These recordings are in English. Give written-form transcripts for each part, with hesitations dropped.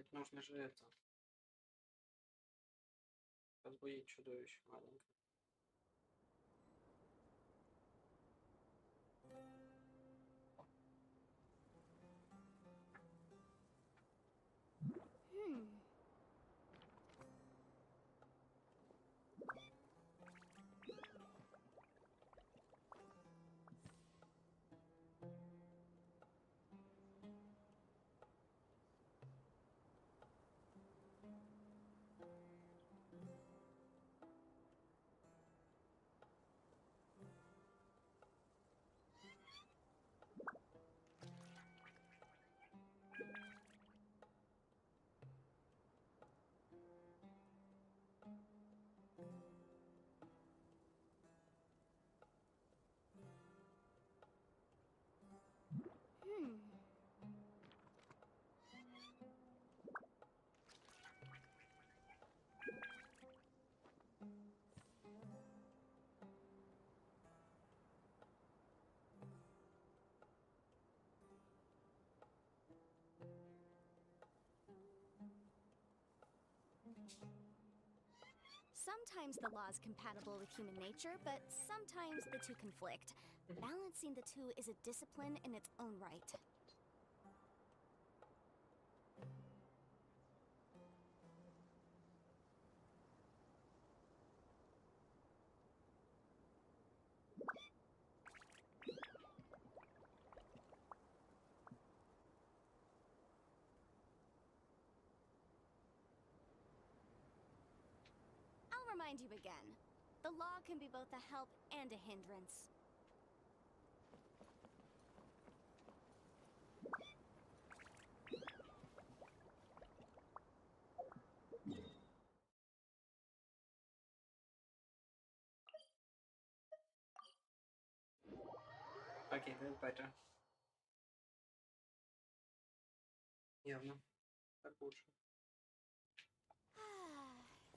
Ведь нужно же это разбудить чудовище маленькое. Sometimes the law is compatible with human nature, but sometimes the two conflict. Balancing the two is a discipline in its own right. I'll remind you again. The law can be both a help and a hindrance. Окей, давай weiter. Явно. Так лучше.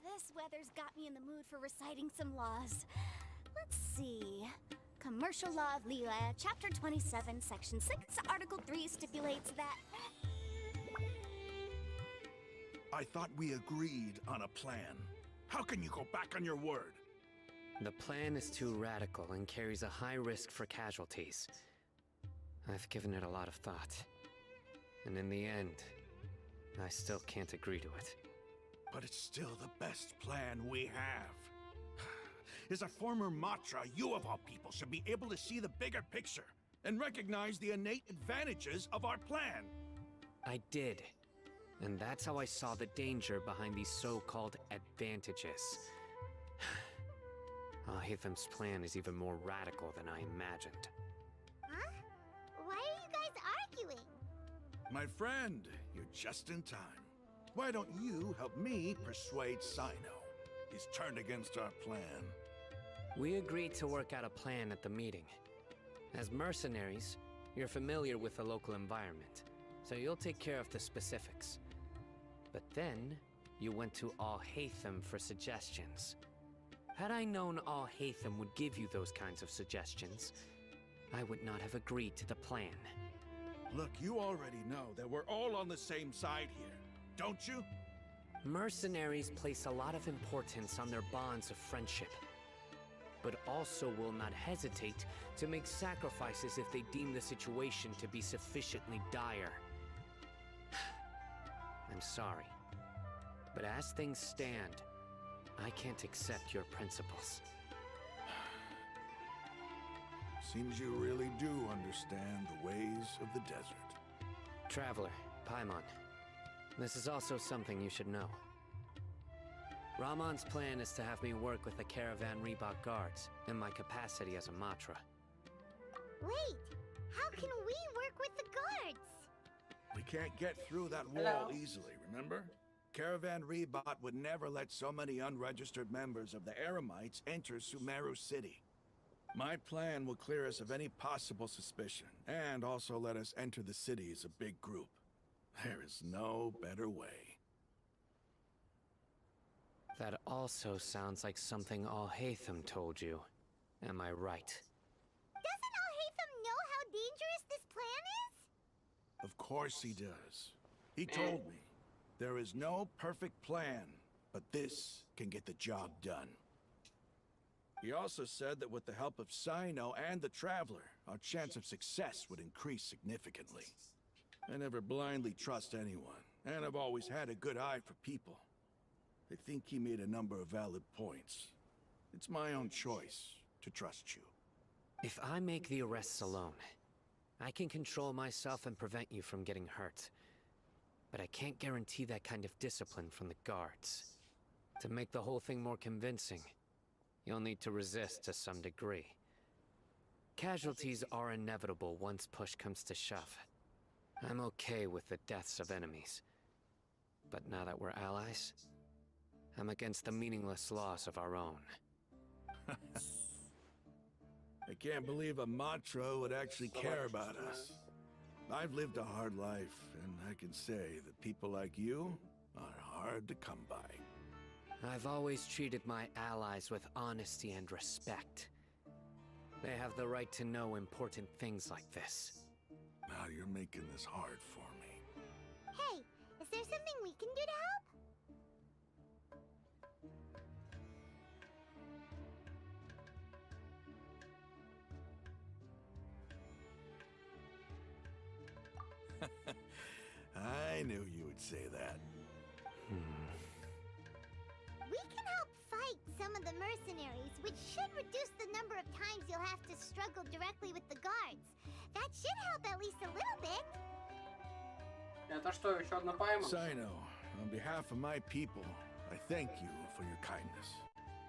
This weather's got me in the mood for reciting some laws. Let's see. Commercial Law of Liyue, Chapter 27, Section 6, Article 3 stipulates that... I thought we agreed on a plan. How can you go back on your word? The plan is too radical and carries a high risk for casualties. I've given it a lot of thought. And in the end, I still can't agree to it. But it's still the best plan we have. As a former Matra, you of all people should be able to see the bigger picture and recognize the innate advantages of our plan. I did. And that's how I saw the danger behind these so-called advantages. Alhaitham's plan is even more radical than I imagined. Huh? Why are you guys arguing? My friend, you're just in time. Why don't you help me persuade Sino? He's turned against our plan. We agreed to work out a plan at the meeting. As mercenaries, you're familiar with the local environment, so you'll take care of the specifics. But then, you went to Alhaitham for suggestions. Had I known Alhaitham would give you those kinds of suggestions, I would not have agreed to the plan. Look, you already know that we're all on the same side here, don't you? Mercenaries place a lot of importance on their bonds of friendship, but also will not hesitate to make sacrifices if they deem the situation to be sufficiently dire. I'm sorry, but as things stand, I can't accept your principles. Seems you really do understand the ways of the desert. Traveler, Paimon, this is also something you should know. Ramon's plan is to have me work with the Caravan Reebok guards in my capacity as a Matra. Wait, how can we work with the guards? We can't get through that wall easily, remember? Caravan Reebok would never let so many unregistered members of the Eremites enter Sumeru City. My plan will clear us of any possible suspicion, and also let us enter the city as a big group. There is no better way. That also sounds like something Alhaitham told you. Am I right? Doesn't Alhaitham know how dangerous this plan is? Of course he does. He told me. There is no perfect plan, but this can get the job done. He also said that with the help of Sino and the Traveler, our chance of success would increase significantly. I never blindly trust anyone, and I've always had a good eye for people. I think he made a number of valid points. It's my own choice to trust you. If I make the arrests alone, I can control myself and prevent you from getting hurt. But I can't guarantee that kind of discipline from the guards. To make the whole thing more convincing, you'll need to resist to some degree. Casualties are inevitable once push comes to shove. I'm okay with the deaths of enemies. But now that we're allies, I'm against the meaningless laws of our own. I can't believe a mantra would actually care about us. I've lived a hard life, and I can say that people like you are hard to come by. I've always treated my allies with honesty and respect. They have the right to know important things like this. Now you're making this hard for me. Hey, is there something we can do to help? I knew you would say that. We can help fight some of the mercenaries, which should reduce the number of times you'll have to struggle directly with the guards. That should help at least a little bit. Это что, еще одна Паймон? Sino, on behalf of my people, I thank you for your kindness.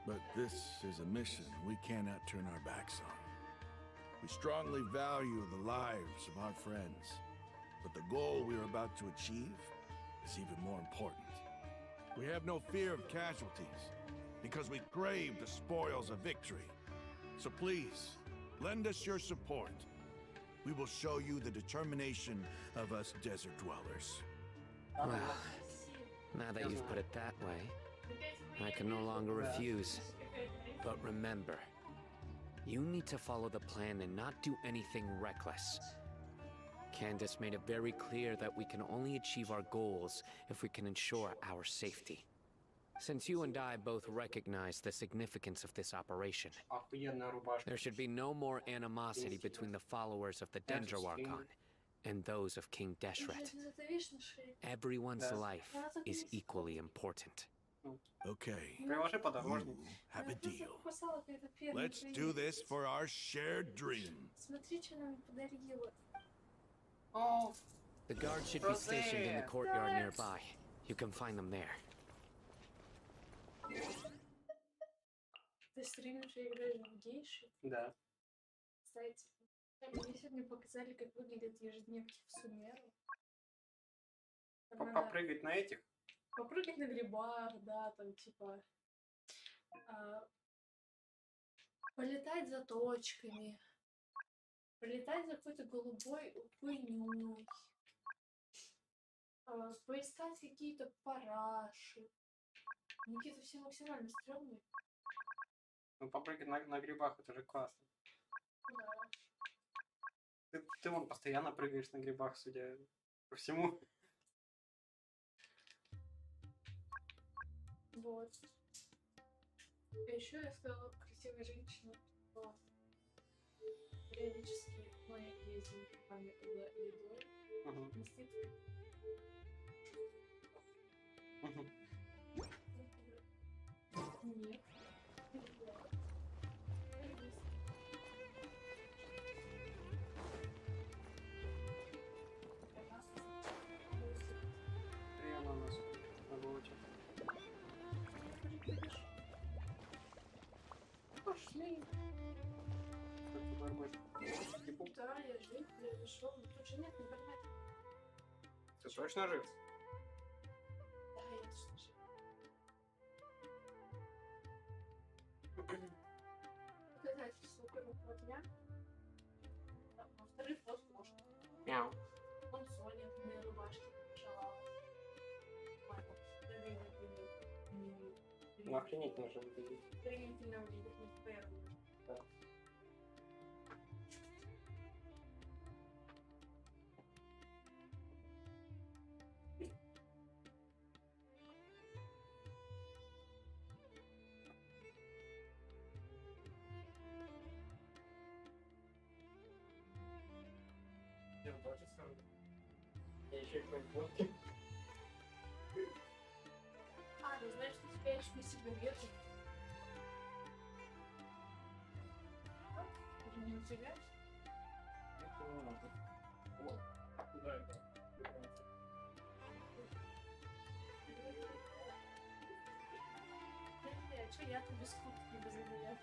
But this is a mission we cannot turn our backs on. We strongly value the lives of our friends, but the goal we are about to achieve is even more important. We have no fear of casualties, because we crave the spoils of victory. So please, lend us your support. We will show you the determination of us desert dwellers. Well, now that you've put it that way, I can no longer refuse. But remember, you need to follow the plan and not do anything reckless. Candace made it very clear that we can only achieve our goals if we can ensure our safety. Since you and I both recognize the significance of this operation, Охуенная рубашка. there should be no more animosity between the followers of the Dendro Archon and those of King Deshret. Everyone's life is equally important. Okay, Приложи you подорожник. have a deal. Let's do this for our shared dream. Смотри, что она мне подарила. О, The guards should be stationed in the courtyard nearby. You can find them there. Ты стримишь и играешь в гейши? да. Кстати, мне сегодня показали, как выглядят ежедневки в Сумеру. Там надо Попрыгать на этих. попрыгать на грибах, да, там типа а, полетать за точками, полетать за какой-то голубой хуйней, поискать какие-то параши. Они какие-то все максимально стрёмные. Ну, попрыгать на грибах, это же классно. Да. Ты вон постоянно прыгаешь на грибах, судя по всему. Вот. А еще я сказала красивая женщина, что периодически мы ездим руками за едой. Мгм. Мстит. Мгм. Нет. И она у нас на болоте. Пошли. Как ты борьбой? Типу, Да, я жив, я зашел. Тут же нет, не поймать. ты точно жив? Да, я точно жив. Доказательство первого дня. Да, во-вторых, вот кошка. Мяу. Он Соня в моей рубашке побежала. Ну, охренительно же выглядит. Охренительно выглядит, не твоя рубашка. Да. полчаса. Я еще и какой-нибудь. А, ну знаешь, у тебя еще сигареты. Это не у тебя? Вот. А куда это? Не, что я-то без куртки, без одеяла.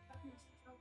Как мне сказал?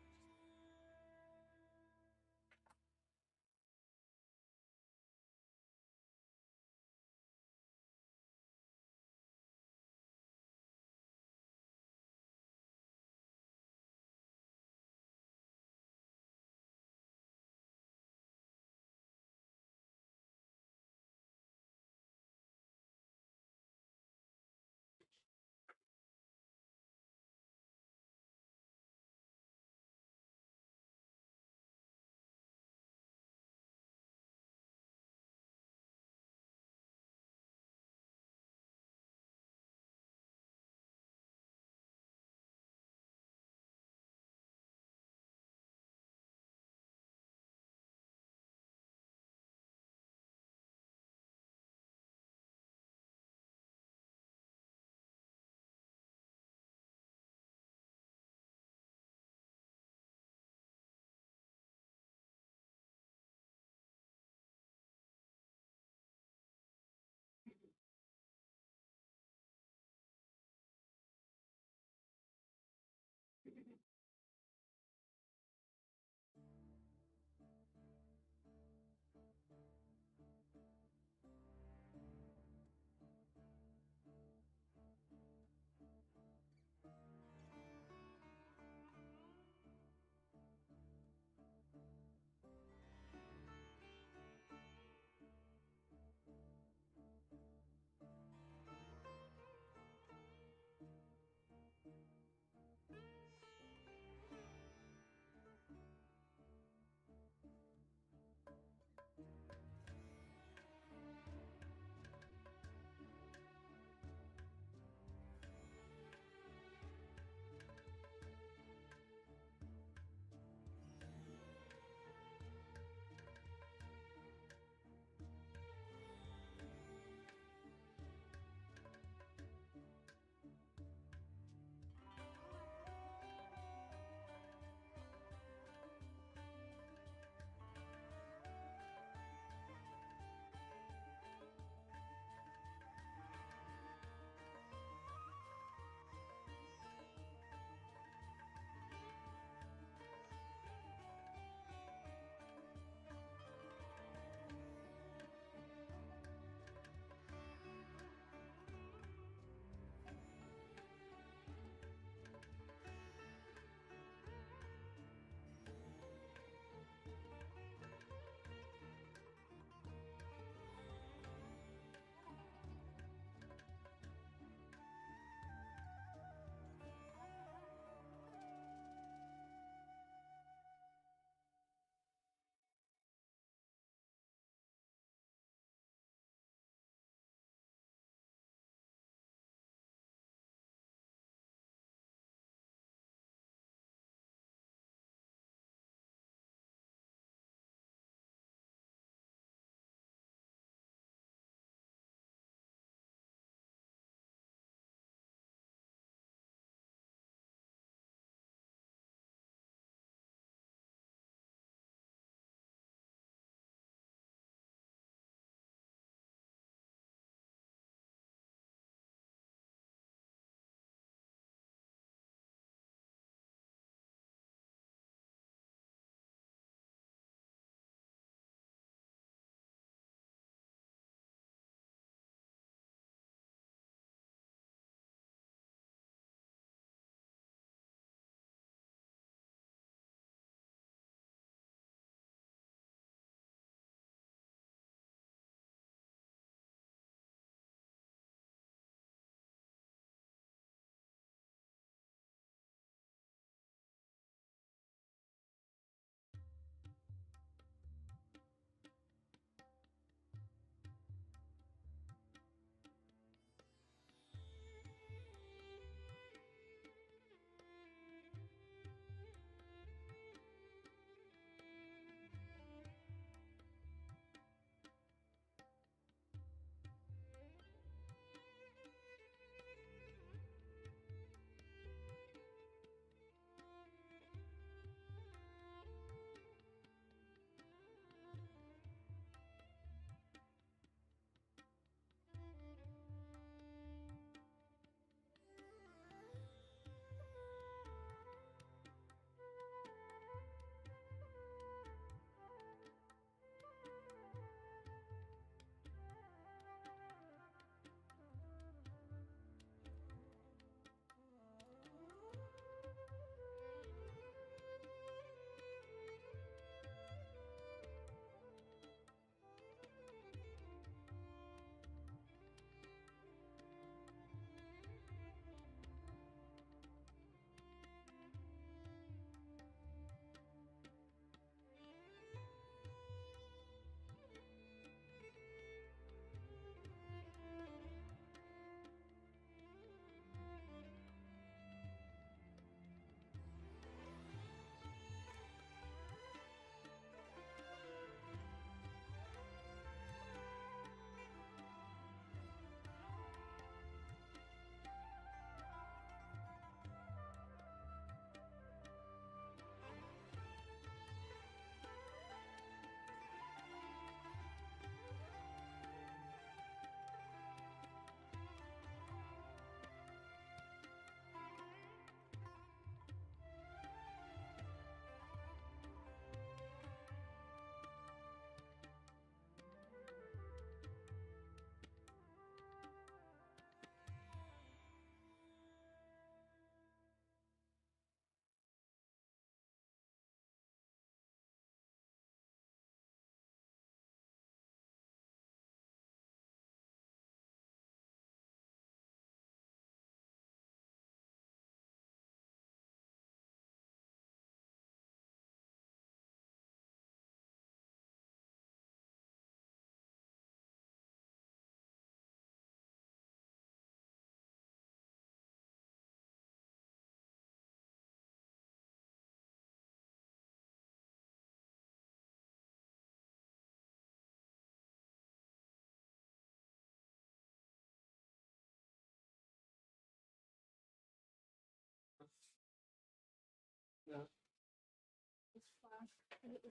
Да.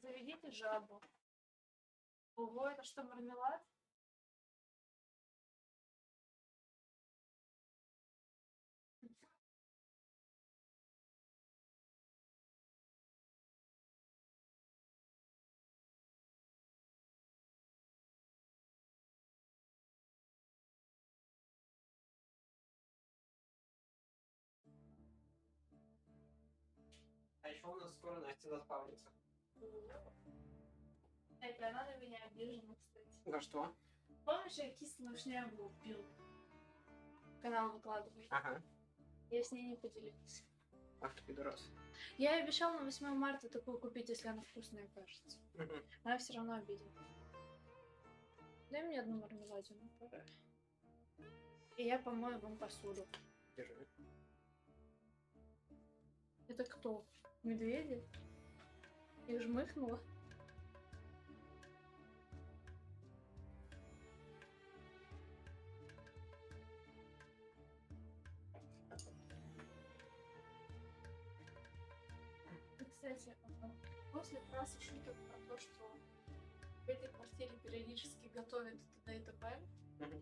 Заведите жабу. Ого, это что, мармелад? А еще у нас скоро Настя заспавнится. Это она на меня обижена, кстати. За что? Помнишь, я кислую шнягу пил? Канал выкладывает. Ага. Я с ней не поделилась. Ах ты пидорас. Я ей обещала на 8 марта такую купить, если она вкусная кажется. Мгм. Она все равно обидела. Дай мне одну мармеладину, пора. И я помою вам посуду. Держи. Это кто? Медведи? Их жмыхнуло? И, кстати, после фразы шуток про то, что в этой квартире периодически готовят т.д. и т.п. Мгм.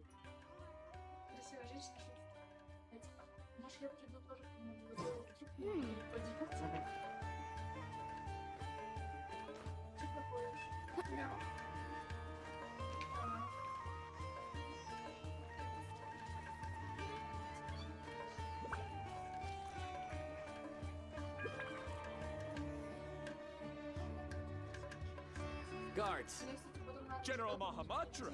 Красиво женщина. Я типа, может, я приду тоже к нему в готовку и поделюсь. Что такое? Мяу. Guards! Мне, кстати, потом надо General что-то Mahamatra?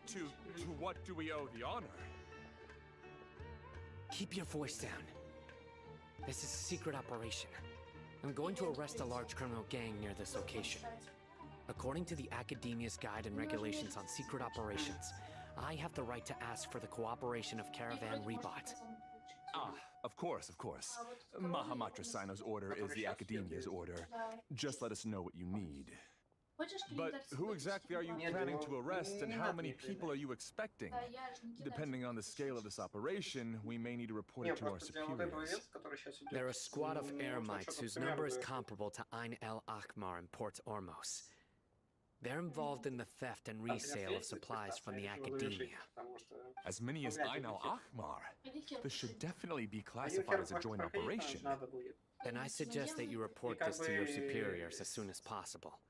сделать. To what do we owe the honor? Keep your voice down. This is a secret operation. I'm going to arrest a large criminal gang near this location. According to the Academia's Guide and Regulations on Secret Operations, I have the right to ask for the cooperation of Caravan Rebot. Ah, of course, of course. Mahamatra Sino's order is the Academia's order. Just let us know what you need. But who exactly are you planning to arrest, and how many people are you expecting? Depending on the scale of this operation, we may need to report Не, it to our просто для вот этого superiors. веса, который сейчас идет. They're a squad of ну, Eremites что-то whose примерно number is будет. comparable to Ain el Akmar in Port Ormos. They're involved in the theft and resale of supplies from the Academia. Потому что As many as Ain al Ahmar. This should definitely be classified as a joint operation. надо будет. Then I suggest that you report this to your superiors as soon as possible.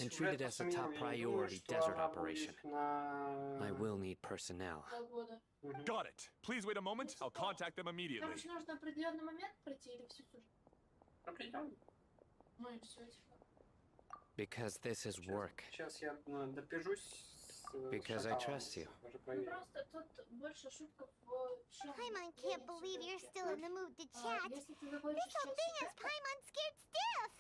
And treat it as a top priority desert operation. I will need personnel. Мгм. Got it. Please wait a moment. I'll contact them immediately. Короче, нужно определенный момент пройти или все сюжет? Определенно. Ну и все, типа. Because this is work. Сейчас я допижусь с Because I шакалом. trust you. Даже Ну проверю. просто тут больше шутка в чем. Paimon can't believe you're still in the mood to chat. Если ты захочешь This whole thing has Paimon scared stiff.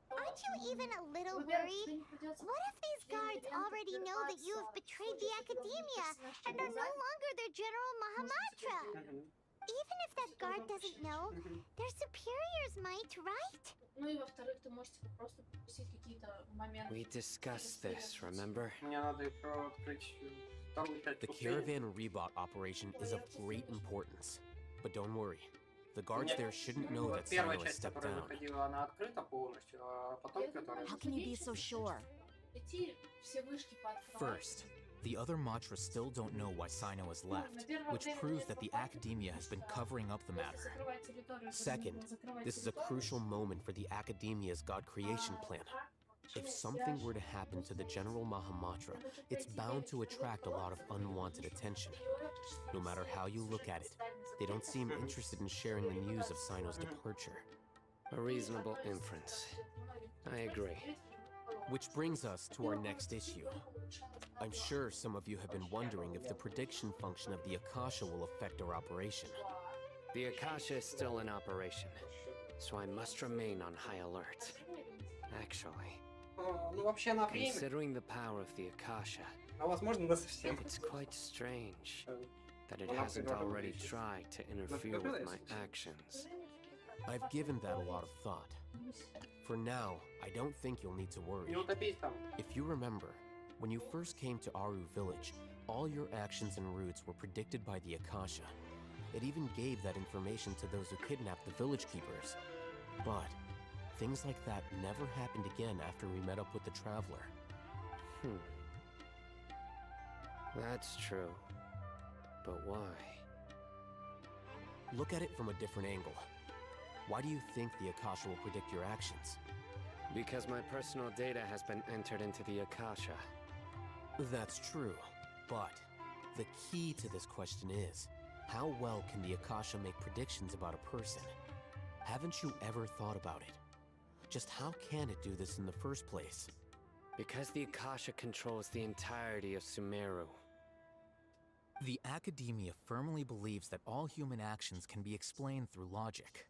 Aren't you even a little worried? What if these guards already know that you have betrayed the Academia and are no longer their General Mahamatra? Мгм. Even if that guard doesn't know, Мгм. their superiors might, right? Ну и во-вторых, ты можешь типа, просто пропустить какие-то моменты. We discussed this, remember? Мне надо еще открыть вторую часть The пустыни. Caravan Rebot operation is of great importance. But don't worry, the guards there shouldn't know that Первая Sino has часть, stepped которая down. выходила, она открыта полностью, а потом, которая... How can you be so sure? Идти все вышки пооткрывать. First, the other Matra still don't know why Sino has left, which proves that the Academia has been covering up the matter. Second, this is a crucial moment for the Academia's God creation plan. If something were to happen to the General Mahamatra, it's bound to attract a lot of unwanted attention. No matter how you look at it, they don't seem interested in sharing the news of Sino's departure. A reasonable inference. I agree. Which brings us to our next issue. I'm sure some of you have been wondering if the prediction function of the Akasha will affect our operation. The Akasha is still in operation, so I must remain on high alert. Actually, Ну, вообще на время, considering the power of the Akasha, а возможно, на совсем. it's quite strange that it Well, hasn't that's already good. tried to interfere with my actions. I've given that a lot of thought. For now, I don't think you'll need to worry. Не утопись там. If you remember, when you first came to Aru village, all your actions and routes were predicted by the Akasha. It even gave that information to those who kidnapped the village keepers. But things like that never happened again after we met up with the Traveler. That's true. But why? Look at it from a different angle. Why do you think the Akasha will predict your actions? Because my personal data has been entered into the Akasha. That's true, but the key to this question is, how well can the Akasha make predictions about a person? Haven't you ever thought about it? Just how can it do this in the first place? Because the Akasha controls the entirety of Sumeru. The academia firmly believes that all human actions can be explained through logic.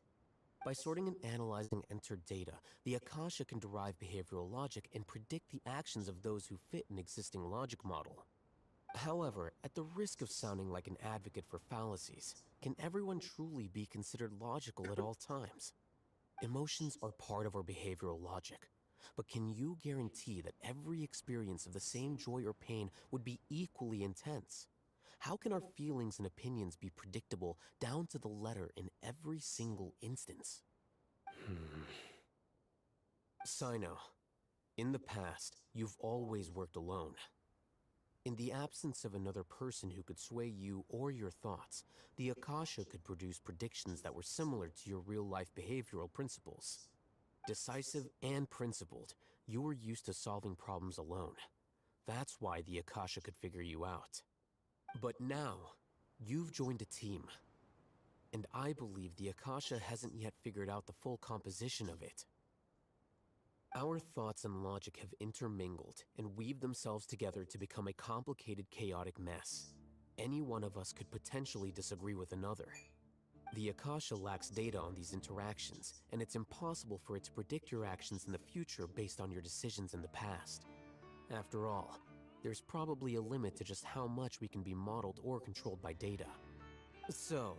By sorting and analyzing entered data, the Akasha can derive behavioral logic and predict the actions of those who fit an existing logic model. However, at the risk of sounding like an advocate for fallacies, can everyone truly be considered logical at all times? Emotions are part of our behavioral logic, but can you guarantee that every experience of the same joy or pain would be equally intense? How can our feelings and opinions be predictable down to the letter in every single instance? Sino, in the past, you've always worked alone. In the absence of another person who could sway you or your thoughts, the Akasha could produce predictions that were similar to your real-life behavioral principles. Decisive and principled, you were used to solving problems alone. That's why the Akasha could figure you out. But now, you've joined a team. And I believe the Akasha hasn't yet figured out the full composition of it. Our thoughts and logic have intermingled and weaved themselves together to become a complicated, chaotic mess. Any one of us could potentially disagree with another. The Akasha lacks data on these interactions, and it's impossible for it to predict your actions in the future based on your decisions in the past. After all, there's probably a limit to just how much we can be modeled or controlled by data. So,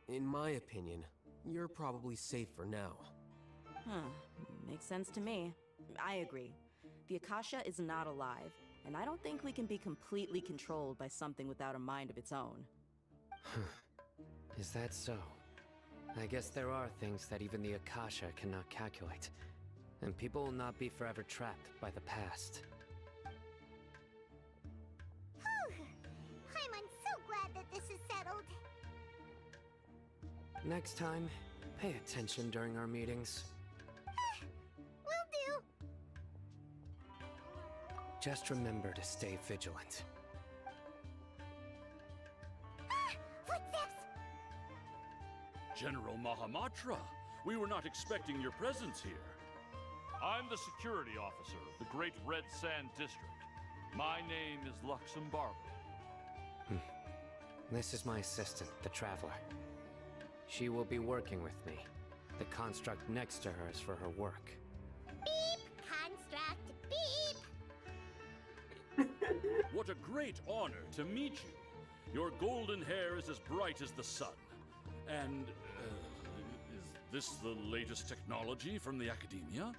in my opinion, you're probably safe for now. Makes sense to me. I agree. The Akasha is not alive, and I don't think we can be completely controlled by something without a mind of its own. Is that so? I guess there are things that even the Akasha cannot calculate, and people will not be forever trapped by the past. I'm so glad that this is settled. Next time, pay attention during our meetings. Will do. Just remember to stay vigilant. Footsteps! General Mahamatra, we were not expecting your presence here. I'm the security officer of the Great Red Sand District. My name is Luxembourg. This is my assistant, the Traveler. She will be working with me. The construct next to her is for her work. Beep! Construct, beep! What a great honor to meet you. Your golden hair is as bright as the sun. And, is this the latest technology from the Academia?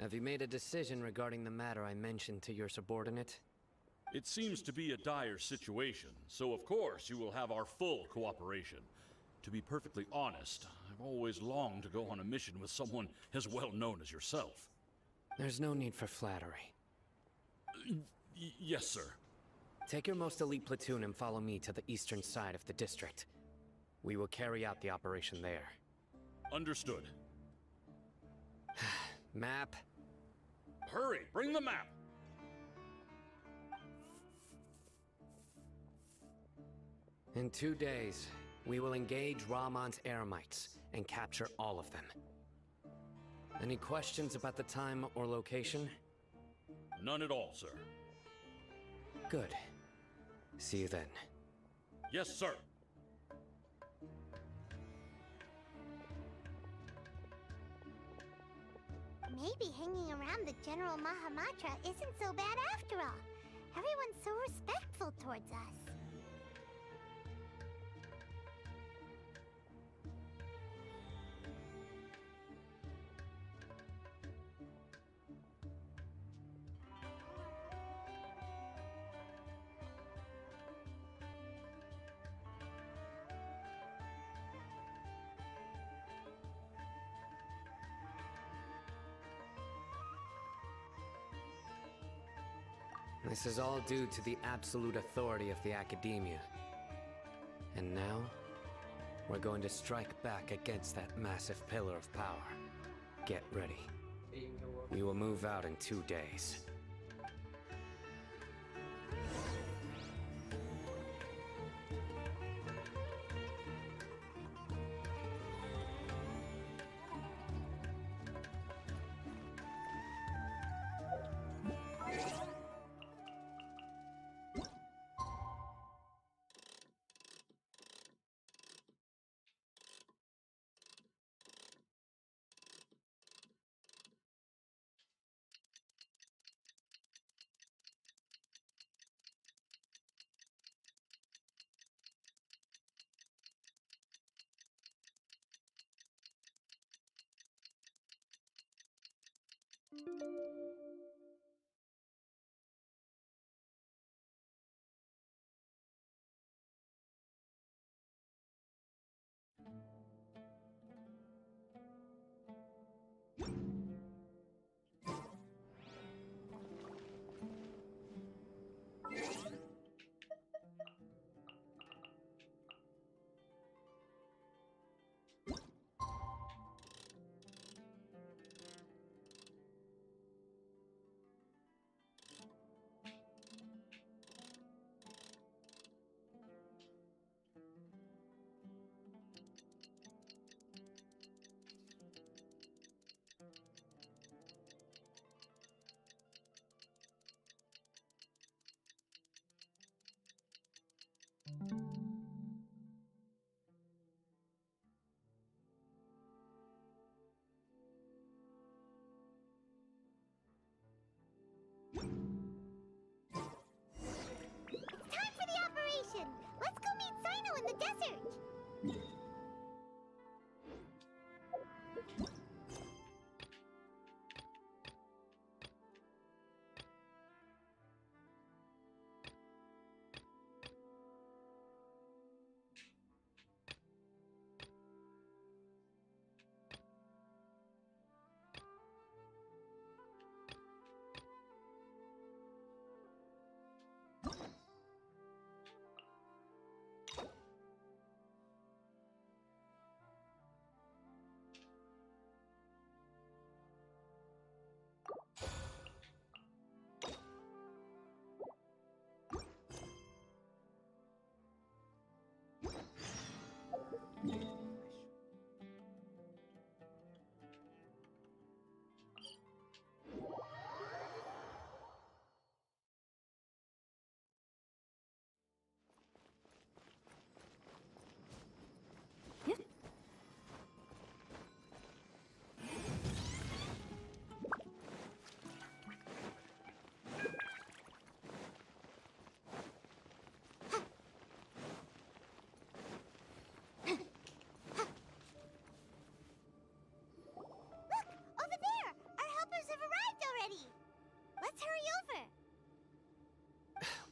Have you made a decision regarding the matter I mentioned to your subordinate? It seems to be a dire situation, so of course you will have our full cooperation. To be perfectly honest, I've always longed to go on a mission with someone as well known as yourself. There's no need for flattery. Yes, sir. Take your most elite platoon and follow me to the eastern side of the district. We will carry out the operation there. Understood. Map? Hurry, bring the map! In 2 days, we will engage Rahman's Eremites and capture all of them. Any questions about the time or location? None at all, sir. Good. See you then. Yes, sir. Maybe hanging around the General Mahamatra isn't so bad after all. Everyone's so respectful towards us. This is all due to the absolute authority of the Academia. And now, we're going to strike back against that massive pillar of power. Get ready. We will move out in 2 days.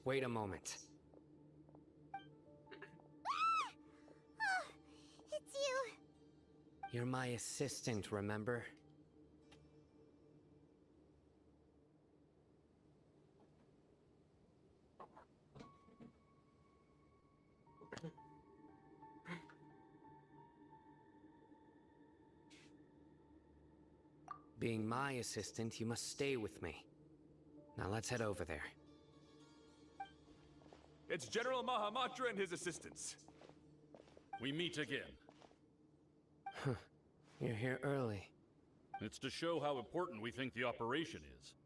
Wait a moment. Oh, it's you. You're my assistant, remember? Being my assistant, you must stay with me. Now let's head over there. It's General Mahamatra and his assistants. We meet again. You're here early. It's to show how important we think the operation is.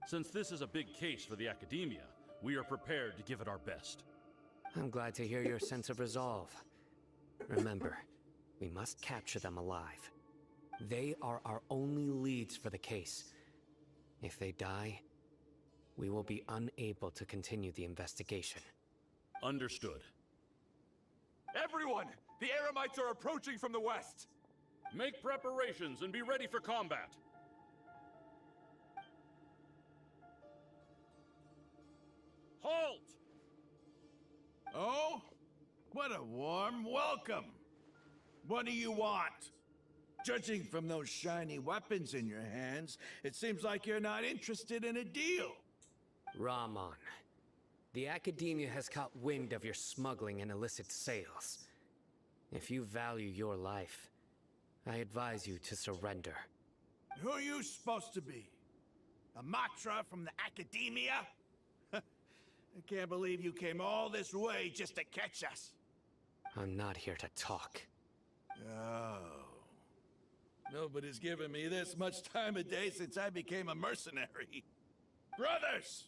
Since this is a big case for the Academia, we are prepared to give it our best. I'm glad to hear your sense of resolve. Remember, we must capture them alive. They are our only leads for the case. If they die, we will be unable to continue the investigation. Understood. Everyone! The Eremites are approaching from the west! Make preparations and be ready for combat. Halt! Oh? What a warm welcome! What do you want? Judging from those shiny weapons in your hands, it seems like you're not interested in a deal. Rahman, the Academia has caught wind of your smuggling and illicit sales. If you value your life, I advise you to surrender. Who are you supposed to be? A Matra from the Academia? I can't believe you came all this way just to catch us. I'm not here to talk. Oh. Nobody's given me this much time of day since I became a mercenary. Brothers!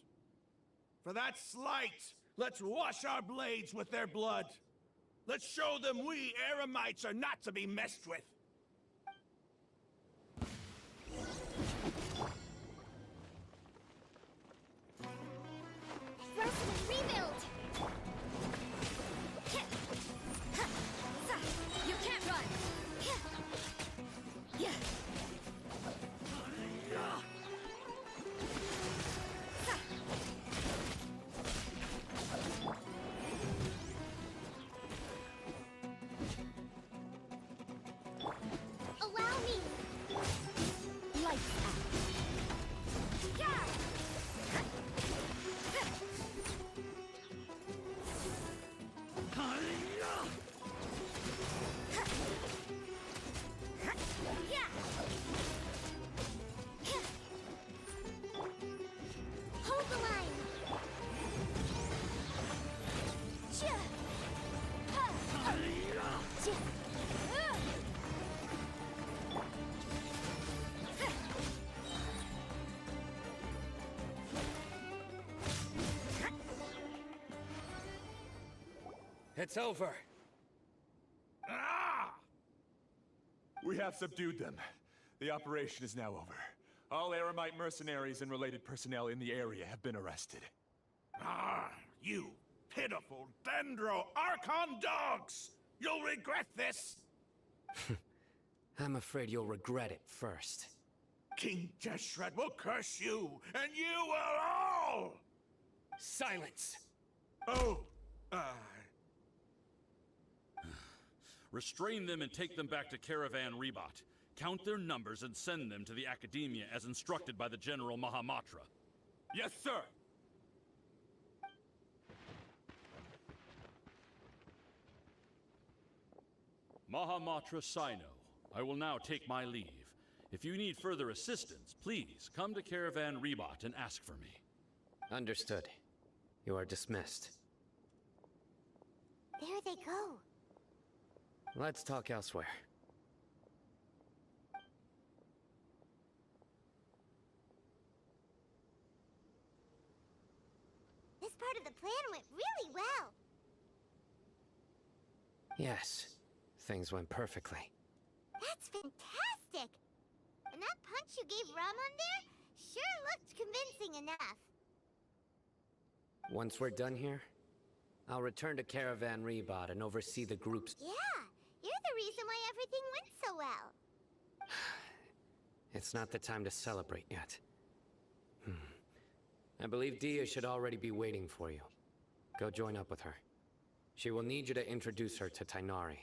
For that slight, let's wash our blades with their blood. Let's show them we Eremites are not to be messed with. First, rebuild. You can't run. Allow me. Lights out. Hold the line. It's over. Ah! We have subdued them. The operation is now over. All Eremite mercenaries and related personnel in the area have been arrested. Ah, you pitiful Dendro Archon dogs! You'll regret this! I'm afraid you'll regret it first. King Jeshred will curse you, and you will all! Silence! Oh, Restrain them and take them back to Caravan Rebot. Count their numbers and send them to the Academia as instructed by the General Mahamatra. Yes, sir! Mahamatra Sino, I will now take my leave. If you need further assistance, please come to Caravan Rebot and ask for me. Understood. You are dismissed. There they go. Let's talk elsewhere. This part of the plan went really well. Yes, things went perfectly. That's fantastic! And that punch you gave Ramon there sure looked convincing enough. Once we're done here, I'll return to Caravan Rebot and oversee the group's... Yeah, you're the reason why everything went so well. It's not the time to celebrate yet. I believe Dia should already be waiting for you. Go join up with her. She will need you to introduce her to Tighnari.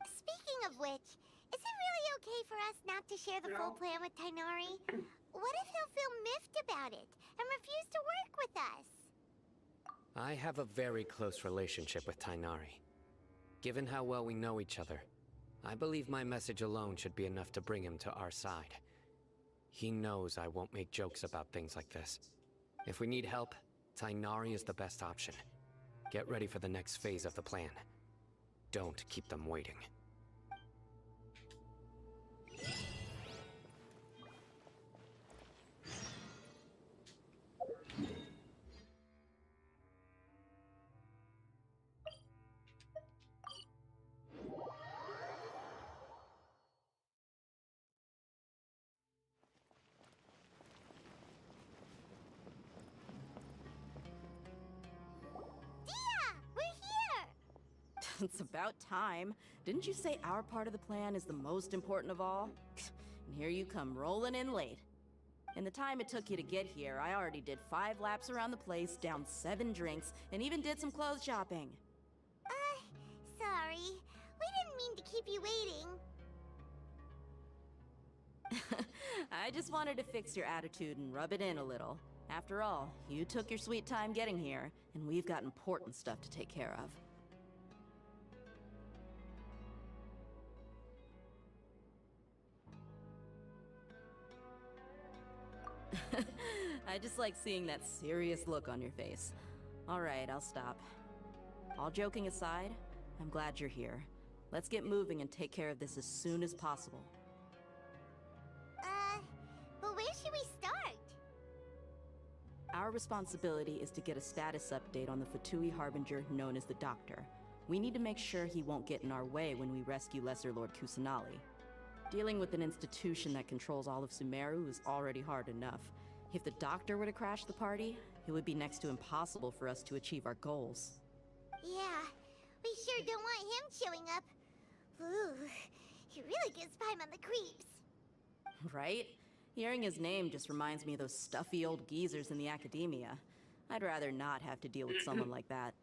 Speaking of which, is it really okay for us not to share the full plan with Tighnari? What if he'll feel miffed about it and refuse to work with us? I have a very close relationship with Tighnari. Given how well we know each other, I believe my message alone should be enough to bring him to our side. He knows I won't make jokes about things like this. If we need help, Tighnari is the best option. Get ready for the next phase of the plan. Don't keep them waiting. It's about time. Didn't you say our part of the plan is the most important of all? And here you come rolling in late. In the time it took you to get here, I already did 5 laps around the place, downed 7 drinks, and even did some clothes shopping. Sorry. We didn't mean to keep you waiting. I just wanted to fix your attitude and rub it in a little. After all, you took your sweet time getting here, and we've got important stuff to take care of. I just like seeing that serious look on your face. Alright, I'll stop. All joking aside, I'm glad you're here. Let's get moving and take care of this as soon as possible. But where should we start? Our responsibility is to get a status update on the Fatui Harbinger known as the Doctor. We need to make sure he won't get in our way when we rescue Lesser Lord Kusanali. Dealing with an institution that controls all of Sumeru is already hard enough. If the Doctor were to crash the party, it would be next to impossible for us to achieve our goals. Yeah, we sure don't want him showing up. Ooh, he really gives Paimon the creeps. Right? Hearing his name just reminds me of those stuffy old geezers in the academia. I'd rather not have to deal with someone like that.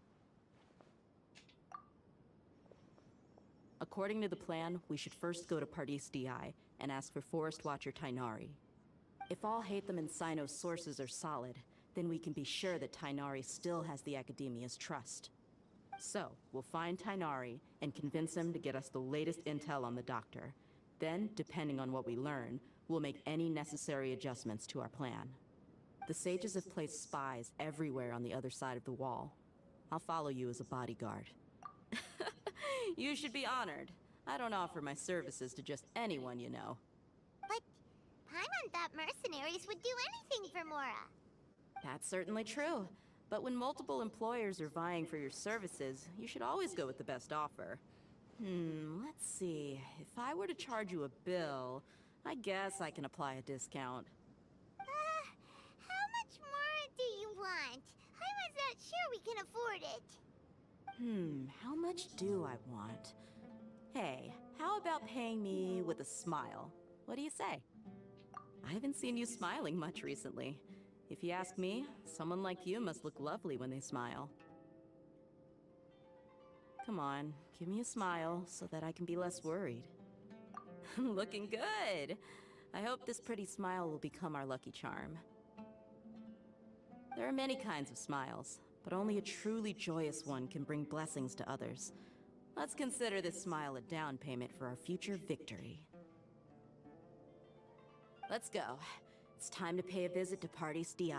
According to the plan, we should first go to Pardis Di and ask for Forest Watcher Tighnari. If all Hatham and Sino's sources are solid, then we can be sure that Tighnari still has the Academia's trust. So, we'll find Tighnari and convince him to get us the latest intel on the Doctor. Then, depending on what we learn, we'll make any necessary adjustments to our plan. The sages have placed spies everywhere on the other side of the wall. I'll follow you as a bodyguard. You should be honored. I don't offer my services to just anyone you know. But Paimon thought mercenaries would do anything for Mora. That's certainly true. But when multiple employers are vying for your services, you should always go with the best offer. Let's see. If I were to charge you a bill, I guess I can apply a discount. How much more do you want? Paimon's not sure we can afford it. How much do I want? Hey, how about paying me with a smile? What do you say? I haven't seen you smiling much recently. If you ask me, someone like you must look lovely when they smile. Come on, give me a smile so that I can be less worried. Looking good! I hope this pretty smile will become our lucky charm. There are many kinds of smiles, but only a truly joyous one can bring blessings to others. Let's consider this smile a down payment for our future victory. Let's go. It's time to pay a visit to Pardis Di.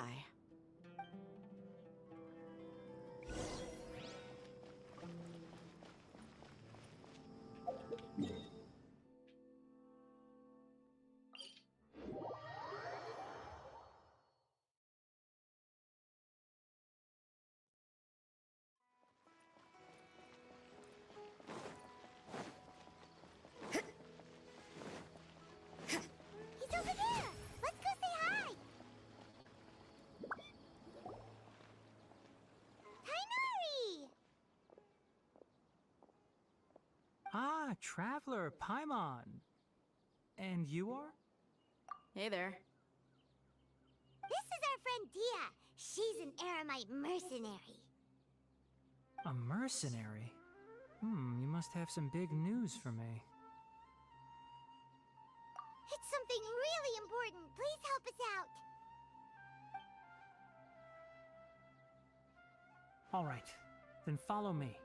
He's over there! Let's go say hi! Tighnari! Ah, traveler, Paimon. And you are? Hey there. This is our friend Dia. She's an Aramite mercenary. A mercenary? You must have some big news for me. It's something really important. Please help us out. All right, then follow me.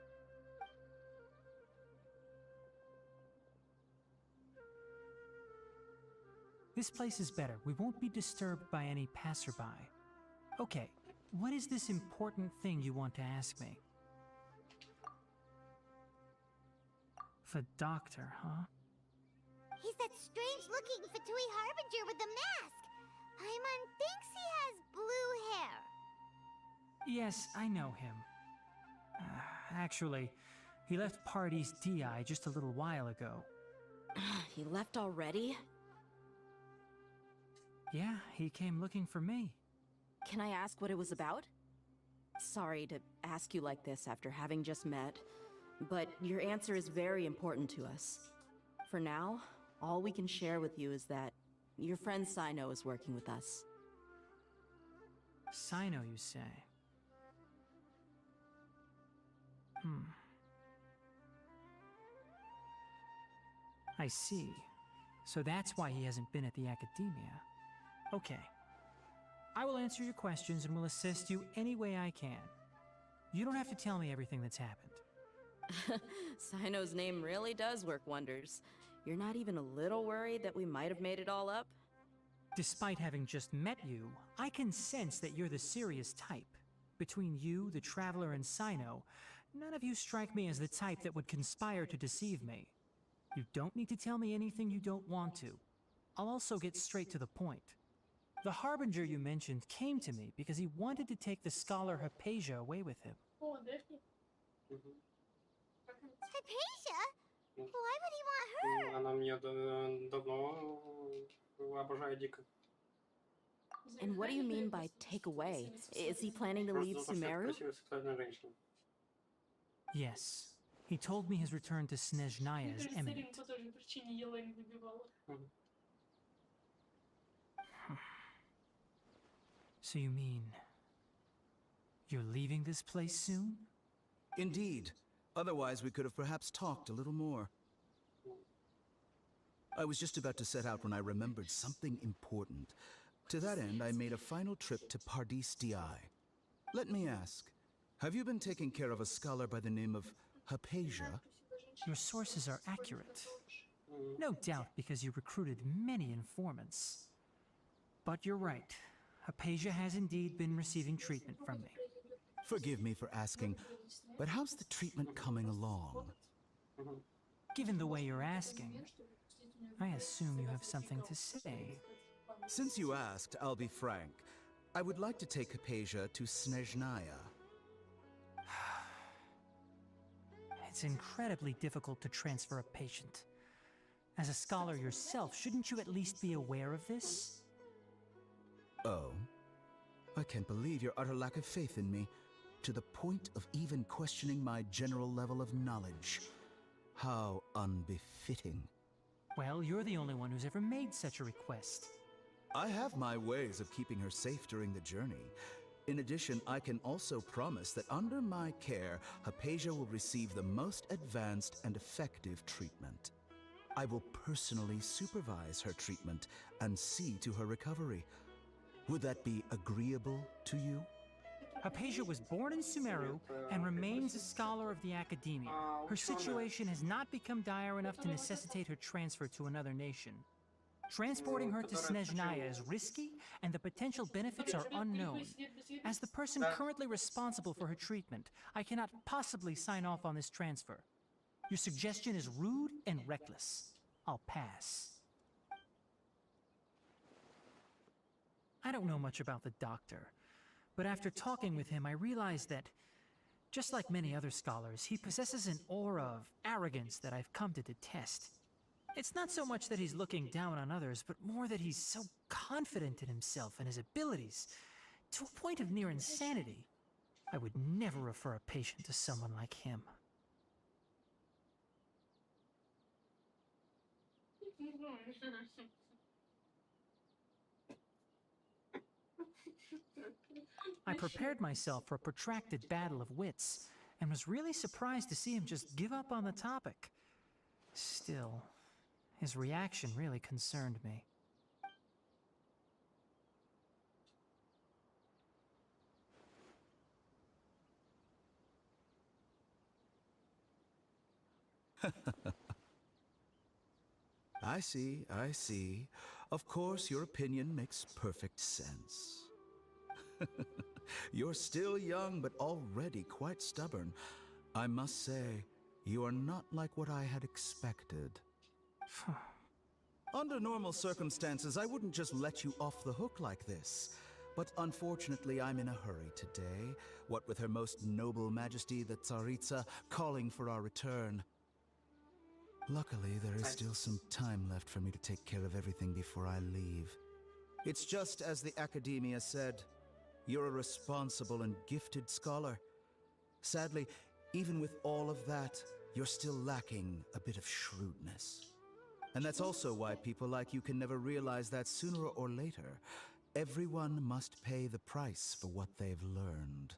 This place is better. We won't be disturbed by any passerby. Okay, what is this important thing you want to ask me? The doctor, huh? He's that strange-looking Fatui Harbinger with the mask. Paimon thinks he has blue hair. Yes, I know him. Actually, he left Party's DI just a little while ago. He left already? Yeah, he came looking for me. Can I ask what it was about? Sorry to ask you like this after having just met, but your answer is very important to us. For now, all we can share with you is that your friend Sino is working with us. Sino, you say? I see. So that's why he hasn't been at the Academia. Okay. I will answer your questions and will assist you any way I can. You don't have to tell me everything that's happened. Sino's name really does work wonders. You're not even a little worried that we might have made it all up? Despite having just met you, I can sense that you're the serious type. Between you, the Traveler, and Sino, none of you strike me as the type that would conspire to deceive me. You don't need to tell me anything you don't want to. I'll also get straight to the point. The Harbinger you mentioned came to me because he wanted to take the scholar Hypatia away with him. Hypatia? Why would he want her? Она мне давно обожаю дико. And what do you mean by take away? Is he planning to leave Sumeru? Yes. He told me his return to Snezhnaya is imminent. So you mean... you're leaving this place soon? Indeed. Otherwise, we could have perhaps talked a little more. I was just about to set out when I remembered something important. To that end, I made a final trip to Pardis Di. Let me ask, have you been taking care of a scholar by the name of Hypatia? Your sources are accurate. No doubt because you recruited many informants. But you're right. Hypatia has indeed been receiving treatment from me. Forgive me for asking, but how's the treatment coming along? Given the way you're asking, I assume you have something to say. Since you asked, I'll be frank. I would like to take Hypatia to Snezhnaya. It's incredibly difficult to transfer a patient. As a scholar yourself, shouldn't you at least be aware of this? Oh? I can't believe your utter lack of faith in me, to the point of even questioning my general level of knowledge. How unbefitting. Well, you're the only one who's ever made such a request. I have my ways of keeping her safe during the journey. In addition, I can also promise that under my care, Hypatia will receive the most advanced and effective treatment. I will personally supervise her treatment and see to her recovery. Would that be agreeable to you? Hypatia was born in Sumeru and remains a scholar of the Academia. Her situation has not become dire enough to necessitate her transfer to another nation. Transporting her to Snezhnaya is risky, and the potential benefits are unknown. As the person currently responsible for her treatment, I cannot possibly sign off on this transfer. Your suggestion is rude and reckless. I'll pass. I don't know much about the doctor, but after talking with him, I realized that, just like many other scholars, he possesses an aura of arrogance that I've come to detest. It's not so much that he's looking down on others, but more that he's so confident in himself and his abilities, to a point of near insanity. I would never refer a patient to someone like him. I prepared myself for a protracted battle of wits, and was really surprised to see him just give up on the topic. Still, his reaction really concerned me. I see, I see. Of course, your opinion makes perfect sense. You're still young, but already quite stubborn. I must say, you are not like what I had expected. Under normal circumstances, I wouldn't just let you off the hook like this. But unfortunately, I'm in a hurry today, what with Her Most Noble Majesty the Tsaritsa calling for our return. Luckily, there is still some time left for me to take care of everything before I leave. It's just as the Academia said, you're a responsible and gifted scholar. Sadly, even with all of that, you're still lacking a bit of shrewdness. And that's also why people like you can never realize that sooner or later, everyone must pay the price for what they've learned.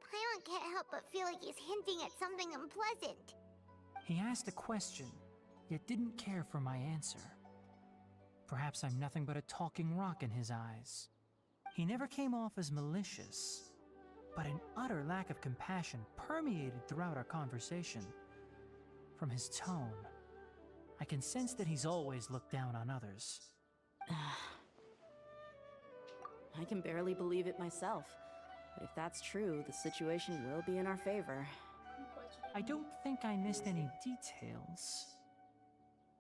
Pаймon can't help but feel like he's hinting at something unpleasant. He asked a question, yet didn't care for my answer. Perhaps I'm nothing but a talking rock in his eyes. He never came off as malicious, but an utter lack of compassion permeated throughout our conversation. From his tone, I can sense that he's always looked down on others. I can barely believe it myself. But if that's true, the situation will be in our favor. I don't think I missed any details.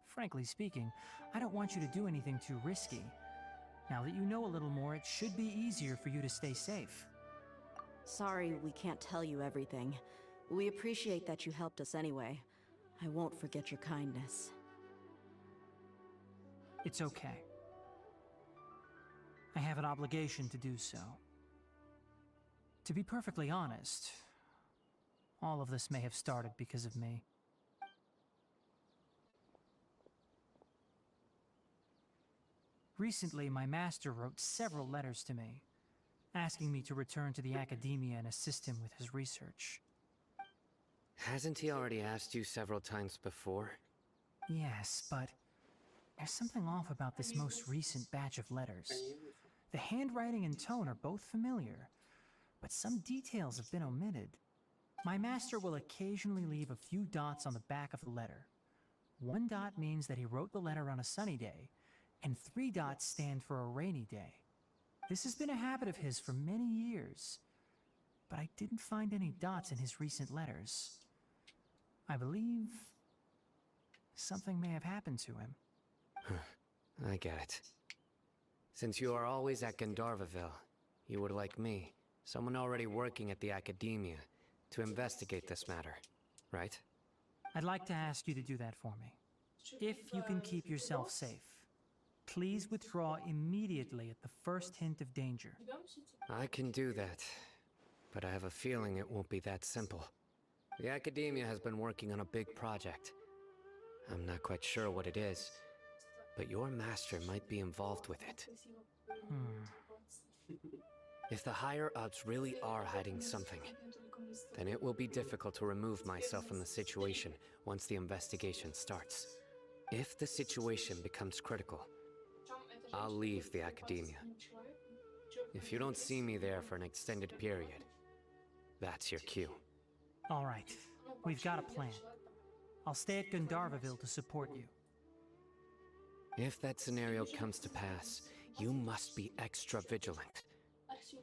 Frankly speaking, I don't want you to do anything too risky. Now that you know a little more, it should be easier for you to stay safe. Sorry we can't tell you everything. We appreciate that you helped us anyway. I won't forget your kindness. It's okay. I have an obligation to do so. To be perfectly honest, all of this may have started because of me. Recently, my master wrote several letters to me, asking me to return to the Academia and assist him with his research. Hasn't he already asked you several times before? Yes, but there's something off about this most recent batch of letters. The handwriting and tone are both familiar, but some details have been omitted. My master will occasionally leave a few dots on the back of the letter. One dot means that he wrote the letter on a sunny day, and 3 dots stand for a rainy day. This has been a habit of his for many years, but I didn't find any dots in his recent letters. I believe something may have happened to him. I get it. Since you are always at Gandharvaville, you would like me, someone already working at the Academia, to investigate this matter, right? I'd like to ask you to do that for me. If you can keep yourself safe, please withdraw immediately at the first hint of danger. I can do that, but I have a feeling it won't be that simple. The Academia has been working on a big project. I'm not quite sure what it is, but your master might be involved with it. If the higher-ups really are hiding something, then it will be difficult to remove myself from the situation once the investigation starts. If the situation becomes critical, I'll leave the Academia. If you don't see me there for an extended period, that's your cue. All right, we've got a plan. I'll stay at Gandharvaville to support you. If that scenario comes to pass, you must be extra vigilant.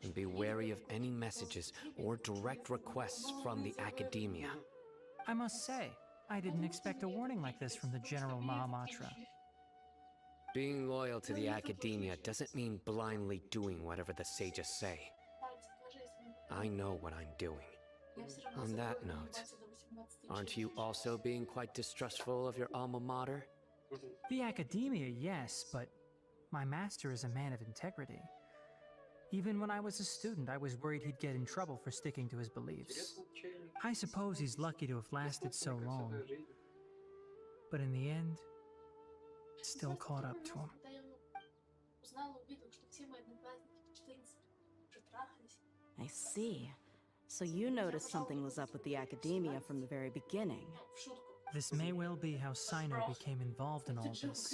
And be wary of any messages or direct requests from the Academia. I must say, I didn't expect a warning like this from the General Mahamatra. Being loyal to the Academia doesn't mean blindly doing whatever the sages say. I know what I'm doing. On that note, aren't you also being quite distrustful of your alma mater? The Academia, yes, but my master is a man of integrity. Even when I was a student, I was worried he'd get in trouble for sticking to his beliefs. I suppose he's lucky to have lasted so long. But in the end, it still caught up to him. I see. So you noticed something was up with the academia from the very beginning. This may well be how Sino became involved in all this.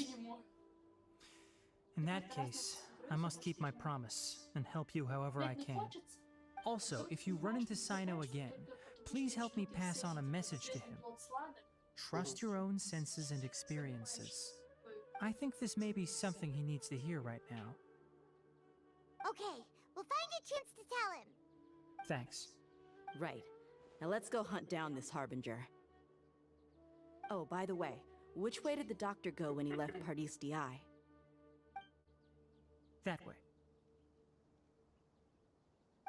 In that case, I must keep my promise and help you however I can. Also, if you run into Sino again, please help me pass on a message to him. Trust your own senses and experiences. I think this may be something he needs to hear right now. Okay, we'll find a chance to tell him. Thanks. Right. Now let's go hunt down this Harbinger. Oh, by the way, which way did the doctor go when he left Paradis DI? That way.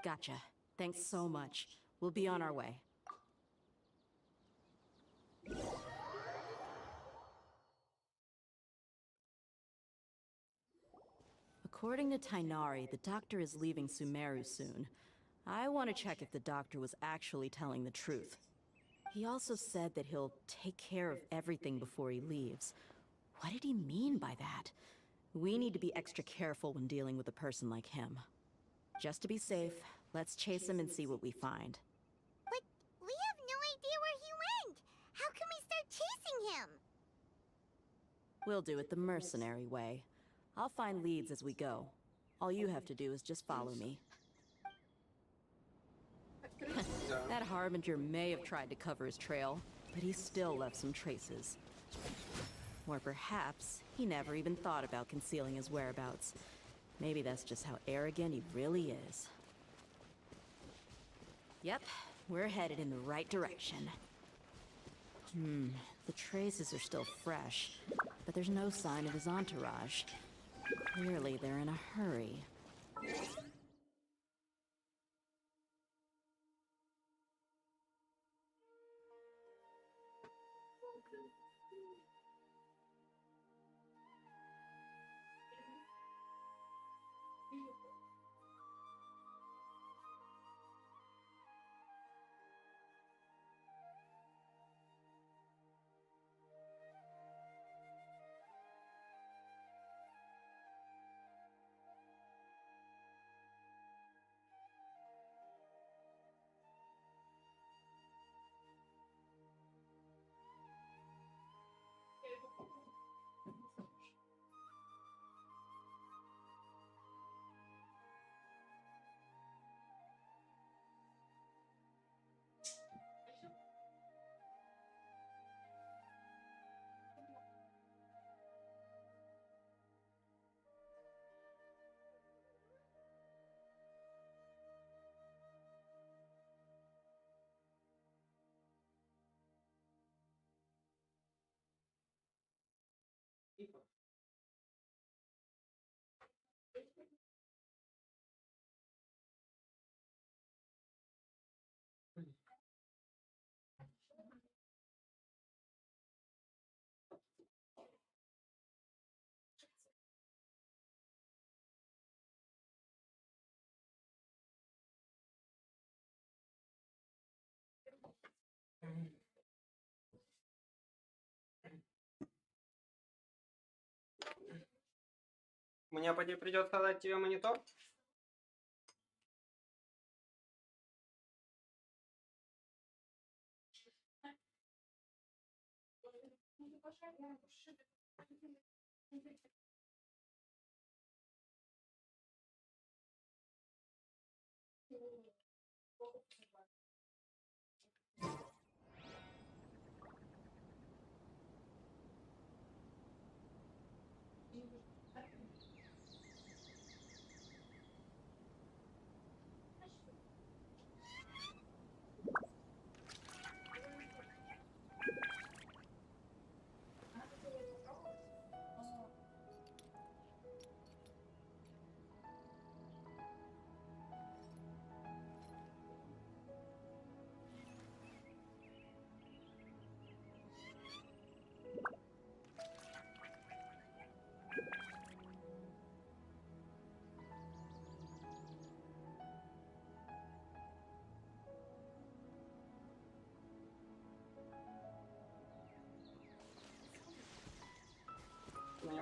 Gotcha. Thanks so much. We'll be on our way. According to Tainari, the doctor is leaving Sumeru soon. I want to check if the doctor was actually telling the truth. He also said that he'll take care of everything before he leaves. What did he mean by that? We need to be extra careful when dealing with a person like him. Just to be safe, let's chase him and see what we find. But we have no idea where he went! How can we start chasing him? We'll do it the mercenary way. I'll find leads as we go. All you have to do is just follow me. That Harbinger may have tried to cover his trail, but he still left some traces. Or perhaps he never even thought about concealing his whereabouts. Maybe that's just how arrogant he really is. Yep, we're headed in the right direction. The traces are still fresh, but there's no sign of his entourage. Clearly they're in a hurry. Мне придется дать тебе монитор.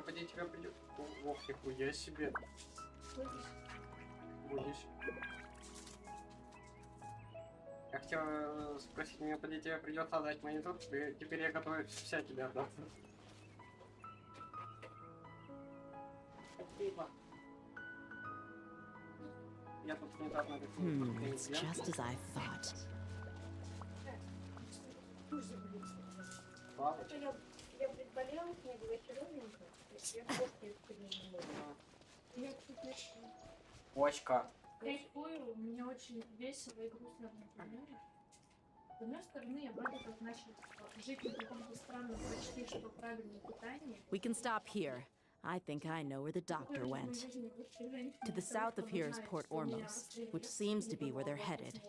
поди тебя придет. Ох, нихуя себе. Будешь. Я хотел спросить, мне поди тебе придется отдать монитор, теперь я готовлюсь вся тебя отдать. Спасибо. Я тут недавно It's just as I thought. Я предболела, мне было херовенько. Я просто Почка. кайфую, мне очень весело и грустно одновременно. С одной стороны, я вроде как начала жить на каком-то странном почти что правильном питании. We can stop here. I think I know where the doctor went. To the south of here is Port Ormos, which seems to be where they're headed.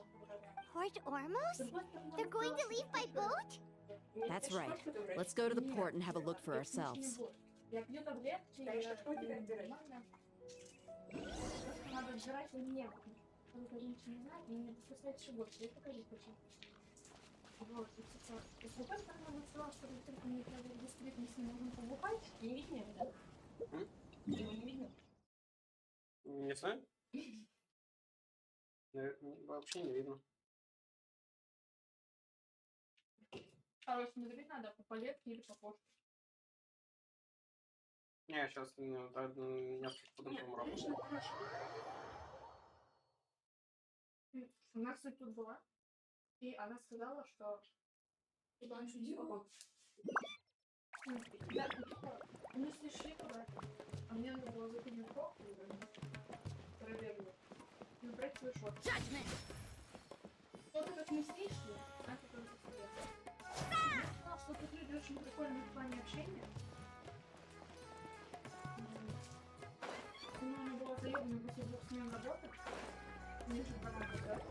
Port Ormos? They're going to leave by boat? That's right. Let's go to the port and have a look for ourselves. Я пью таблетки, нормально. Просто надо отбирать мне. Только женщина не знает, мне поставить шибок. Я покажу хочу. Вот, и типа, с другой стороны, она сказала, что только мне треба регистрировать, мы с ним можем побухать. Не видно, да? Его не видно. Не знаю. Вообще не видно. Короче, смотреть надо по палетке или по почте. Не, сейчас несколько по-другому работает. У нас, кстати, тут была. И она сказала, что... Да, мы слышали, а мне надо было закинуть кофту, проверила. И убрать свой шорт. Что-то как мы слышали, а это только свет. Я сказала, что тут люди очень прикольные в плане общения. Ну, она была заебана после 2 смен работы. Мне же пора работать.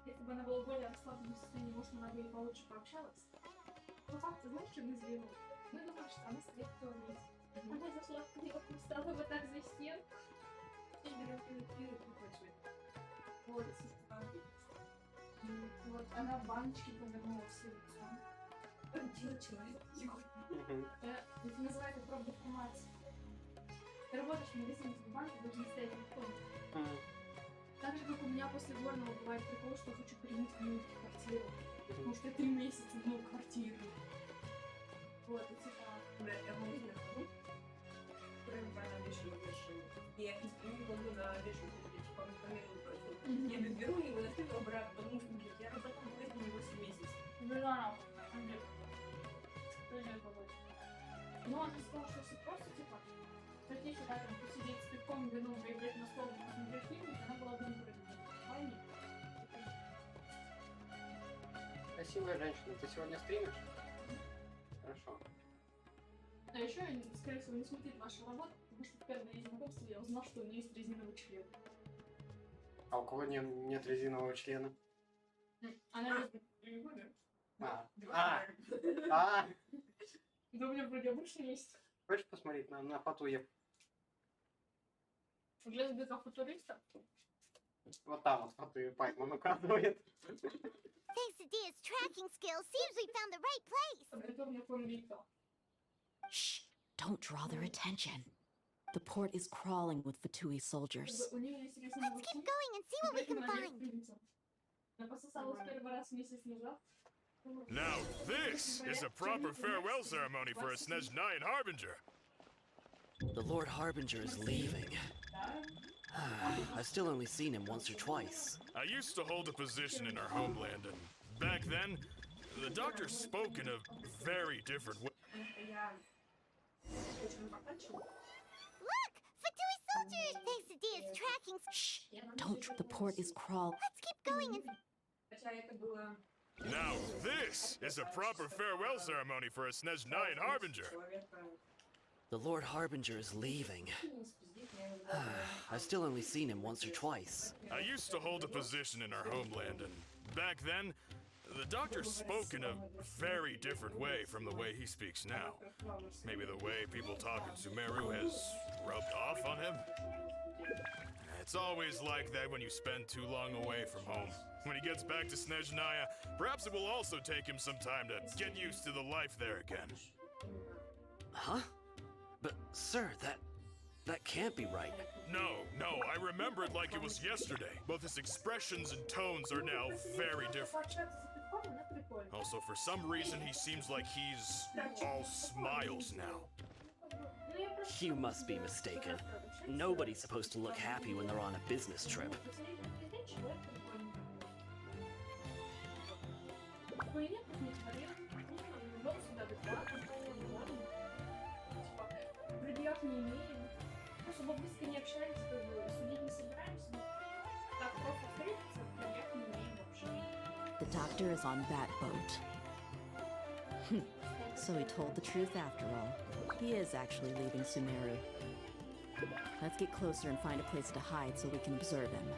Если бы она была в более расслабленном состоянии, может, она бы и получше пообщалась. Но факт, знаешь, что мы сделали? Мы думали, что она стоит в туалете. Она зашла в клетку, встала вот так за стенку. И берет и выключит. Вот, вот, она баночки повернула все лицом. Дело человек. Это называется пробная информация. Ты работаешь в магазине в банке, должен стоять в комнате. Так же, как у меня после горного бывает прикол, что я хочу перемыть в минутке квартиру. Потому что я 3 месяца мыл квартиру. Вот, и типа... Да, я могу на ходу. Прямо на вешалку вешаю. Я не могу на вешалку, типа, померную пройти. Я беру его, настаю обратно, потому что, блядь, я работаю в магазине 8 месяцев. Да, ну, она сказала, что если просто, типа, прийти сюда, там, посидеть с пивком, вином, поиграть на стол, посмотреть фильм, она была бы не против. Красивая женщина, ты сегодня стримишь? Хорошо. А еще я, скорее всего, не смотреть вашу работу, потому что в первое знакомство я узнал, что у меня есть резиновый член. А у кого нет резинового члена? Она любит. Да у меня вроде обычно есть. Хочешь посмотреть на фотуе? Для сбегов-футуриста? Вот там вот фотуе Паймон указывает. Thanks to Dia's tracking skills, seems we found the right place. Shh! Don't draw their attention. The port is crawling with Fatui soldiers. Let's keep going and see what we can find. Now this is a proper farewell ceremony for a Snezhnayan Harbinger. The Lord Harbinger is leaving. I've still only seen him once or twice. I used to hold a position in our homeland, and back then, the doctor spoke in a very different way. Look! Fatui soldiers! Thanks to Dia's tracking... Shh! Don't... The port is crawling. Let's keep going and... Now this is a proper farewell ceremony for a Snezhnayan Harbinger. The Lord Harbinger is leaving. I've still only seen him once or twice. I used to hold a position in our homeland, and back then, the doctor spoke in a very different way from the way he speaks now. Maybe the way people talk in Sumeru has rubbed off on him? It's always like that when you spend too long away from home. When he gets back to Snezhnaya, perhaps it will also take him some time to get used to the life there again. Huh? But, sir, that can't be right. No, I remember it like it was yesterday. Both his expressions and tones are now very different. Also, for some reason, he seems like he's all smiles now. You must be mistaken. Nobody's supposed to look happy when they're on a business trip. The doctor is on that boat. So he told the truth after all. He is actually leaving Sumeru. Let's get closer and find a place to hide so we can observe him.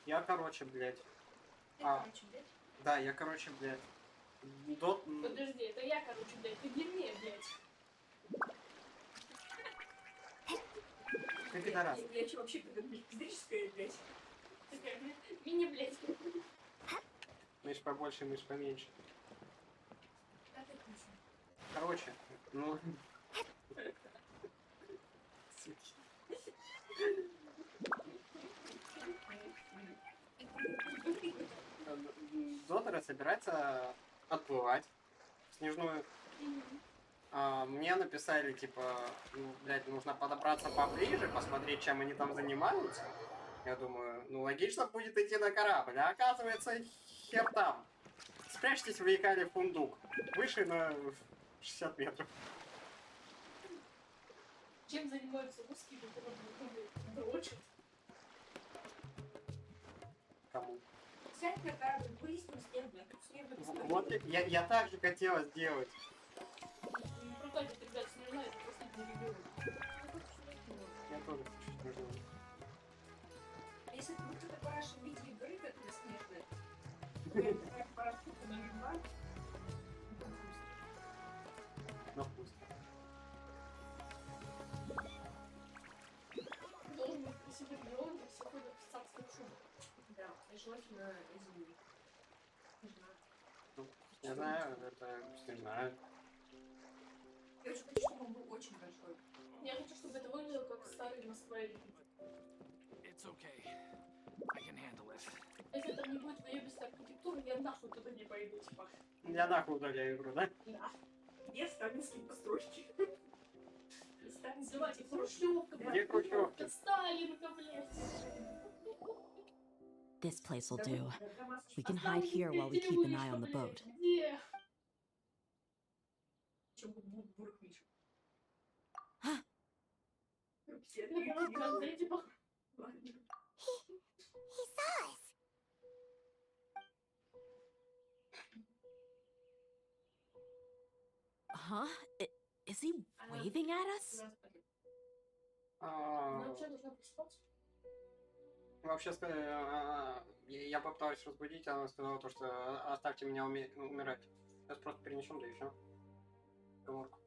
Я, короче, блядь. Да, я, короче, блядь. Подожди, это я, короче, блядь, ты герое, блядь. Ты пидорас. Я что, вообще педагогическая, блядь? Такая, мини, блядь. Мышь побольше, мышь поменьше. Короче, ну... Дотера собирается отплывать в Снежную. Мне написали, типа, ну, блядь, нужно подобраться поближе, посмотреть, чем они там занимаются. Я думаю, ну, логично будет идти на корабль, а оказывается, хер там. Спрячьтесь в Якале в фундук. Выше на 60 метров. Чем занимаются русские, которые дрочат? Кому? Сядь на корабль, выясним снежную. Вот я так же хотела сделать. Проходит, ребят, Снежная, это последний регион. Я тоже чуть-чуть нужно. А если ты вот это параша в виде игры, как это снежная, такая парашюта на два, Ну пусть. должен быть красивый регион, где все ходят в царских шубах. да, и желательно зимой. Не знаю, это не знаю. Я очень хочу, чтобы он был очень большой. Я хочу, чтобы это выглядело как старый Москва или Питер. It's okay. I can handle it. Если там не будет воебистой архитектуры, я нахуй туда не пойду, типа. Я нахуй удаляю игру, да? Да. Где сталинские постройки? Давайте, хрущевка, Где блядь. хрущевки? Сталинка, блядь. This place will do. We can hide here while we keep an eye on the boat. Где? Чем бурых Миша? He saw us. Huh? Is he waving at us? Вообще, я попыталась разбудить, она сказала то, что оставьте меня умирать. Сейчас просто перенесем, да и все. Коморку.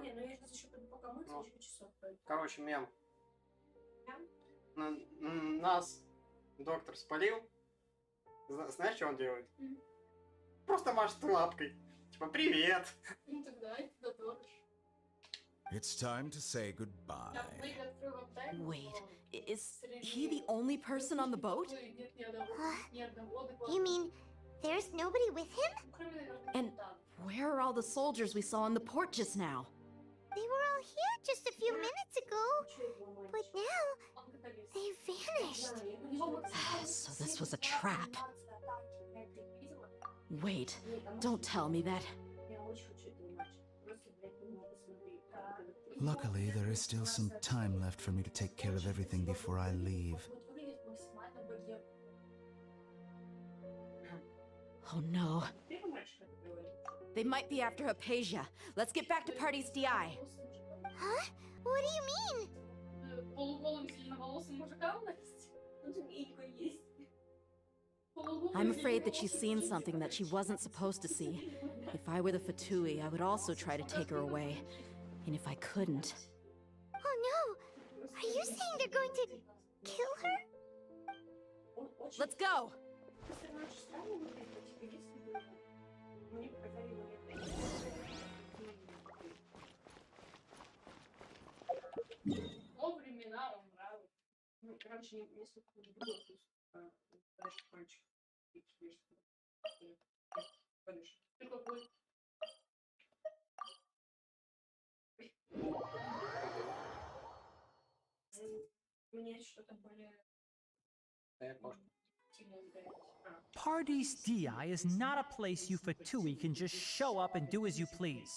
Не, ну я сейчас еще пока мыться, еще часов. Короче, мем. Нас доктор спалил. Знаешь, что он делает? Просто машет лапкой. Типа, привет. Ну тогда, это тоже. It's time to say goodbye. Wait, is he the only person on the boat? You mean there's nobody with him? And where are all the soldiers we saw in the port just now? They were all here just a few minutes ago, but now they vanished. So this was a trap. Wait, don't tell me that. Luckily, there is still some time left for me to take care of everything before I leave. Oh no. They might be after Hypatia. Let's get back to Party's DI. Huh? What do you mean? I'm afraid that she's seen something that she wasn't supposed to see. If I were the Fatui, I would also try to take her away. And if I couldn't... Oh no! Are you saying they're going to kill her? Let's go! Party's DI is not a place you Fatui can just show up and do as you please.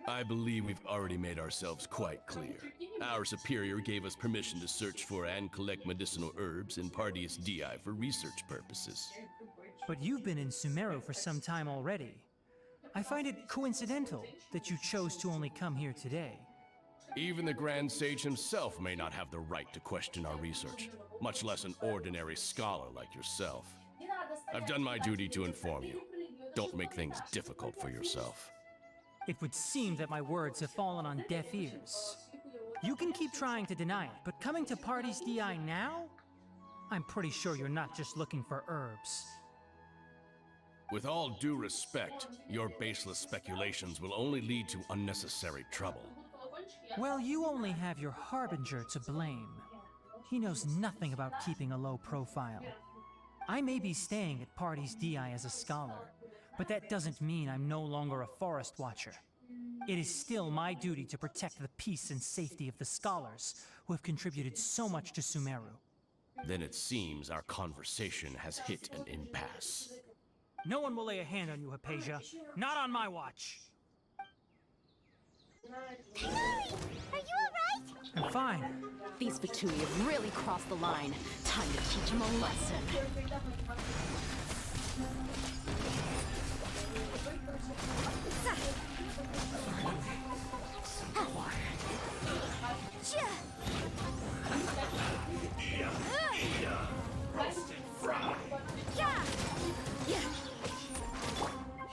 I believe we've already made ourselves quite clear. Our superior gave us permission to search for and collect medicinal herbs in Party's DI for research purposes. But you've been in Sumeru for some time already. I find it coincidental that you chose to only come here today. Even the Grand Sage himself may not have the right to question our research, much less an ordinary scholar like yourself. I've done my duty to inform you. Don't make things difficult for yourself. It would seem that my words have fallen on deaf ears. You can keep trying to deny it, but coming to Party's DI now? I'm pretty sure you're not just looking for herbs. With all due respect, your baseless speculations will only lead to unnecessary trouble. Well, you only have your Harbinger to blame. He knows nothing about keeping a low profile. I may be staying at Party's DI as a scholar, but that doesn't mean I'm no longer a forest watcher. It is still my duty to protect the peace and safety of the scholars who have contributed so much to Sumeru. Then it seems our conversation has hit an impasse. No one will lay a hand on you, Hypatia. Not on my watch. Are you alright? I'm fine. These Fatui have really crossed the line. Time to teach them a lesson.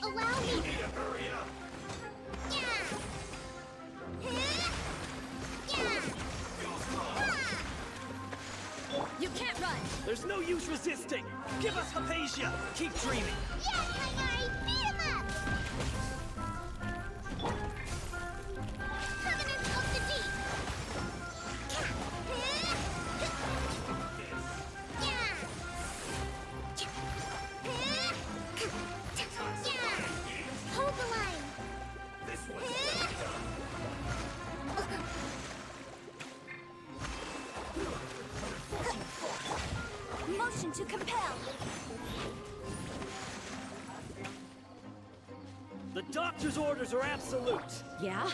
Allow me! You can't run! There's no use resisting! Give us Hypatia! Keep dreaming! Yes, Tainari! Beat him up! Covenant of the Deep! Hold the line! Motion to compel! The doctor's orders are absolute! Yeah?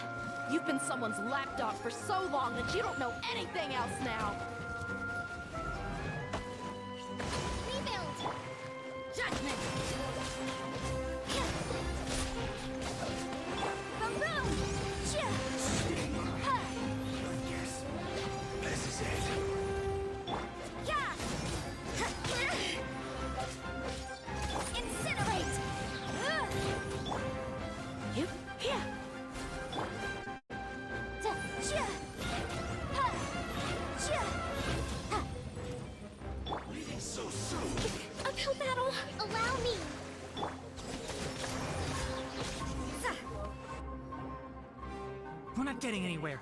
You've been someone's lapdog for so long that you don't know anything else now! Rebuild! Judgment! Boom! This is it. Incinerate! Here! getting anywhere.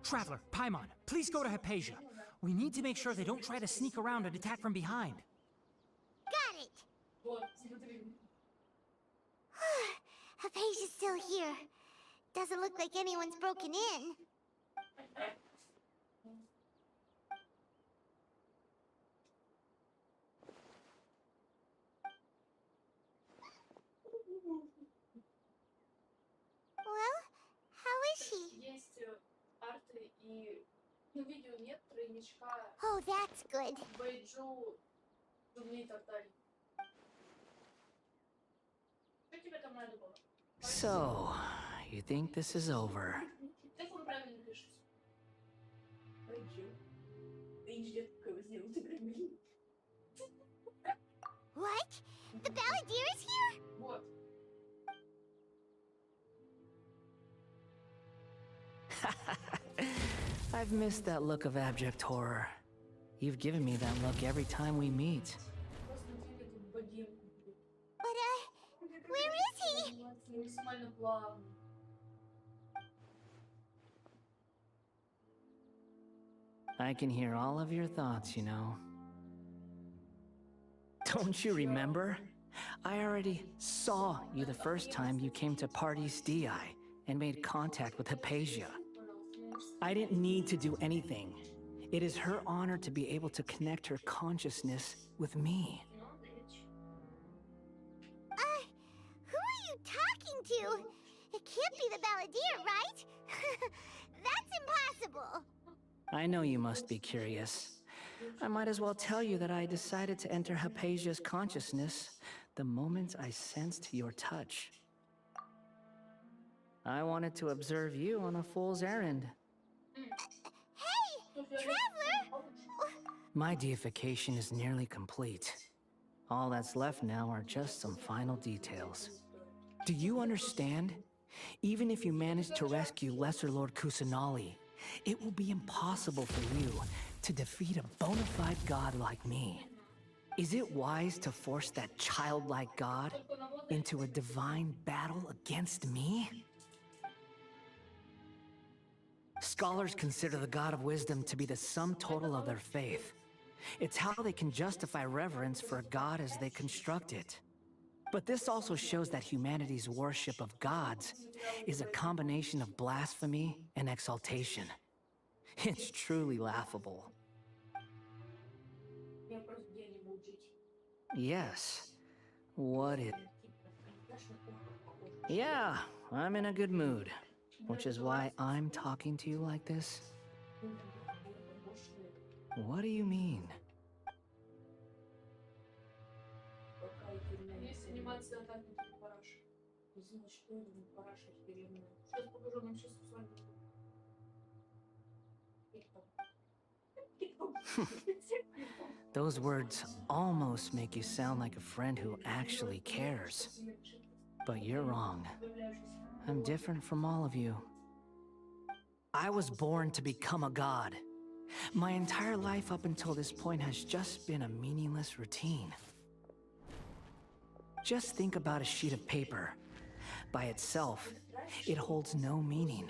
Traveler, Paimon, please go to Hypatia. We need to make sure they don't try to sneak around and attack from behind. Got it. Hypatia's still here. Doesn't look like anyone's broken in. Well, how is she? Oh, that's good. So, you think this is over? What? The balladeer is here? I've missed that look of abject horror. You've given me that look every time we meet. But, where is he? I can hear all of your thoughts, you know. Don't you remember? I already saw you the first time you came to Party's DI and made contact with Hypatia. I didn't need to do anything. It is her honor to be able to connect her consciousness with me. Who are you talking to? It can't be the balladeer, right? That's impossible. I know you must be curious. I might as well tell you that I decided to enter Hypatia's consciousness the moment I sensed your touch. I wanted to observe you on a fool's errand. Hey, Traveler! My deification is nearly complete. All that's left now are just some final details. Do you understand? Even if you manage to rescue Lesser Lord Kusanali, it will be impossible for you to defeat a bona fide god like me. Is it wise to force that childlike god into a divine battle against me? Scholars consider the god of wisdom to be the sum total of their faith. It's how they can justify reverence for a god as they construct it. But this also shows that humanity's worship of gods is a combination of blasphemy and exaltation. It's truly laughable. Yes. What it... Yeah, I'm in a good mood. Which is why I'm talking to you like this. What do you mean? Those words almost make you sound like a friend who actually cares. But you're wrong. I'm different from all of you. I was born to become a god. My entire life up until this point has just been a meaningless routine. Just think about a sheet of paper. By itself, it holds no meaning.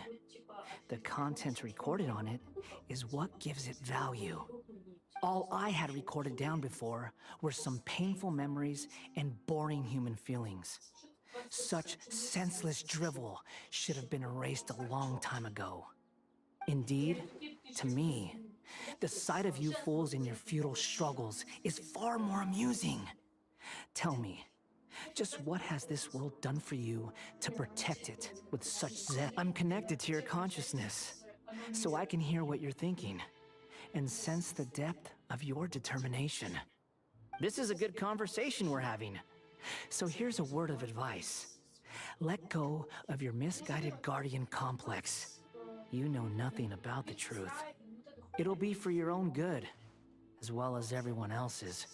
The content recorded on it is what gives it value. All I had recorded down before were some painful memories and boring human feelings. Such senseless drivel should have been erased a long time ago. Indeed, to me, the sight of you fools in your futile struggles is far more amusing. Tell me, just what has this world done for you to protect it with such zest? I'm connected to your consciousness, so I can hear what you're thinking and sense the depth of your determination. This is a good conversation we're having. So here's a word of advice. Let go of your misguided guardian complex. You know nothing about the truth. It'll be for your own good, as well as everyone else's.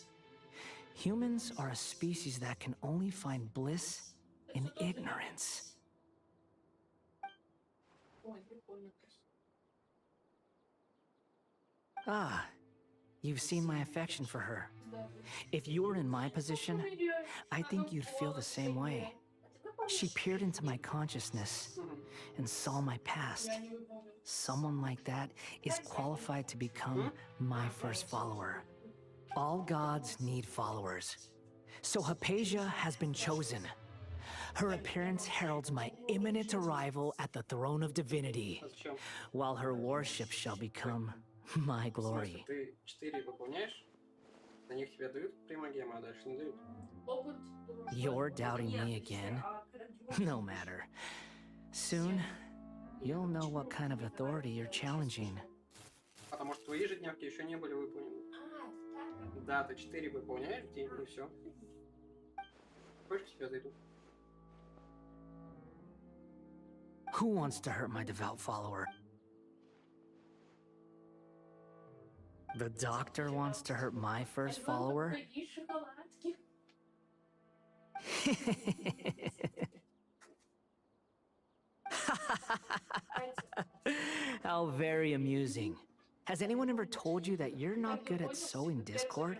Humans are a species that can only find bliss in ignorance. Ah, you've seen my affection for her. If you were in my position, I think you'd feel the same way. She peered into my consciousness and saw my past. Someone like that is qualified to become my first follower. All gods need followers. So Hypatia has been chosen. Her appearance heralds my imminent arrival at the throne of divinity, while her worship shall become my glory. Ты 4 выполняешь, на них тебе дают примагему, а дальше не дают. You're doubting me again? No matter. Soon, you'll know what kind of authority you're challenging. Потому что твои ежедневки еще не были выполнены. Да, ты 4 выполняешь в день, и все. Хочешь, к тебе зайду? Who wants to hurt my devout follower? The doctor wants to hurt my first follower? How very amusing. Has anyone ever told you that you're not good at sowing discord?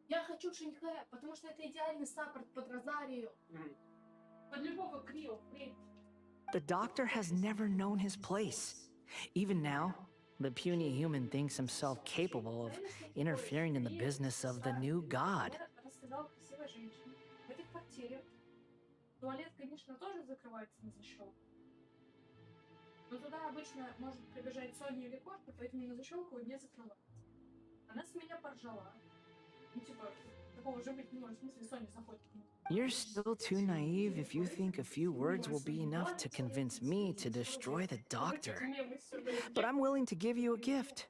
Я хочу Шиньхэ, потому что это идеальный саппорт под Розарию. Под любого Крио, блин. The doctor has never known his place. Even now, the puny human thinks himself capable of interfering in the business of the new god. Рассказал красивой женщине в этой квартире. Туалет, конечно, тоже закрывается на защелку. Но туда обычно может прибежать Соня или кошка, поэтому на защелку не закрывается. Она с меня поржала. Ну типа, такого же быть не может. В смысле, Соня заходит к нему. You're still too naive if you think a few words will be enough to convince me to destroy the doctor. But I'm willing to give you a gift,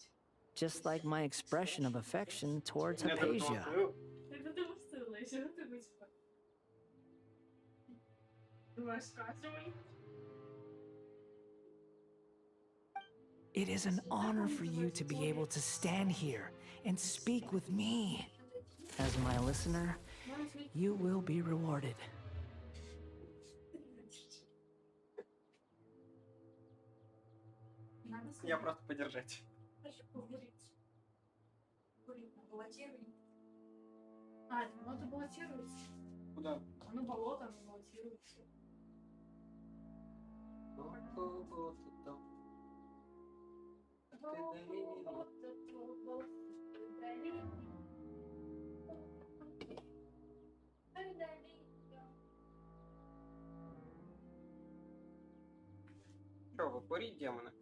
just like my expression of affection towards Hypatia. Это ты устала, еще ты быть. Рассказывай. It is an honor for you to be able to stand here and speak with me. As my listener, you will be rewarded. Я просто подержать. А, оно-то баллотируется. Куда? Оно болото, оно баллотируется. Че, выкурить демона?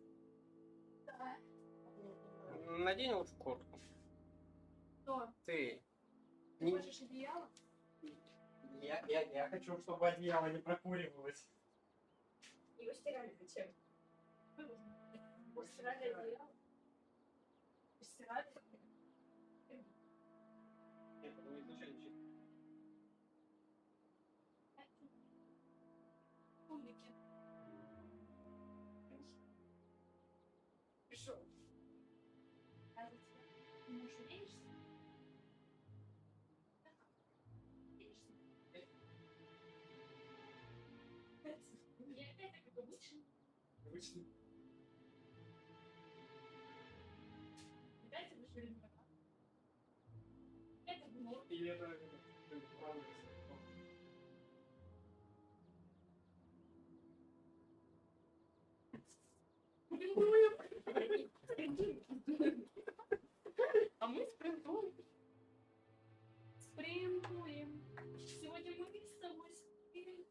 Надень лучше куртку. Что? Ты. Ты хочешь одеяло? Я хочу, чтобы одеяло не прокуривалось. Его стирали зачем? Постирали одеяло? Постирали? Нет, это изначально чисто. Умники. Пришел. А за тебя? Ты муж умеешься? Я опять как обычно. Обычно. Опять вышли на канал. Это было. Или это правда? А мы спринтуем. Спринтуем. Сегодня мы с тобой спринтуем.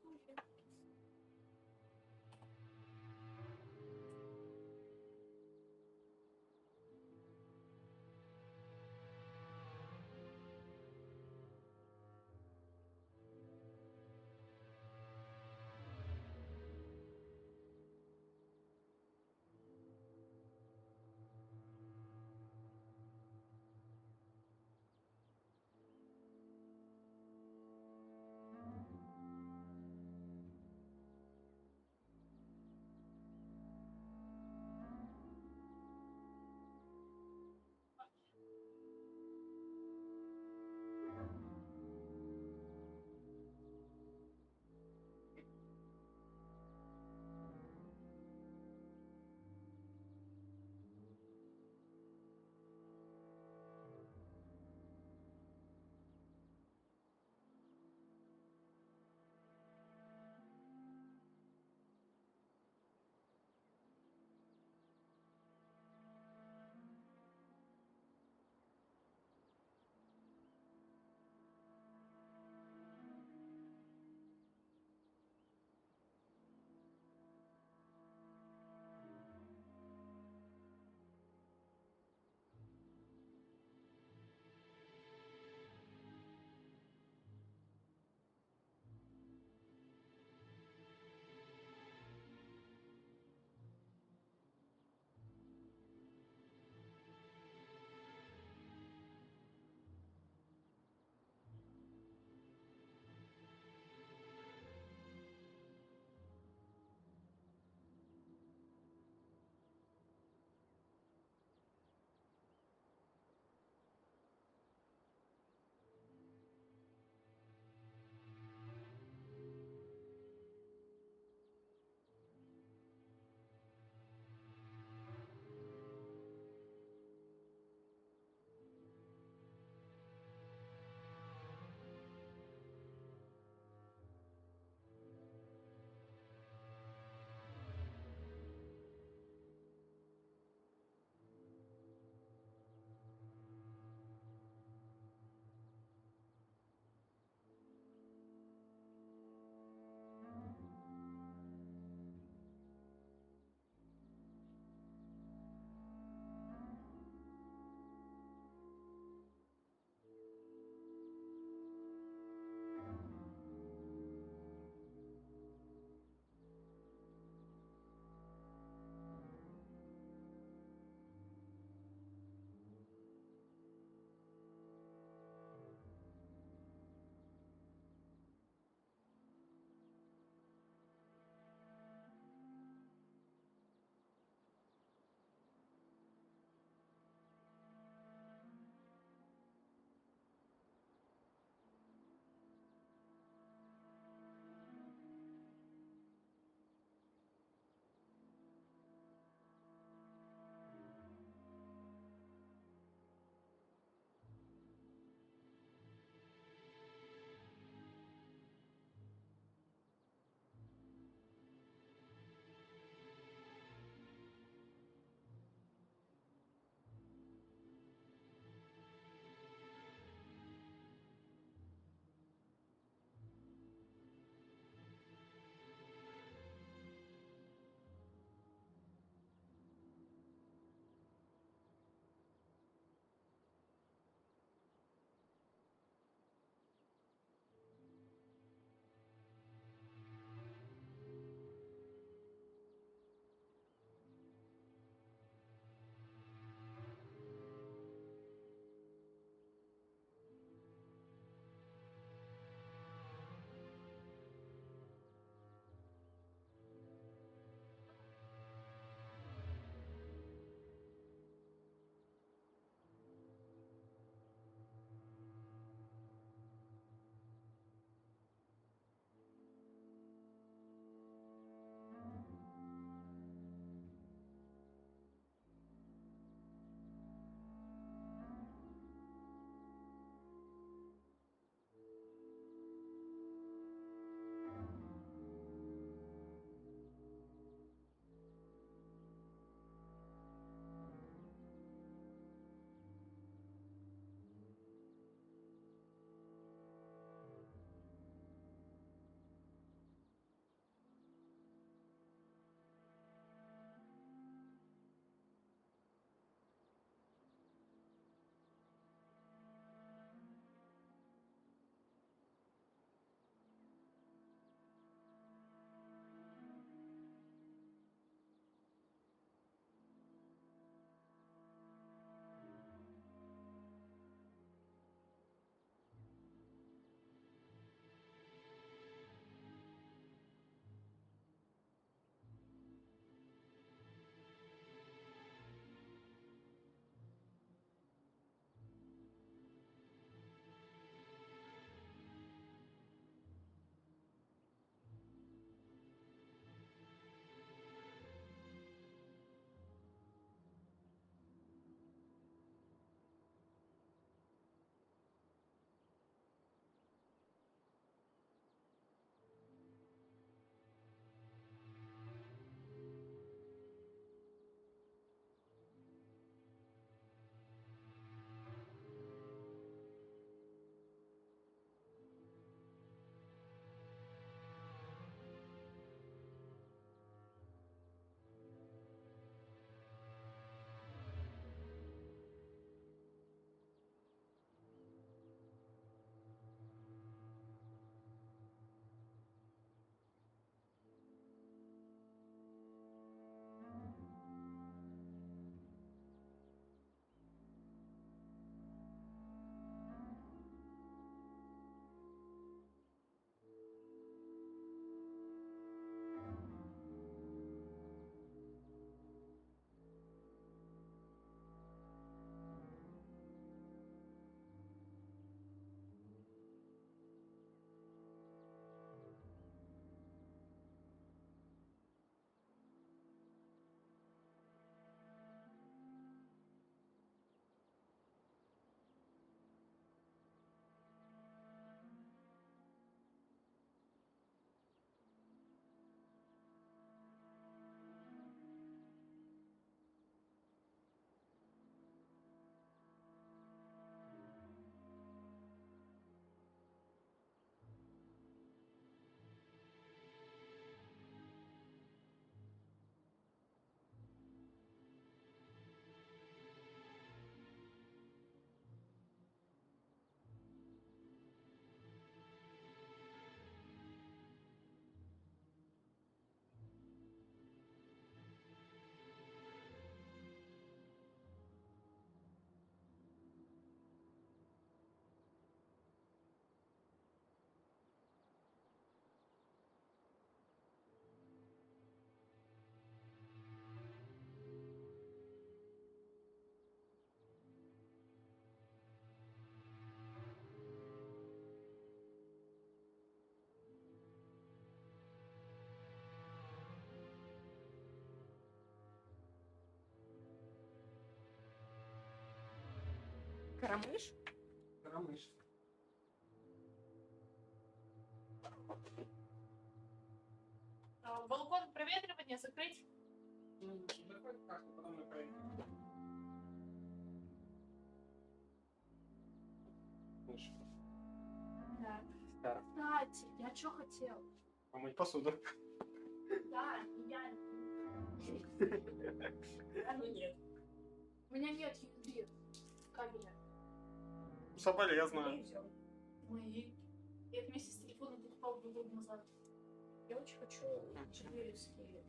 Карамыш? Карамыш. Балкон проветривания закрыть. Заходит как-то, потом мы проверим. Мышь. Да. Да. Кстати, я что хотел? Помыть посуду. Да, я... А ну нет. У меня нет USB кабеля. Соболезную. Мои. Я их вместе с телефоном покупал 2 года назад. Я очень хочу дженерические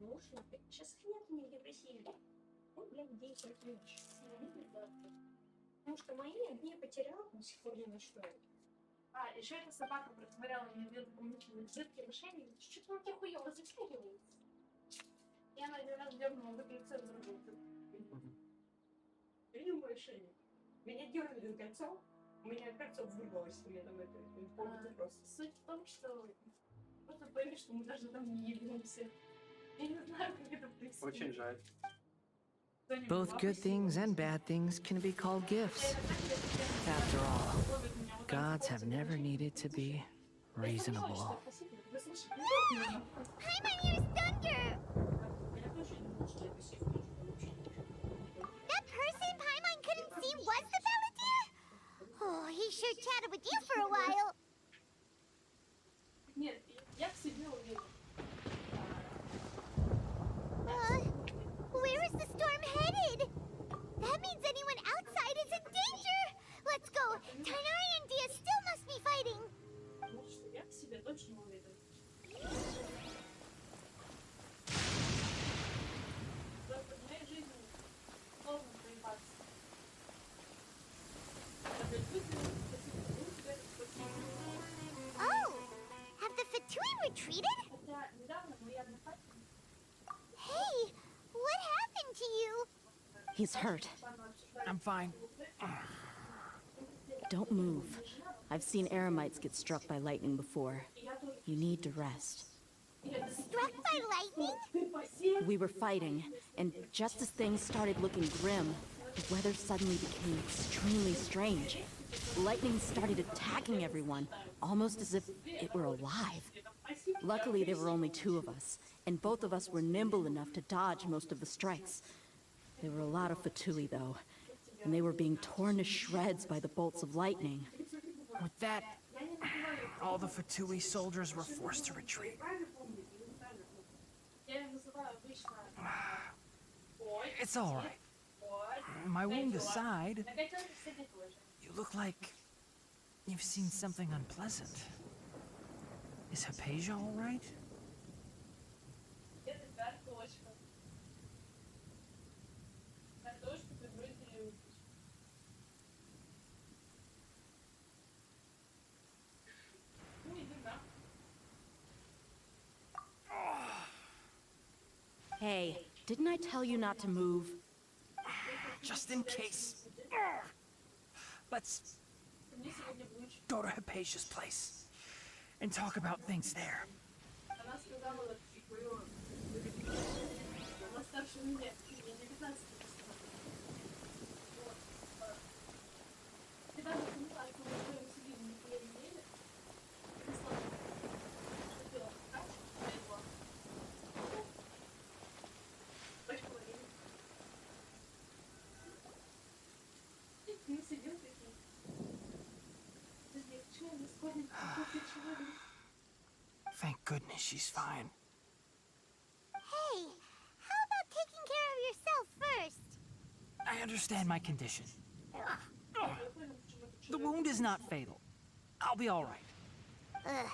наушники. Сейчас их нет нигде в России. Ну, блин, где их возьмешь? Потому что мои одни я потеряла, до сих пор не нашла. А, еще эта собака протворяла мне 2 дополнительные жидкие мошенники. Что-то он тебе хуёво затягивается. И она 1 раз дернула, выключила в другую. Видел мое решение? Меня дернули за кольцо, у меня кольцо вырвалось, у меня там это полный просто. Суть в том, что просто пойми, что мы даже там не ебемся. Я не знаю, как это происходит. Очень жаль. Both good things and bad things can be called gifts. After all, gods have never needed to be reasonable. Paimon, here's Thunder! That person Paimon couldn't see was the Balladeer? Oh, he sure chatted with you for a while. Нет, я к себе уверен. Where is the storm headed? That means anyone outside is in danger! Let's go! Tainari and Dia still must be fighting! Потому что я к себе точно уверен. Просто в моей жизни сложно проебаться. Oh! Have the Fatui retreated? Хотя недавно мои одноклассники... Hey! What happened to you? He's hurt. I'm fine. Don't move. I've seen Eremites get struck by lightning before. You need to rest. Struck by lightning? We were fighting, and just as things started looking grim, the weather suddenly became extremely strange. Lightning started attacking everyone, almost as if it were alive. Luckily, there were only 2 of us, and both of us were nimble enough to dodge most of the strikes. There were a lot of Fatui, though, and they were being torn to shreds by the bolts of lightning. With that, all the Fatui soldiers were forced to retreat. It's all right. My wound aside, you look like you've seen something unpleasant. Is Hypatia all right? Hey, didn't I tell you not to move? Just in case. Let's go to Hypatia's place and talk about things there. Thank goodness she's fine. Hey, how about taking care of yourself first? I understand my condition. The wound is not fatal. I'll be all right. Ugh.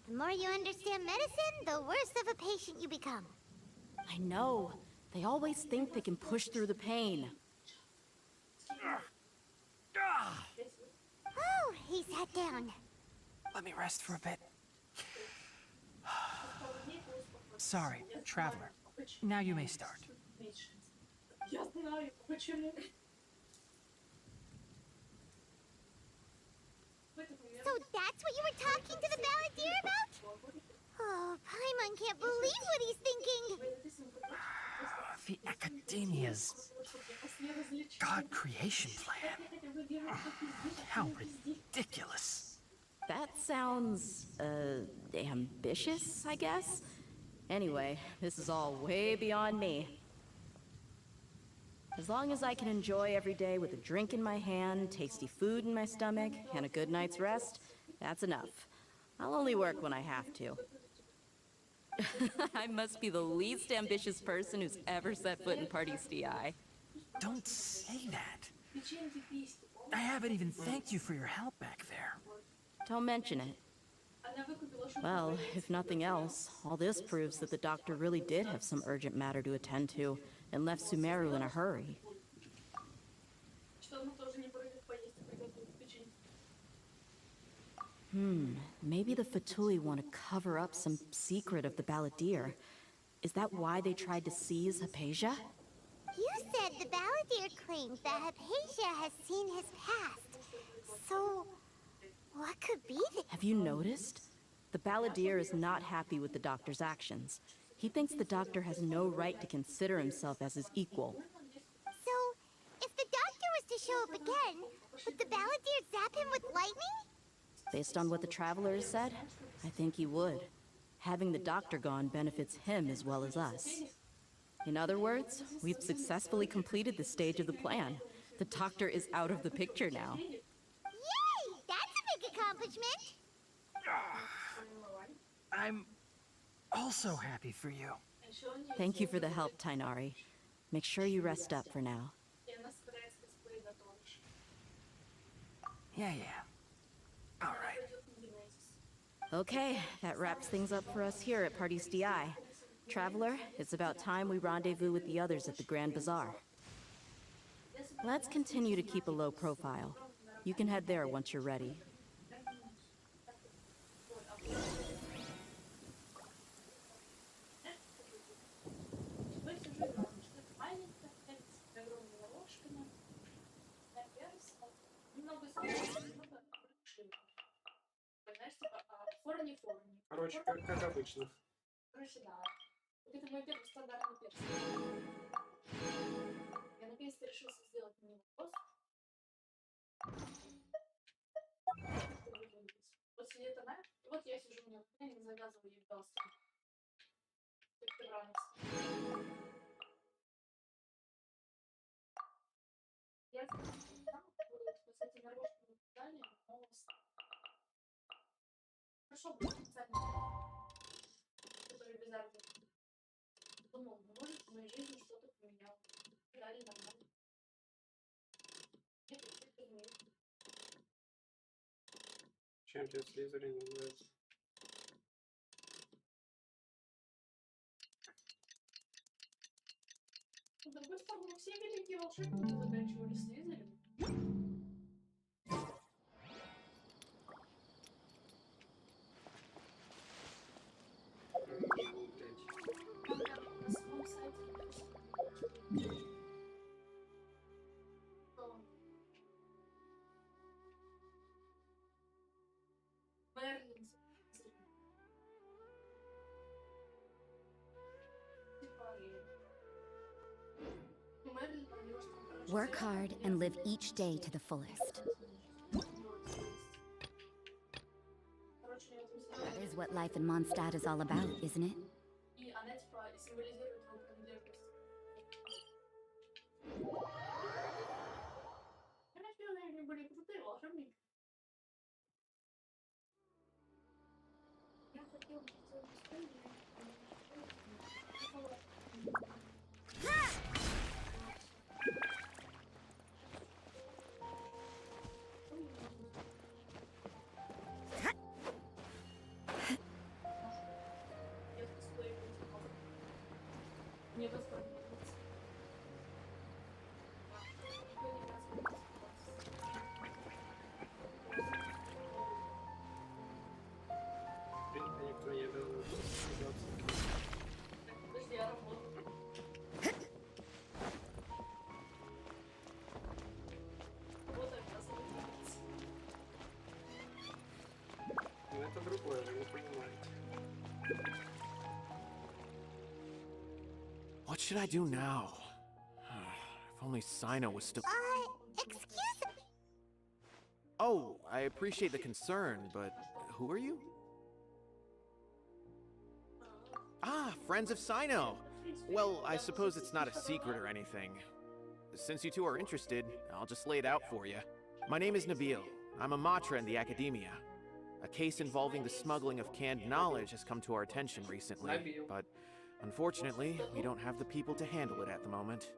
The more you understand medicine, the worse of a patient you become. I know. They always think they can push through the pain. Oh, he sat down. Let me rest for a bit. Sorry, traveler. Now you may start. So that's what you were talking to the Balladeer about? Oh, Paimon can't believe what he's thinking. The Academia's God creation plan. How ridiculous. That sounds, ambitious, I guess? Anyway, this is all way beyond me. As long as I can enjoy every day with a drink in my hand, tasty food in my stomach, and a good night's rest, that's enough. I'll only work when I have to. I must be the least ambitious person who's ever set foot in Party's DI. Don't say that. I haven't even thanked you for your help back there. Don't mention it. Well, if nothing else, all this proves that the doctor really did have some urgent matter to attend to, and left Sumeru in a hurry. Maybe the Fatui want to cover up some secret of the Balladeer. Is that why they tried to seize Hypatia? You said the Balladeer claims that Hypatia has seen his past. So, what could be the— Have you noticed? The Balladeer is not happy with the doctor's actions. He thinks the doctor has no right to consider himself as his equal. So, if the doctor was to show up again, would the Balladeer zap him with lightning? Based on what the Traveler has said, I think he would. Having the doctor gone benefits him as well as us. In other words, we've successfully completed this stage of the plan. The doctor is out of the picture now. Yay! That's a big accomplishment! I'm also happy for you. Thank you for the help, Tainari. Make sure you rest up for now. Yeah. All right. Okay, that wraps things up for us here at Party's DI. Traveler, it's about time we rendezvous with the others at the Grand Bazaar. Let's continue to keep a low profile. You can head there once you're ready. Короче, как обычно. Короче, да. Вот это мой первый стандартный перс. Я наконец-то решился сделать на него пост. Вот сидит она, и вот я сижу у нее в коленях, завязываю ей галстук. Как ты ранился. Я там вот с этими рожками далее, но хорошо будет специально, который без армии. Думал, может, в моей жизни что-то поменялось. Дали нормально. Нет, это не. Чем тебе Слизерин не нравится? С другой стороны, все великие волшебники заканчивали Слизерин. Work hard and live each day to the fullest. That is what life in Mondstadt is all about, isn't it? should I do now? If only Sino was still... Excuse me. Oh, I appreciate the concern, but who are you? Ah, friends of Sino! Well, I suppose it's not a secret or anything. Since you two are interested, I'll just lay it out for you. My name is Nabil. I'm a matra in the academia. A case involving the smuggling of canned knowledge has come to our attention recently, but unfortunately, we don't have the people to handle it at the moment.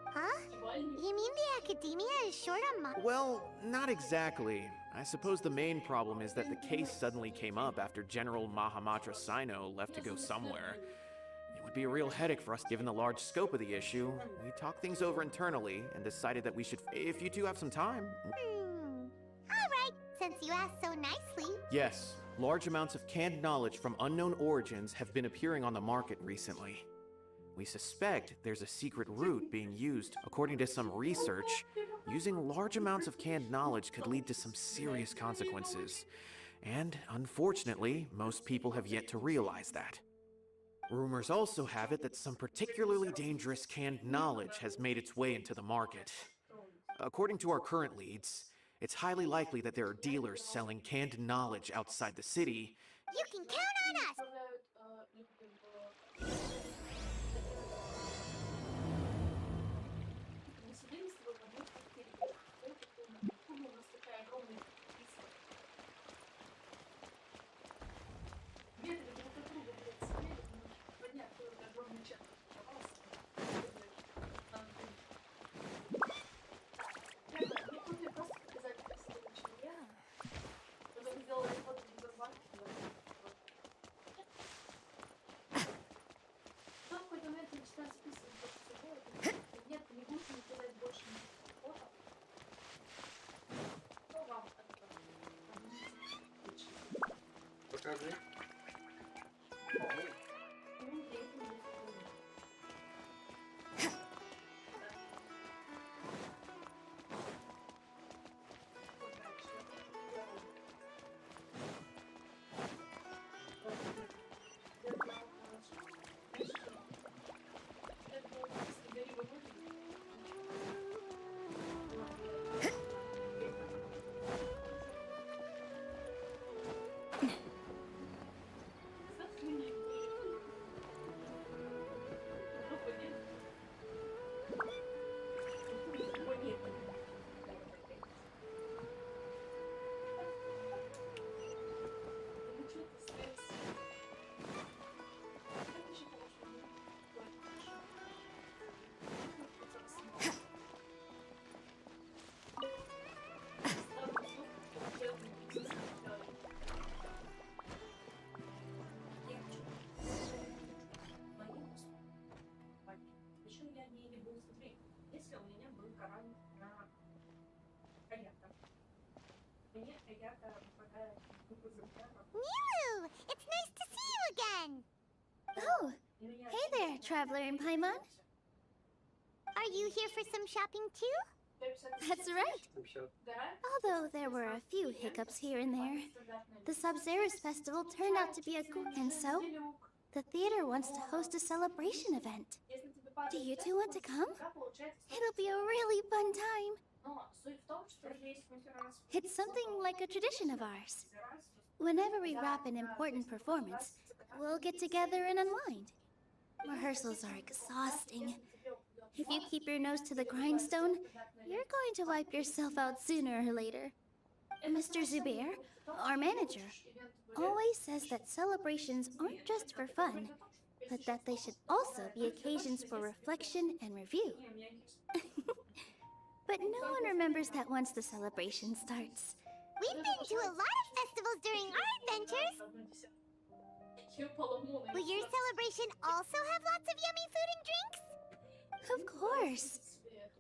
Huh? You mean the academia is short on money? Well, not exactly. I suppose the main problem is that the case suddenly came up after General Mahamatra Sino left to go somewhere. It would be a real headache for us given the large scope of the issue. We talked things over internally and decided that we should, if you two have some time. Alright, since you asked so nicely. Yes, large amounts of canned knowledge from unknown origins have been appearing on the market recently. We suspect there's a secret route being used. According to some research, using large amounts of canned knowledge could lead to some serious consequences. And unfortunately, most people have yet to realize that. Rumors also have it that some particularly dangerous canned knowledge has made its way into the market. According to our current leads, it's highly likely that there are dealers selling canned knowledge outside the city. You can count on us! Покажи. Mew! It's nice to see you again! Oh, hey there, traveler in Paimon. Are you here for some shopping too? That's right. Although there were a few hiccups here and there, the Sub-Zerus festival turned out to be a good, and so the theater wants to host a celebration event. Do you two want to come? It'll be a really fun time. It's something like a tradition of ours. Whenever we wrap an important performance, we'll get together and unwind. Rehearsals are exhausting. If you keep your nose to the grindstone, you're going to wipe yourself out sooner or later. Mr. Zubair, our manager, always says that celebrations aren't just for fun, but that they should also be occasions for reflection and review. But no one remembers that once the celebration starts. We've been to a lot of festivals during our adventures. Will your celebration also have lots of yummy food and drinks? Of course.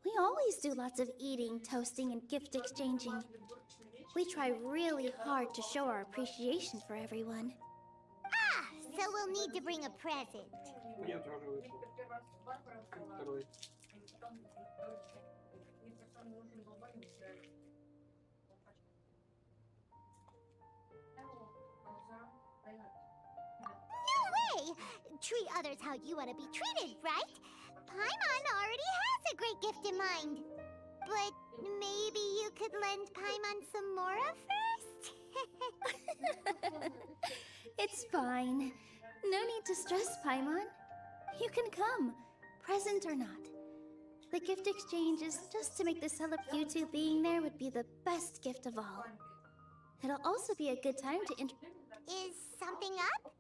We always do lots of eating, toasting, and gift exchanging. We try really hard to show our appreciation for everyone. Ah, so we'll need to bring a present. No way! Treat others how you want to be treated, right? Paimon already has a great gift in mind. But maybe you could lend Paimon some more first? It's fine. No need to stress, Paimon. You can come, present or not. The gift exchange is just to make this help you two being there would be the best gift of all. It'll also be a good time to Is something up?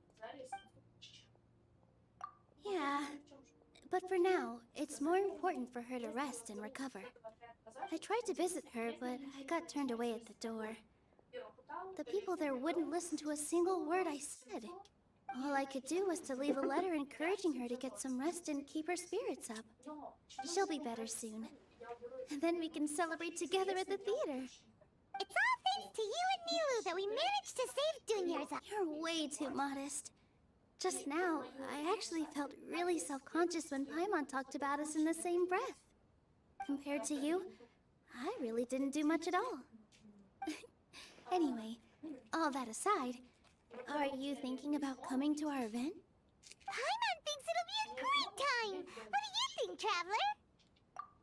Yeah, but for now, it's more important for her to rest and recover. I tried to visit her, but I got turned away at the door. The people there wouldn't listen to a single word I said. All I could do was to leave a letter encouraging her to get some rest and keep her spirits up. She'll be better soon. And then we can celebrate together at the theater. It's all thanks to you and Nilu that we managed to save Dunyarzad. You're way too modest. Just now, I actually felt really self-conscious when Paimon talked about us in the same breath. Compared to you, I really didn't do much at all. Anyway, all that aside, are you thinking about coming to our event? Paimon thinks it'll be a great time! What do you think, Traveler?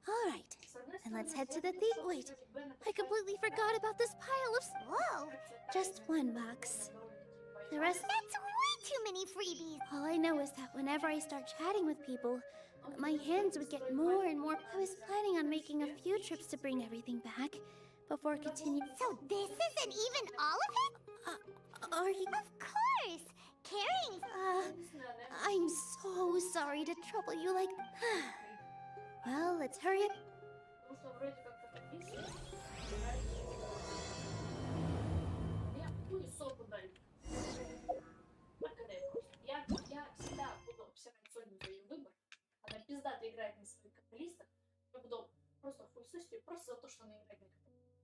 Alright, then let's head to the theater. Wait, I completely forgot about this pile of... Whoa! Just one box. The rest... That's way too many freebies! All I know is that whenever I start chatting with people, my hands would get more and more... I was planning on making a few trips to bring everything back before continuing... So this isn't even all of it? Are you... Of course! Carrying... I'm so sorry to trouble you like... Well, let's hurry up. Я всегда буду обсирать Соню за ее выбор. Она пиздато играет на своих каталистах. Я буду просто хуесосить ее просто за то, что она играет на каталистах.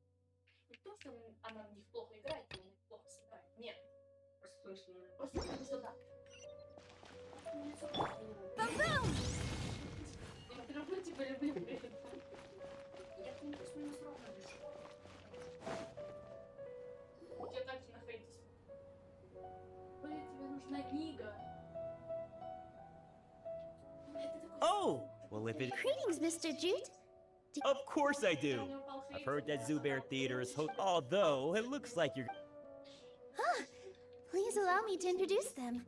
Не то, что она на них плохо играет, или она плохо сыграет. Нет. Просто что так. Бам-бам! Я люблю тебя, люблю при этом. Я плюс-минус ровно дышу. У тебя также находитесь. Блин, тебе нужна книга. Oh! Well, if it... Greetings, Mr. Jute. Of course I do! I've heard that Zubair Theater is although it looks like you're... Please allow me to introduce them.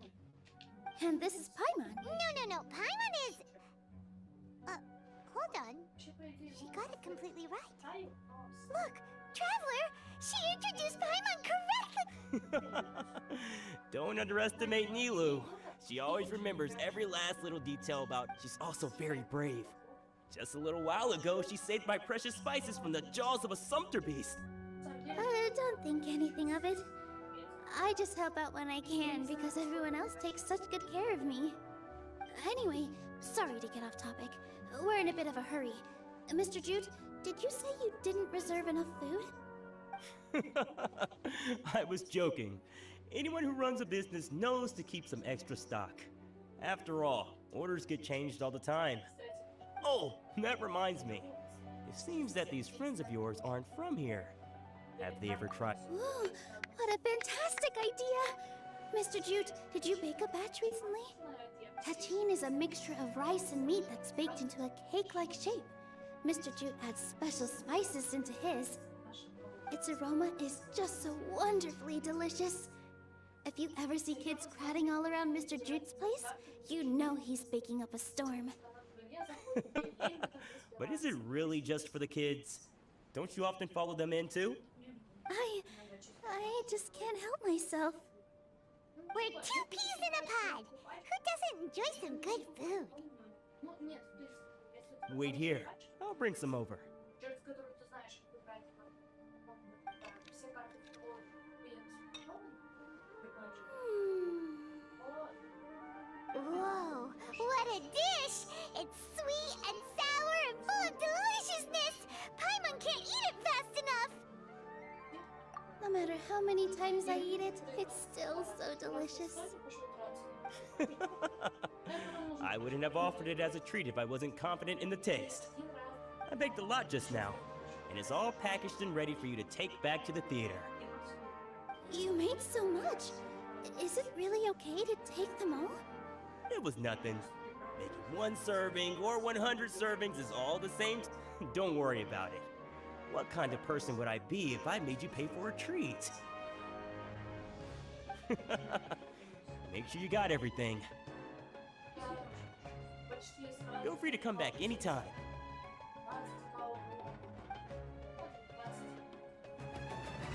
And this is Paimon. No. Paimon is... hold on. She got it completely right. Look, Traveler! She introduced Paimon correctly! Don't underestimate Nilu. She always remembers every last little detail about... She's also very brave. Just a little while ago, she saved my precious spices from the jaws of a sumpter beast. Don't think anything of it. I just help out when I can because everyone else takes such good care of me. Anyway, sorry to get off topic. We're in a bit of a hurry. Mr. Jute, did you say you didn't reserve enough food? I was joking. Anyone who runs a business knows to keep some extra stock. After all, orders get changed all the time. Oh, that reminds me. It seems that these friends of yours aren't from here. Have they ever tried... Ooh, what a fantastic idea! Mr. Jute, did you bake a batch recently? Tachin is a mixture of rice and meat that's baked into a cake-like shape. Mr. Jute adds special spices into his. Its aroma is just so wonderfully delicious. If you ever see kids crowding all around Mr. Jute's place, you know he's baking up a storm. But is it really just for the kids? Don't you often follow them in too? I just can't help myself. We're 2 peas in a pod! Who doesn't enjoy some good food? Wait here. I'll bring some over. Whoa, what a dish! It's sweet and sour and full of deliciousness! Paimon can't eat it fast enough! No matter how many times I eat it, it's still so delicious. I wouldn't have offered it as a treat if I wasn't confident in the taste. I baked a lot just now, and it's all packaged and ready for you to take back to the theater. You made so much. Is it really okay to take them all? It was nothing. Making 1 serving or 100 servings is all the same. Don't worry about it. What kind of person would I be if I made you pay for a treat? Make sure you got everything. Feel free to come back anytime.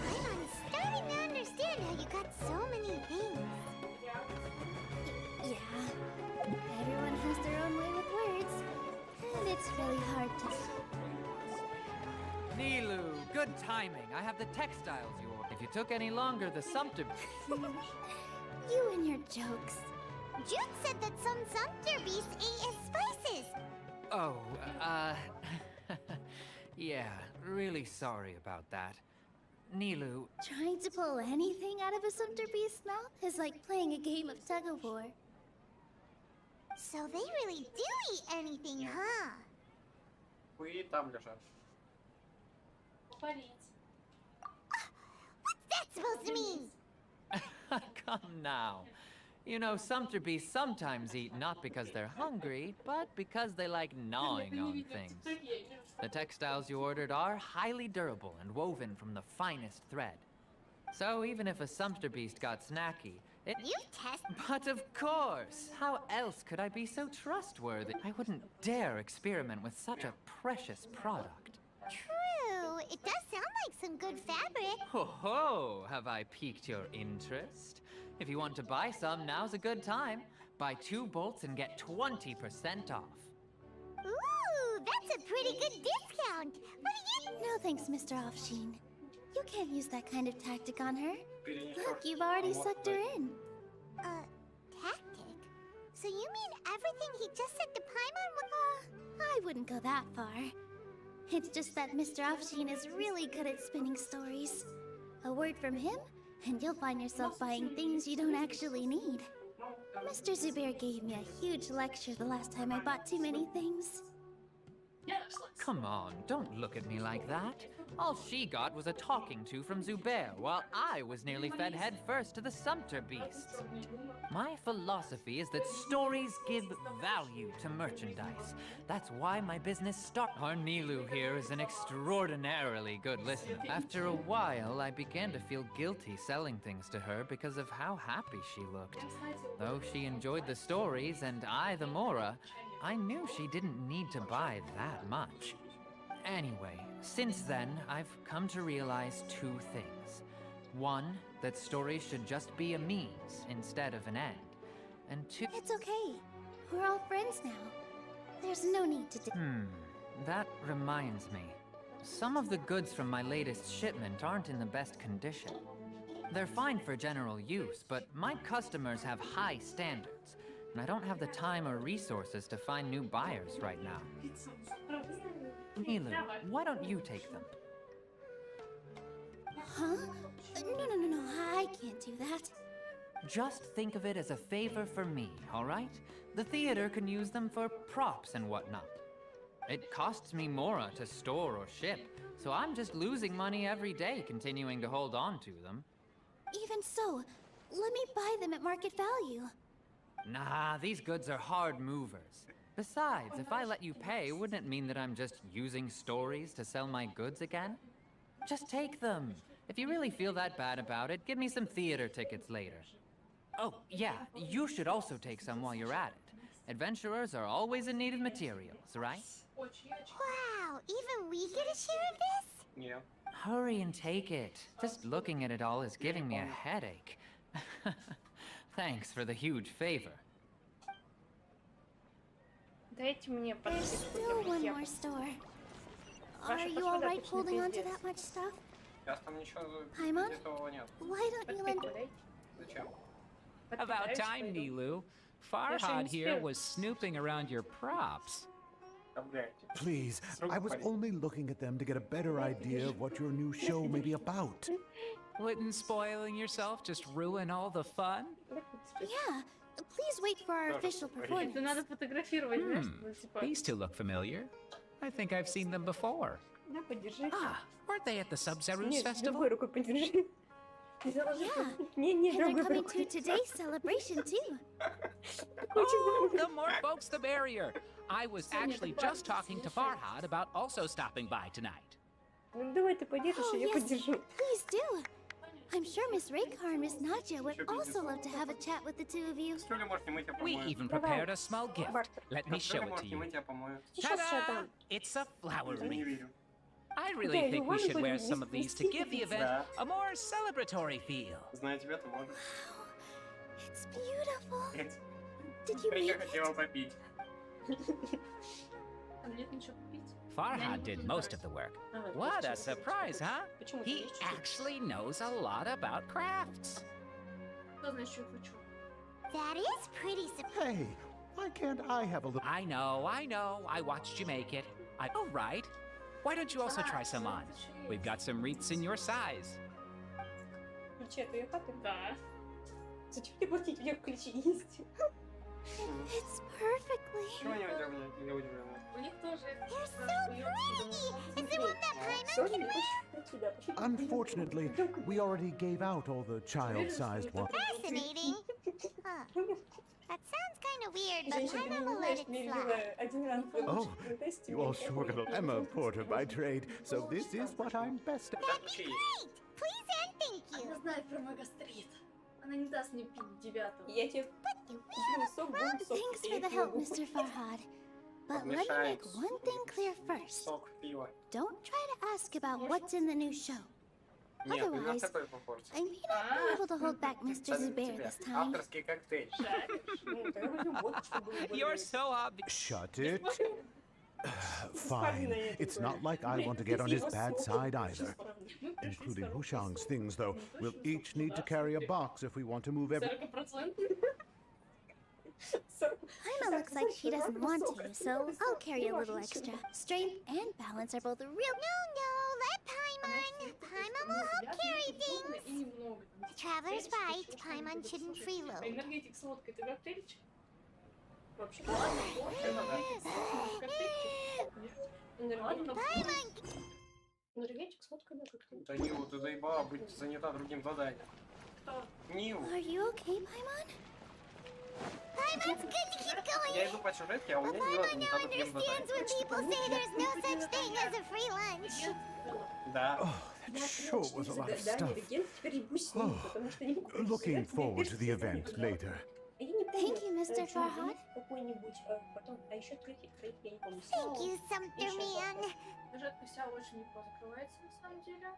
I'm starting to understand how you got so many things. Yeah, everyone has their own way with words, and it's really hard to... Nilu, good timing. I have the textiles you ordered. If you took any longer, the sumpter... You and your jokes. Jude said that some sumpter beasts ate his spices. Oh, yeah, really sorry about that. Nilu... Trying to pull anything out of a sumpter beast's mouth is like playing a game of tug-of-war. So they really do eat anything, huh? Вы там лежат. What's that supposed to mean? Come now. You know, sumpter beasts sometimes eat not because they're hungry, but because they like gnawing on things. The textiles you ordered are highly durable and woven from the finest thread. So even if a sumpter beast got snacky, it... You test... But of course! How else could I be so trustworthy? I wouldn't dare experiment with such a precious product. True. It does sound like some good fabric. Ho ho! Have I piqued your interest? If you want to buy some, now's a good time. Buy 2 bolts and get 20% off. Ooh, that's a pretty good discount. What do you... No thanks, Mr. Offsheen. You can't use that kind of tactic on her. Look, you've already sucked her in. Tactic? So you mean everything he just said to Paimon would... I wouldn't go that far. It's just that Mr. Offsheen is really good at spinning stories. A word from him, and you'll find yourself buying things you don't actually need. Mr. Zubair gave me a huge lecture the last time I bought too many things. Come on, don't look at me like that. All she got was a talking to from Zubair, while I was nearly fed head first to the sumpter beasts. My philosophy is that stories give value to merchandise. That's why my business started. Our Nilu here is an extraordinarily good listener. After a while, I began to feel guilty selling things to her because of how happy she looked. Though she enjoyed the stories and I the Mora, I knew she didn't need to buy that much. Anyway, since then, I've come to realize 2 things. 1, that stories should just be a means instead of an end. And 2... It's okay. We're all friends now. There's no need to... That reminds me. Some of the goods from my latest shipment aren't in the best condition. They're fine for general use, but my customers have high standards, and I don't have the time or resources to find new buyers right now. Nilu, why don't you take them? Huh? No, I can't do that. Just think of it as a favor for me, all right? The theater can use them for props and whatnot. It costs me Mora to store or ship, so I'm just losing money every day continuing to hold on to them. Even so, let me buy them at market value. Nah, these goods are hard movers. Besides, if I let you pay, wouldn't it mean that I'm just using stories to sell my goods again? Just take them. If you really feel that bad about it, give me some theater tickets later. Oh, yeah, you should also take some while you're at it. Adventurers are always in need of materials, right? Wow, even we get a share of this? Yeah. Hurry and take it. Just looking at it all is giving me a headache. Thanks for the huge favor. There's still one more store. Are you alright holding on to that much stuff? Paimon? Why don't you lend... About time, Nilu. Farhad here was snooping around your props. Please, I was only looking at them to get a better idea of what your new show may be about. Wouldn't spoiling yourself just ruin all the fun? Yeah, please wait for our official performance. These 2 look familiar. I think I've seen them before. Ah, weren't they at the Sub-Zerus festival? Yeah, and they're coming to today's celebration too. Oh, the more folks, the merrier. I was actually just talking to Farhad about also stopping by tonight. Ну давай ты поддержишь, Oh, я yes, поддержу. please do. I'm sure Miss Raykar and Miss Nadja would also love to have a chat with the two of you. Кастрюлю можешь не мыть, я We помою. even prepared a small gift. Let me show Кастрюлю it можешь to не you. мыть, я помою. Ta-da! It's a flower Я не wreath. верю. I really Да, think we Иван should wear будет some of these to give the event Да. a more celebratory feel. Зная тебя, ты можешь. It's beautiful. Блядь. Did you Я make хотела it? попить. Там нет ничего купить. Farhad did most of the work. What a surprise, huh? He actually knows a lot about crafts. Кто знает, что я хочу? That is pretty surprising. Hey, why can't I have a little... I know. I watched you make it. Oh, right. Why don't you also try some on? We've got some wreaths in your size. Ключи от твоей хаты? Да. Зачем тебе платить? У меня ключи есть. It's perfectly. Чего не удивлена? У них тоже. They're so pretty. Is it one that Paimon can wear? Unfortunately, we already gave out all the child-sized ones. Fascinating. Huh. That sounds kind of weird, but Женщина, ты Paimon не will let знаешь, it мне slide. видела один раз в Oh, научном тесте. you all sure got... I'm a porter by trade, so this is what I'm best at. That'd be great. Please and thank you. Она знает про мой гастрит. Она не даст мне пить 9-го. Я тебе куплю сок, будем сок. Thanks for the help, Mr. Farhad. But let me make one thing clear first. Сок, пиво. Don't try to ask about what's in the new show. Нет, у нас Otherwise, такой пропорции. I may not be able to hold back Mr. Zubair this time. Авторский коктейль. You're so obvious. Shut it. Fine. It's not like I want to get on his bad side either. Including Hushang's things, though. We'll each need to carry a box if we want to move every... 40%. Paimon looks like she doesn't want to, so I'll carry a little extra. Strength and balance are both real. No, let Paimon. Paimon will help carry things. И немного. The traveler's right. Paimon shouldn't freeload. Энергетик с водкой, это коктейльчик? Вообще, Paimon. Энергетик с водкой, да, коктейль. Да Ниву, ты заебала быть занята другим заданием. Кто? Ниву. Are you okay, Paimon? Paimon's good to keep going. Я иду по сюжетке, а у But меня дела Paimon занята now другим understands заданием. when people say there's no such thing as a free lunch. Да. Oh, that sure was a lot of stuff. Легенд, теперь ебусь с ним, потому что не могу. Looking forward to the event later. Я не помню, Thank you, Mr. Farhad. какой-нибудь, потом, а еще третий, я не помню. Thank you, Sumter Man. Сюжетка вся очень легко закрывается, на самом деле.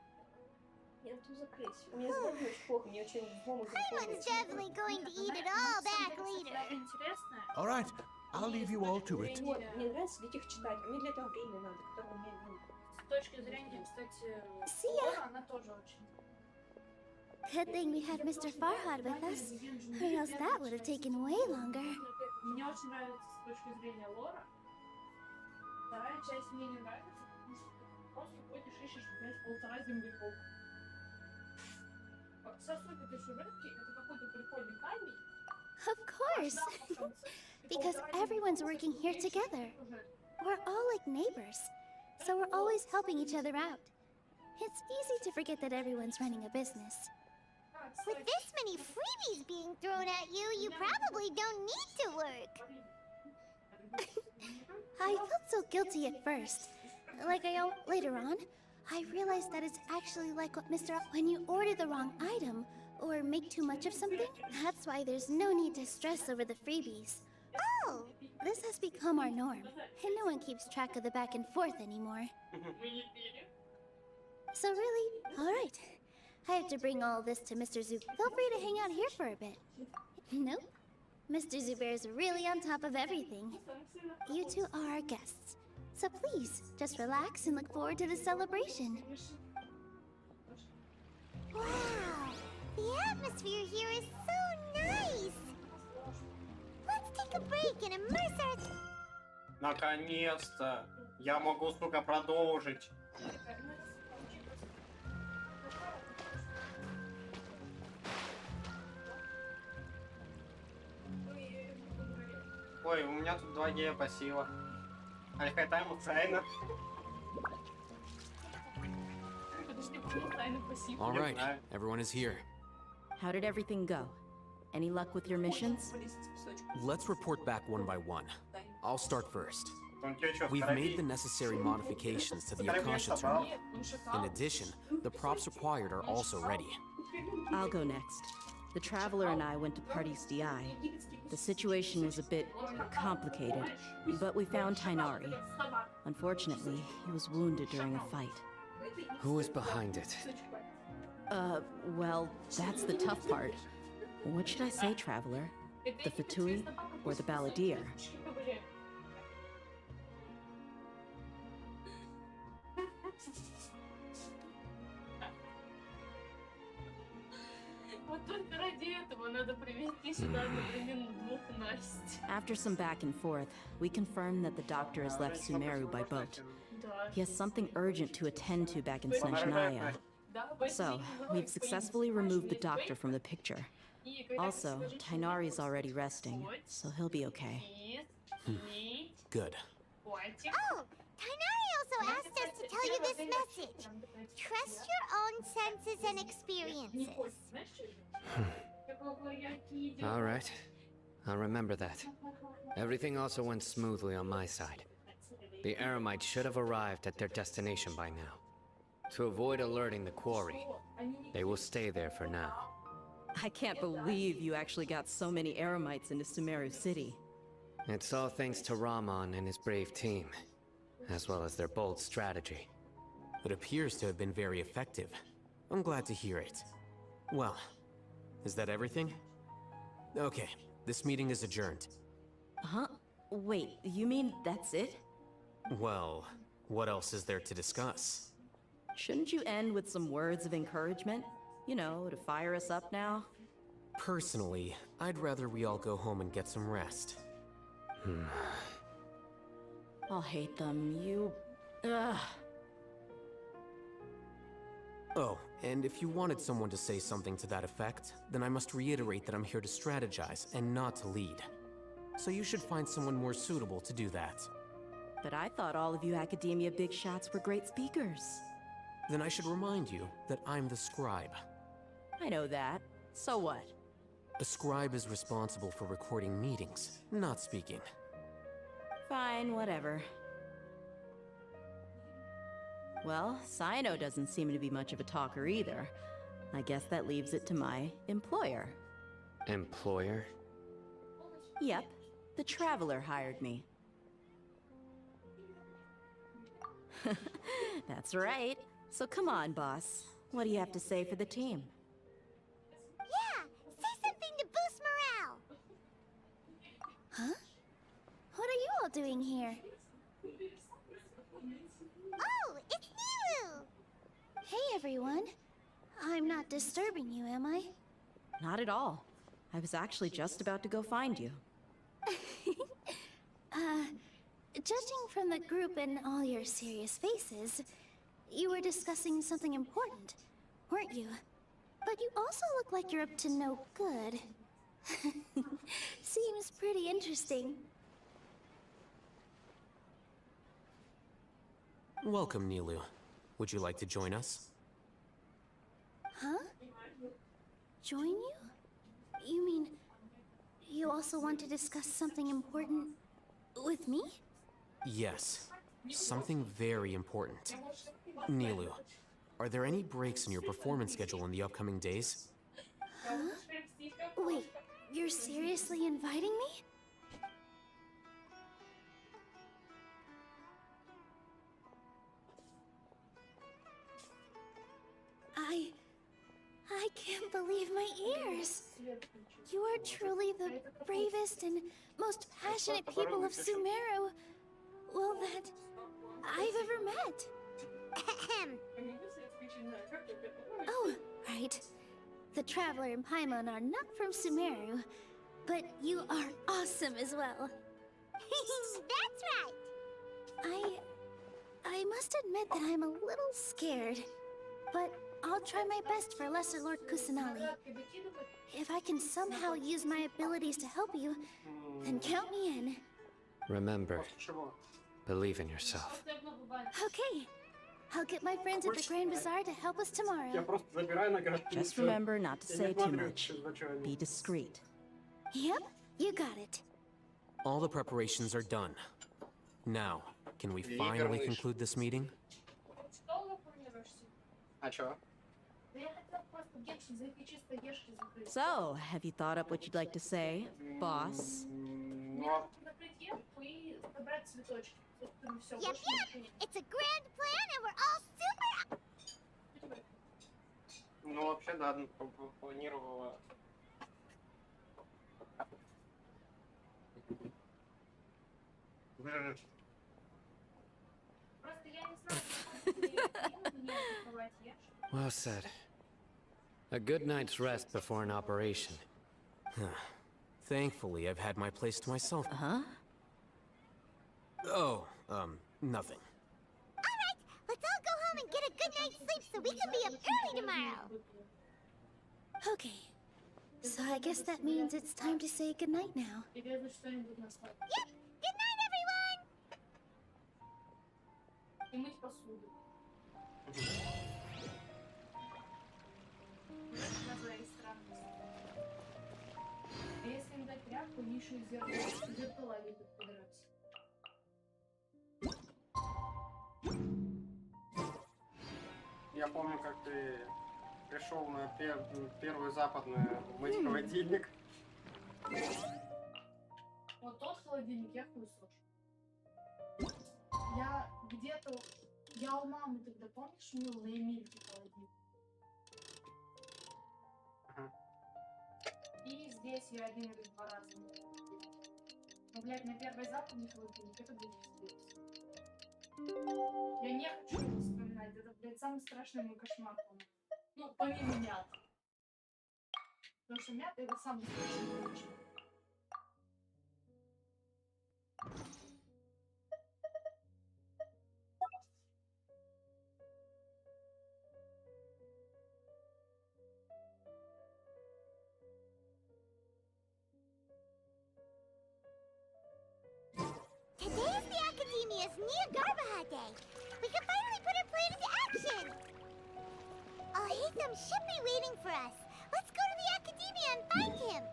Я тут закрыть. У меня здоровье очень плохо, мне очень в Paimon's definitely going to eat it all back later. Интересная. All right, I'll leave you all to it. Вот, мне нравится для их читать, а мне для этого время надо, которое у меня нет. С точки зрения, кстати, See ya. лора, она тоже очень. Good thing we had Mr. Farhad with us, or else that would have taken way longer. Мне очень нравится с точки зрения лора. Вторая часть мне не нравится, потому что ты просто ходишь, ищешь, блядь, полтора землекопа. Вся суть этой сюжетки — это какой-то прикольный камень. Of course, because everyone's working here together. We're all like neighbors, so we're always helping each other out. It's easy to forget that everyone's running a business. With this many freebies being thrown at you, you probably don't need to work. I felt so guilty at first. Later on, I realized that it's actually like what Mr. When you order the wrong item or make too much of something, that's why there's no need to stress over the freebies. Oh, This has become our norm, and no one keeps track of the back and forth anymore. So really, alright. I have to bring all this to Mr. Zub. Feel free to hang out here for a bit. Nope. Mr. Zubair's really on top of everything. You two are our guests. So please, just relax and look forward to the celebration. wow. The atmosphere here is so nice. Let's take a break and immerse our... Наконец-то! Я могу, сука, продолжить. Ой, у меня тут 2 гея пассива. Аль-Хайтайм Уцайна. Подожди, почему тайна пассив? All right, everyone is here. How did everything go? Any luck with your missions? Let's report back one by one. I'll start first. We've made the necessary modifications to the Akasha terminal. In addition, the props required are also ready. I'll go next. The Traveler and I went to Party's DI. The situation was a bit complicated, but we found Tainari. Unfortunately, he was wounded during a fight. Who is behind it? Well, that's the tough part. What should I say, Traveler? The Fatui or the Balladeer? After some back and forth, we confirmed that the doctor has left Sumeru by boat. He has something urgent to attend to back in Snezhnaya. So, we've successfully removed the doctor from the picture. Also, Tainari's already resting, so he'll be okay. Good. Oh, Tainari also asked us to tell you this message. Trust your own senses and experiences. All right. I'll remember that. Everything also went smoothly on my side. The Eremites should have arrived at their destination by now. To avoid alerting the quarry, they will stay there for now. I can't believe you actually got so many Eremites into Sumeru City. It's all thanks to Rahman and his brave team, as well as their bold strategy. It appears to have been very effective. I'm glad to hear it. Well, is that everything? Okay, this meeting is adjourned. Huh? Wait, you mean that's it? Well, what else is there to discuss? Shouldn't you end with some words of encouragement? You know, to fire us up now? Personally, I'd rather we all go home and get some rest. I'll hate them, you... Ugh. Oh, and if you wanted someone to say something to that effect, then I must reiterate that I'm here to strategize and not to lead. So you should find someone more suitable to do that. But I thought all of you Academia big shots were great speakers. Then I should remind you that I'm the scribe. I know that. So what? A scribe is responsible for recording meetings, not speaking. Fine, whatever. Well, Sino doesn't seem to be much of a talker either. I guess that leaves it to my employer. Employer? Yep, the Traveler hired me. That's right. So come on, boss. What do you have to say for the team? Yeah, say something to boost morale. Huh? What are you all doing here? Oh, it's Nilu! Hey, everyone. I'm not disturbing you, am I? Not at all. I was actually just about to go find you. Judging from the group and all your serious faces, you were discussing something important, weren't you? But you also look like you're up to no good. Seems pretty interesting. Welcome, Nilu. Would you like to join us? Huh? Join you? You mean, you also want to discuss something important with me? Yes, something very important. Nilu, are there any breaks in your performance schedule in the upcoming days? Huh? Wait, you're seriously inviting me? I can't believe my ears. You are truly the bravest and most passionate people of Sumeru, well, that I've ever met. Oh, right. The Traveler and Paimon are not from Sumeru, but you are awesome as well. That's right. I must admit that I'm a little scared, but I'll try my best for Lesser Lord Kusanali. If I can somehow use my abilities to help you, then count me in. Remember, believe in yourself. Okay, I'll get my friends at the Grand Bazaar to help us Я tomorrow. просто забираю награду. Just remember not to say too much. Be discreet. Yep, you got it. All the preparations are done. Now, can we finally conclude this meeting? А чё? So, have you thought up what you'd like to say, boss? Ну, Yep, it's a grand plan and we're all super... ну, вообще, да, планировала. Well said. A good night's rest before an operation. Thankfully, I've had my place to myself. Huh? Oh, nothing. Alright, let's all go home and get a good night's sleep so we can be up early tomorrow. Okay. So I guess that means it's time to say goodnight now. Yep, good night, everyone! И мыть посуду. Назвали странность. А если им дать тряпку, нишу из зеркала любят подраться. Я помню, как ты пришел на первую западную мыть холодильник. Вот тот холодильник я хуй слышу. Я где-то... Я у мамы тогда, помнишь, мыл на Эмильке холодильник? И здесь я один или два раза мыл. Но, блядь, на первой западной холодильник это будет пиздец. Я не хочу это вспоминать. Это, блядь, самый страшный мой кошмар, по-моему. Ну, помимо мяты. Потому что мята это самый страшный мой кошмар. Today is the Academia's Nia Garbaha Day. We can finally put our plan into action. Alhaitham should be waiting for us. Let's go to the Academia and find him.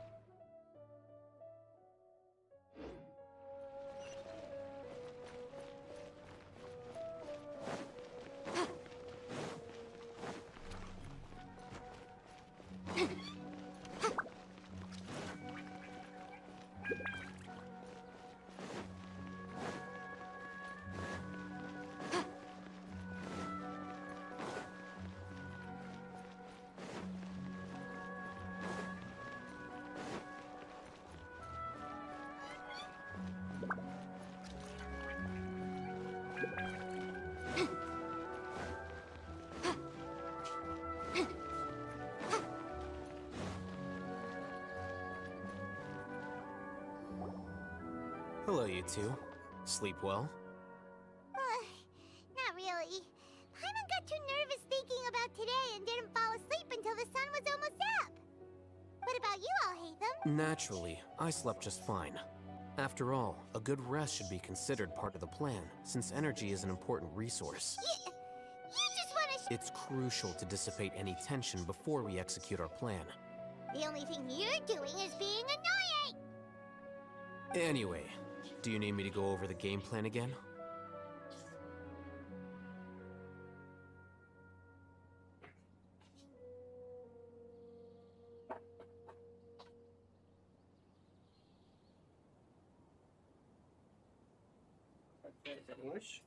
Hello, you two. Sleep well? Not really. Paimon got too nervous thinking about today and didn't fall asleep until the sun was almost up. What about you, Alhaitham? Naturally, I slept just fine. After all, a good rest should be considered part of the plan, since energy is an important resource. You just wanna It's crucial to dissipate any tension before we execute our plan. The only thing you're doing is being annoying! Anyway, do you need me to go over the game plan again? Опять вернусь.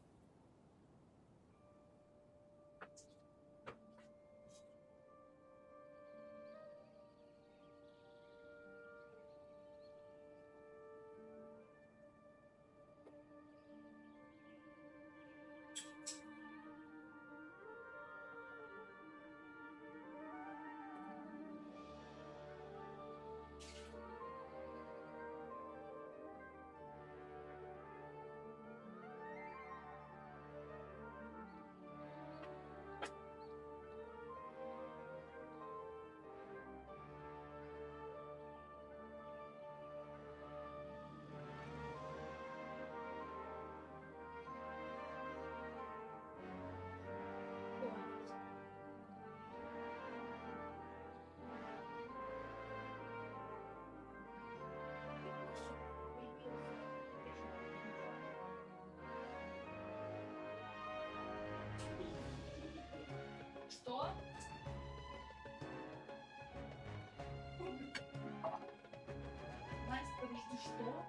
Что?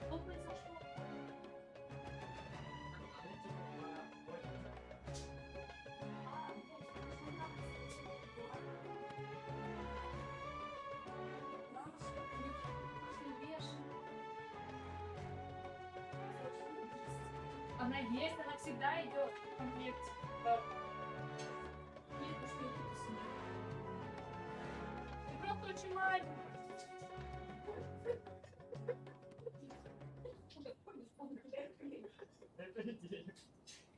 Что произошло? Она есть, она всегда идет в комплекте. Да. Нет, что это с ней? Ты просто очень маленький.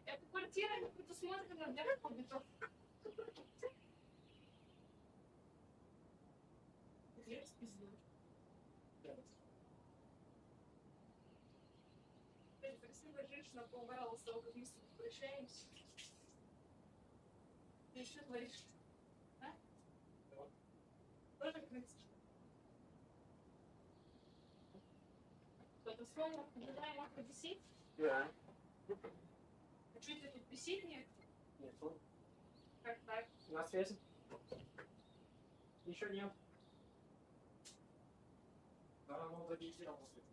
Эта квартира не предусмотрена для хоббитов. Где спиздил? Красивая женщина поугарала с того, как мы с тобой прощаемся. Ты что творишь? А? Тоже крыса? Кто-то вспомнил, когда мог побесить? Да. А что тебе тут бесить нет? Нету. Как так? На связи. Еще нет. Да, ну до 9 работает.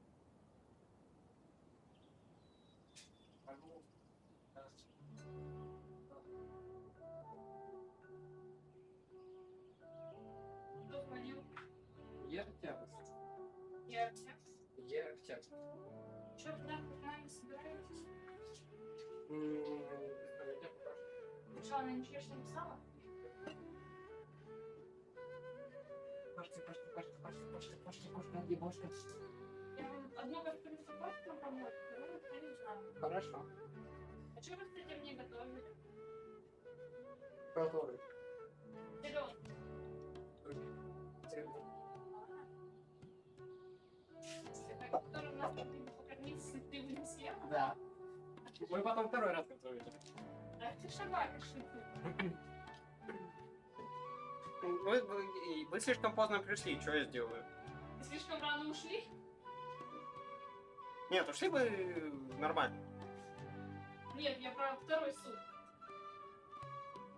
Кто звонил? Я Октябрь. Я Октябрь. Я Октябрь. Чё, да, к нами собираетесь? Что, она ничего не написала? Кошка, ебошка. Я вам одну кастрюлю запаску помочь, вторую я не знаю. Хорошо. А что вы, кстати, мне готовили? Который? Зелёный. Который нас хотели покормить, если ты его не съел? Да. Мы потом второй раз готовили. Ах ты шабака, что ты. Вы слишком поздно пришли, что я сделаю? Вы слишком рано ушли? Нет, ушли бы нормально. Нет, я про второй суп.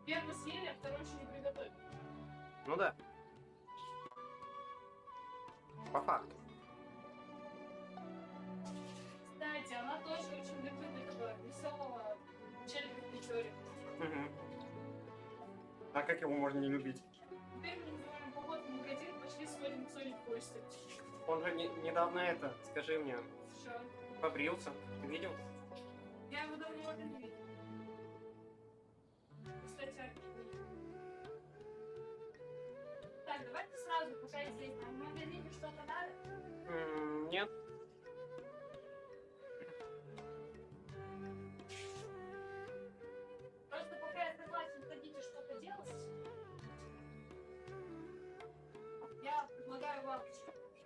Первый съели, а второй еще не приготовили. Ну да. По факту. Кстати, она тоже очень любит этого веселого челика в печоре. Угу. А как его можно не любить? Теперь мы называем поход в магазин, пошли сходим к Соне в гости. Он же недавно это, скажи мне, Что? побрился. Ты видел? Я его давно уже не видел. Кстати, архив. Так, давайте сразу, пока здесь. А в магазине что-то надо? Нет. Просто пока я согласен, хотите что-то делать, я предлагаю вам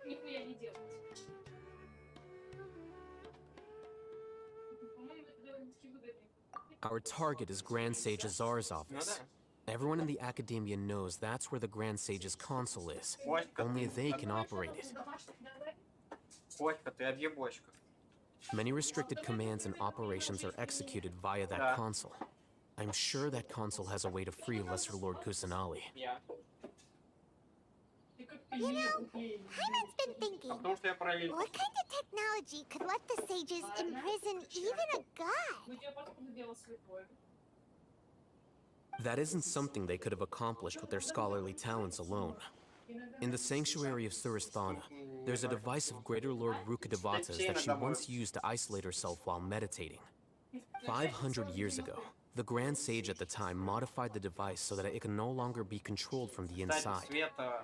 нихуя не делать. По-моему, это довольно-таки выгодно. Our target is Grand Sage Azar's office. Everyone in the Academia knows that's where the Grand Sage's console is. Only they can operate it. Бочка, ты объебочка. Many restricted commands and operations are executed via that console. I'm sure that console has a way to free Lesser Lord Kusanali. Я. You know, Paimon's been thinking, Потому что я параллельно. what kind of technology could let the sages imprison even a god? That isn't something they could have accomplished with their scholarly talents alone. In the sanctuary of Suristhana, there's a device of Greater Lord Rukkhadevata's that she once used to isolate herself while meditating. 500 years ago, the Grand Sage at the time modified the device so that it can no longer be controlled from the inside.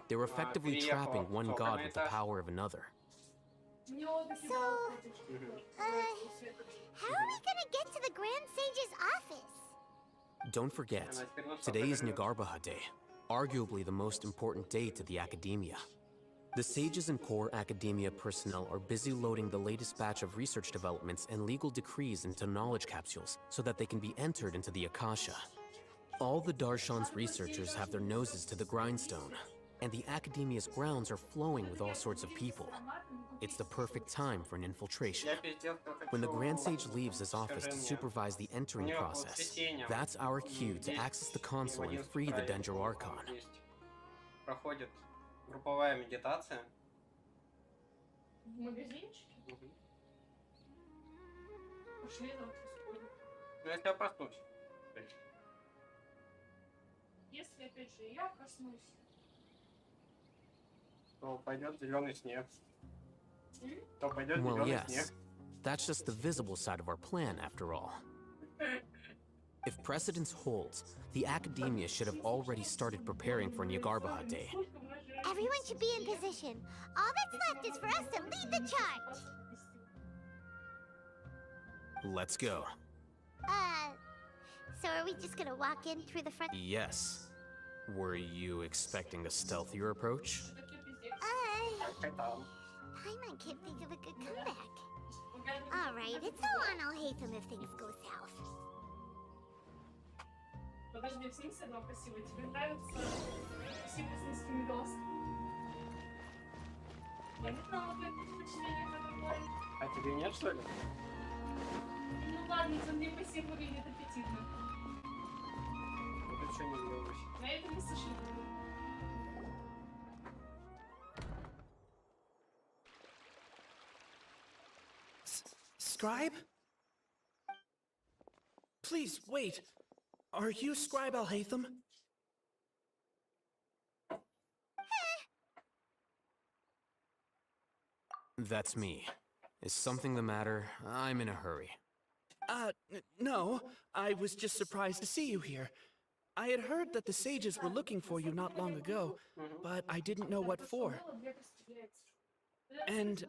They were effectively trapping one god with the power of another. So, how are we gonna get to the Grand Sage's office? Don't forget, today is Nagarbaha Day, arguably the most important day to the Academia. The sages and core Academia personnel are busy loading the latest batch of research developments and legal decrees into knowledge capsules so that they can be entered into the Akasha. All the Darshan's researchers have their noses to the grindstone, and the Academia's grounds are flowing with all sorts of people. It's the perfect time for an infiltration. When the Grand Sage leaves his office to supervise the entering process, that's our cue to access the console and free the Dendro Archon. Проходит групповая медитация. в магазинчике. Пошли завтра сходим. Ну, если я проснусь. Если, опять же, я проснусь. То пойдет зеленый снег. То пойдет Well, зеленый снег. yes. That's just the visible side of our plan, after all. If precedence holds, the academia should have already started preparing for Nyarbaha Day. Everyone should be in position. All that's left is for us to lead the charge. Let's go. So are we just gonna walk in through the front? Yes. Were you expecting a stealthier approach? Paimon can't think of a good comeback. Alright, it's all on I'll hate them if things go south. Подожди, в смысле одно спасибо? Тебе нравится спасибо с низкими голосами? Я не знала твоих предпочтений в этом плане. А тебе нет, что ли? Ну ладно, за мне спасибо выглядит аппетитно. Вот это что не сделалось. На это не слышно. Scribe? Please, wait. Are you Scribe Alhaitham? That's me. Is something the matter? I'm in a hurry. No. I was just surprised to see you here. I had heard that the sages were looking for you not long ago, but I didn't know what for. And,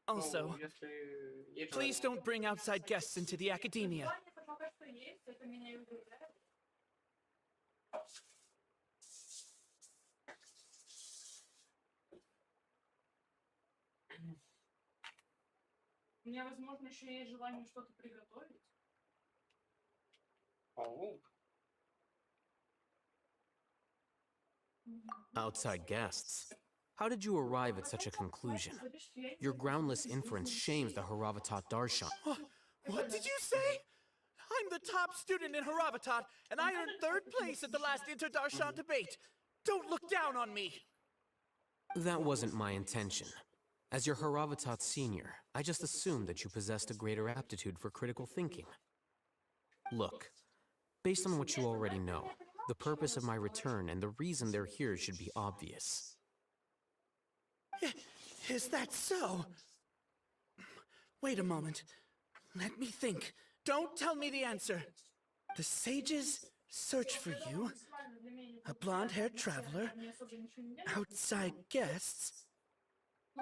also, please don't bring outside guests into the academia. У меня, возможно, еще есть желание что-то приготовить. Outside guests? How did you arrive at such a conclusion? Your groundless inference shames the Haravatat Darshan. What did you say? I'm the top student in Haravatat, and I earned 3rd place at the last Inter-Darshan debate. Don't look down on me! That wasn't my intention. As your Haravatat senior, I just assumed that you possessed a greater aptitude for critical thinking. Look, based on what you already know, the purpose of my return and the reason they're here should be obvious. Is that so? Wait a moment. Let me think. Don't tell me the answer. The sages search for you. A blonde-haired traveler. Outside guests.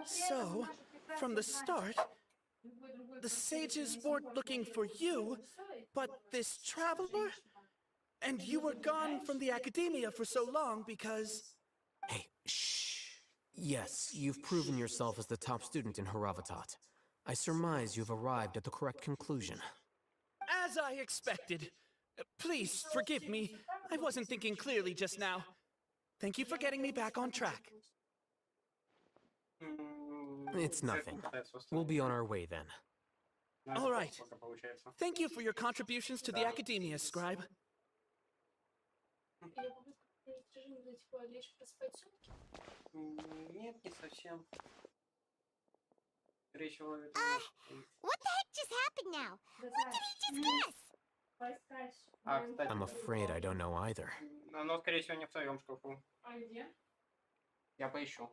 So, from the start, the sages weren't looking for you, but this traveler? And you were gone from the academia for so long because... Hey, shh. Yes, you've proven yourself as the top student in Haravatat. I surmise you've arrived at the correct conclusion. As I expected. Please, forgive me. I wasn't thinking clearly just now. Thank you for getting me back on track. It's nothing. We'll be on our way then. All right. Thank you for your contributions to the academia, Scribe. Нет, не совсем. Речь о... What the heck just happened now? What did he just guess? Кстати, I'm afraid I don't know either. оно, скорее всего, не в твоем шкафу. А где? Я поищу.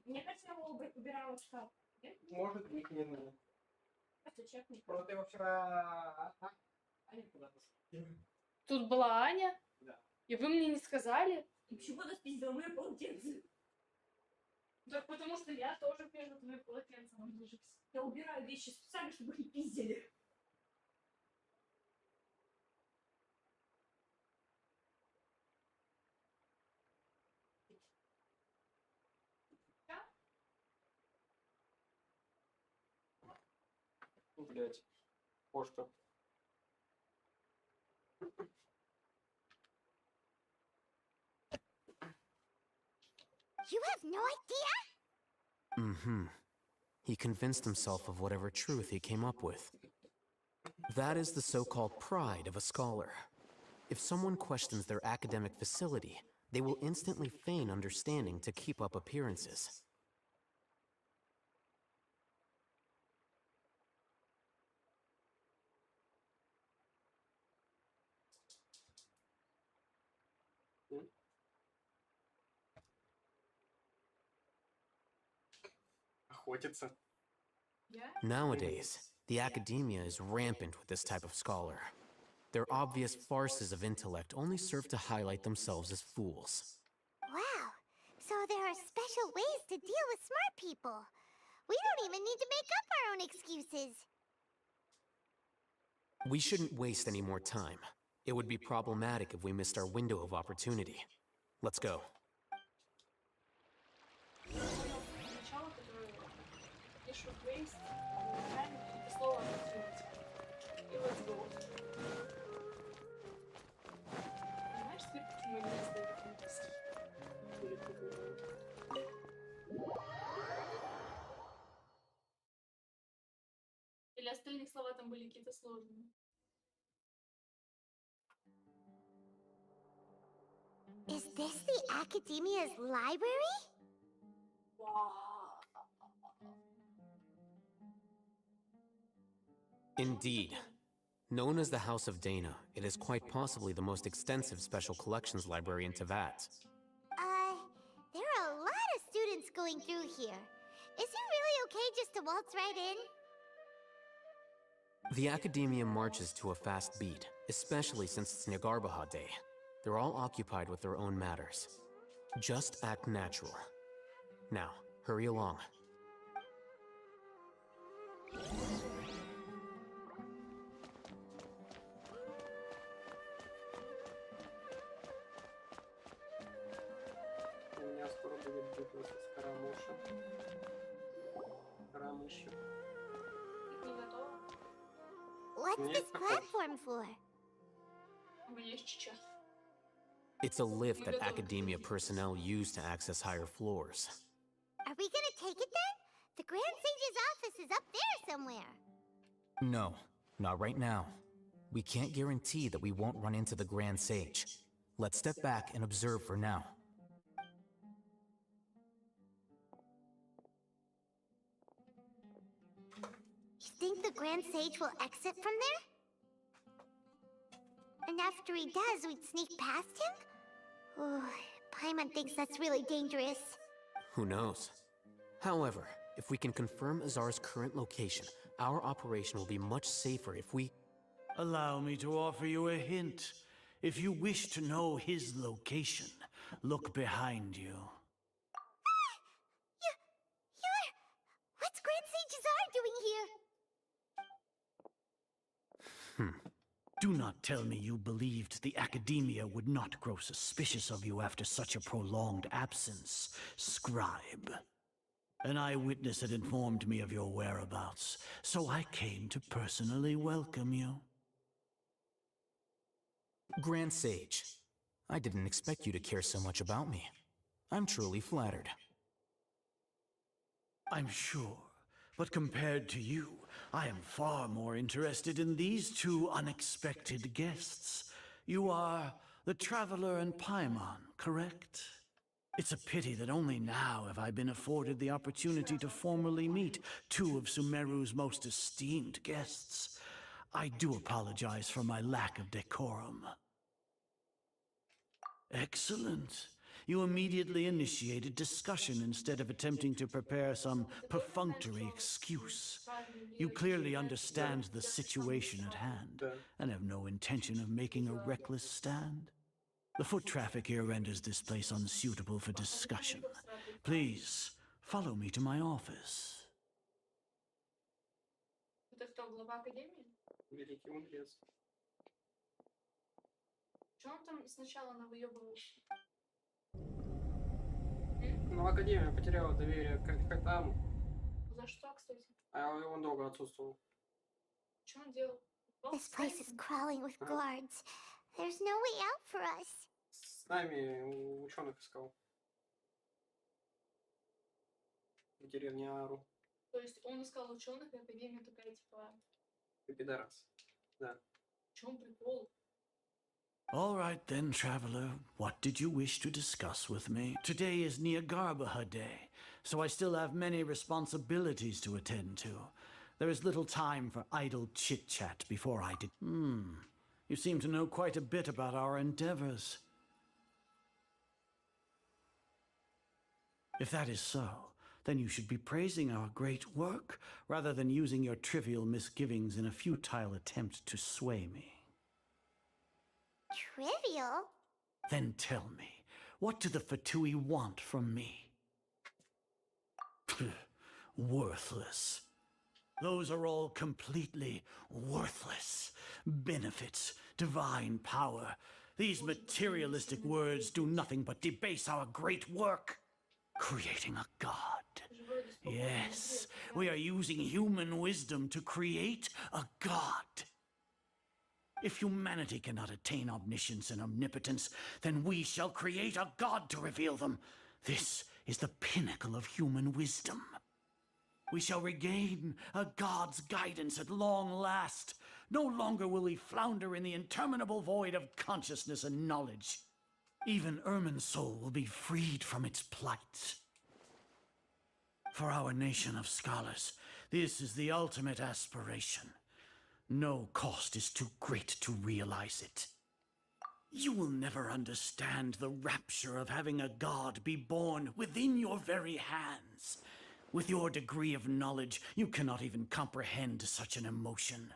Мне кажется, я его убирала в шкаф. Может быть, не знаю. Просто чекни. Просто его вчера... Аня куда-то... Тут была Аня? Да. И вы мне не сказали? И почему она спиздила мои полотенца? Так потому что я тоже между твоими полотенцем лежусь. Я убираю вещи специально, чтобы их не пиздили. Блять. Кошка. You have no idea? Mm-hmm. He convinced himself of whatever truth he came up with. That is the so-called pride of a scholar. If someone questions their academic facility, they will instantly feign understanding to keep up appearances. охотиться. Nowadays, the academia is rampant with this type of scholar. Their obvious farces of intellect only serve to highlight themselves as fools. Wow. So there are special ways to deal with smart people. We don't even need to make up our own excuses. We shouldn't waste any more time. It would be problematic if we missed our window of opportunity. Let's go. Начало, которое пишут waste, реально это слово opportunity. И let's go. Понимаешь, теперь почему они не стоят по-английски? Или остальные слова там были какие-то сложные? Is this the Academia's library? Indeed. Known as the House of Dana, it is quite possibly the most extensive special collections library in Teyvat. There are a lot of students going through here. Is it really okay just to waltz right in? The Academia marches to a fast beat, especially since it's Nyagarbha Day. They're all occupied with their own matters. Just act natural. Now, hurry along. У меня скоро будет битва со Скоромышем. Ты не готова? What's this platform for? У меня есть чича. It's a lift that Academia personnel use to access higher floors. Are we gonna take it then? The Grand Sage's office is up there somewhere. No, not right now. We can't guarantee that we won't run into the Grand Sage. Let's step back and observe for now. You think the Grand Sage will exit from there? And after he does, we'd sneak past him? Oh, Paimon thinks that's really dangerous. Who knows? However, if we can confirm Azar's current location, our operation will be much safer if we... Allow me to offer you a hint. If you wish to know his location, look behind you. What's Grand Sage Azar doing here? Do not tell me you believed the Academia would not grow suspicious of you after such a prolonged absence, scribe. An eyewitness had informed me of your whereabouts, so I came to personally welcome you. Grand Sage, I didn't expect you to care so much about me. I'm truly flattered. I'm sure, but compared to you, I am far more interested in these two unexpected guests. You are the Traveler and Paimon, correct? It's a pity that only now have I been afforded the opportunity to formally meet two of Sumeru's most esteemed guests. I do apologize for my lack of decorum. Excellent. You immediately initiated discussion instead of attempting to prepare some perfunctory excuse. You clearly understand the situation at hand, and have no intention of making a reckless stand. The foot traffic here renders this place unsuitable for discussion. Please, follow me to my office. Это кто, глава Академии? Великий мудрец. Чё он там сначала навыёбывал? Ну, Академия потеряла доверие к там. За что, кстати? А он долго отсутствовал. Что он делал? This place is crawling with guards. There's no way out for us. С нами ученых искал. В деревне Ару. То есть он искал ученых, и Академия такая, типа... Ты пидорас. Да. В чем прикол? All right then, traveler. What did you wish to discuss with me? Today is Nyagarbha Day, so I still have many responsibilities to attend to. There is little time for idle chit-chat before I did. You seem to know quite a bit about our endeavors. If that is so, then you should be praising our great work rather than using your trivial misgivings in a futile attempt to sway me. Trivial? Then tell me, what do the Fatui want from me? Worthless. Those are all completely worthless. Benefits, divine power. These materialistic words do nothing but debase our great work. Creating a god. Yes, we are using human wisdom to create a god. If humanity cannot attain omniscience and omnipotence, then we shall create a god to reveal them. This is the pinnacle of human wisdom. We shall regain a god's guidance at long last. No longer will we flounder in the interminable void of consciousness and knowledge. Even Ermin's soul will be freed from its plight. For our nation of scholars, this is the ultimate aspiration. No cost is too great to realize it. You will never understand the rapture of having a god be born within your very hands. With your degree of knowledge, you cannot even comprehend such an emotion.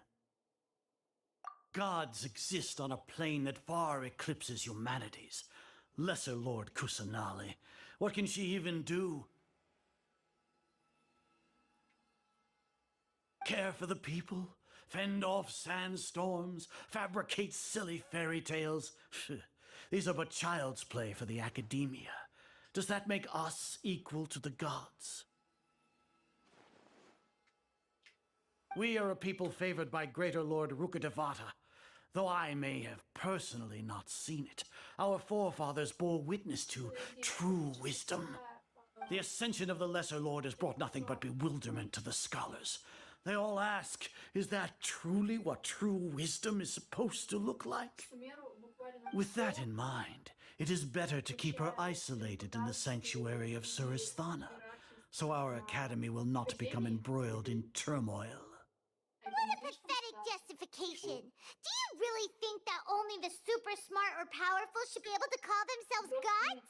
Gods exist on a plane that far eclipses humanity's. Lesser Lord Kusanali, what can she even do? Care for the people? Fend off sandstorms? Fabricate silly fairy tales? These are but child's play for the academia. Does that make us equal to the gods? We are a people favored by Greater Lord Rukadevata. Though I may have personally not seen it, our forefathers bore witness to true wisdom. The ascension of the Lesser Lord has brought nothing but bewilderment to the scholars. They all ask, is that truly what true wisdom is supposed to look like? With that in mind, it is better to keep her isolated in the sanctuary of Suristhana, so our academy will not become embroiled in turmoil. What a pathetic justification! Do you really think that only the super smart or powerful should be able to call themselves gods?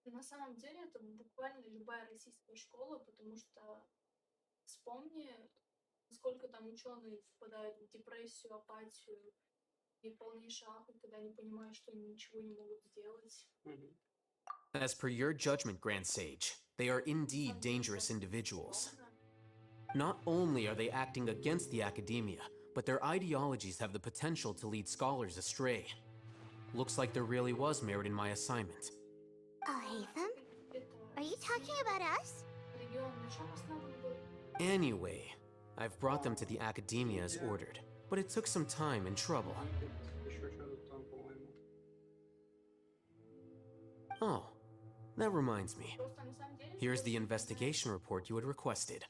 На самом деле это буквально любая российская школа, потому что вспомни, сколько там ученые впадают в депрессию, апатию и полнейший ахуй, когда не понимают, что они ничего не могут сделать. As per your judgment, Grand Sage, they are indeed dangerous individuals. Not only are they acting against the academia, but their ideologies have the potential to lead scholars astray. Looks like there really was merit in my assignment. Hatham? Are you talking about us? Anyway, I've brought them to the academia as ordered, but it took some time and trouble. Oh, that reminds me. Here's the investigation report you had requested.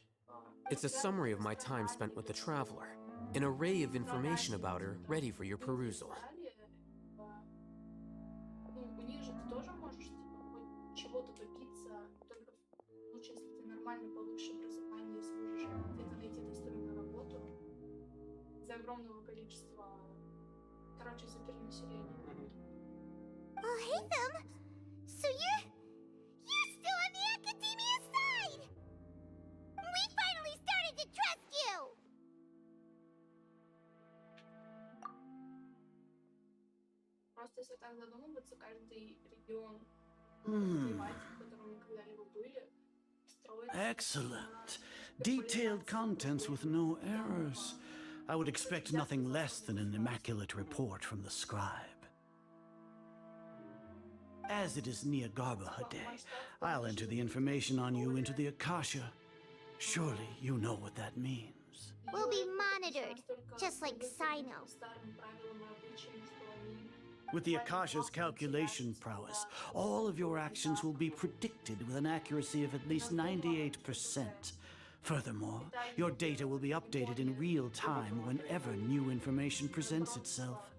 It's a summary of my time spent with the Traveler, an array of information about her ready for your perusal. У них же ты тоже можешь хоть чего-то добиться, только в случае, если ты нормально получишь образование и сможешь где-то найти достойную работу за огромного количества, короче, за перенаселение. Oh, Hatham! So you're still on the academia side! We finally started to trust you! Просто если так задумываться, каждый регион, в котором мы когда-либо были, строится... Excellent. Detailed contents with no errors. I would expect nothing less than an immaculate report from the scribe. As it is Niagarbaha Day, I'll enter the information on you into the Akasha. Surely you know what that means. We'll be monitored, just like Sino. With the Akasha's calculation prowess, all of your actions will be predicted with an accuracy of at least 98%. Furthermore, your data will be updated in real time whenever new information presents itself.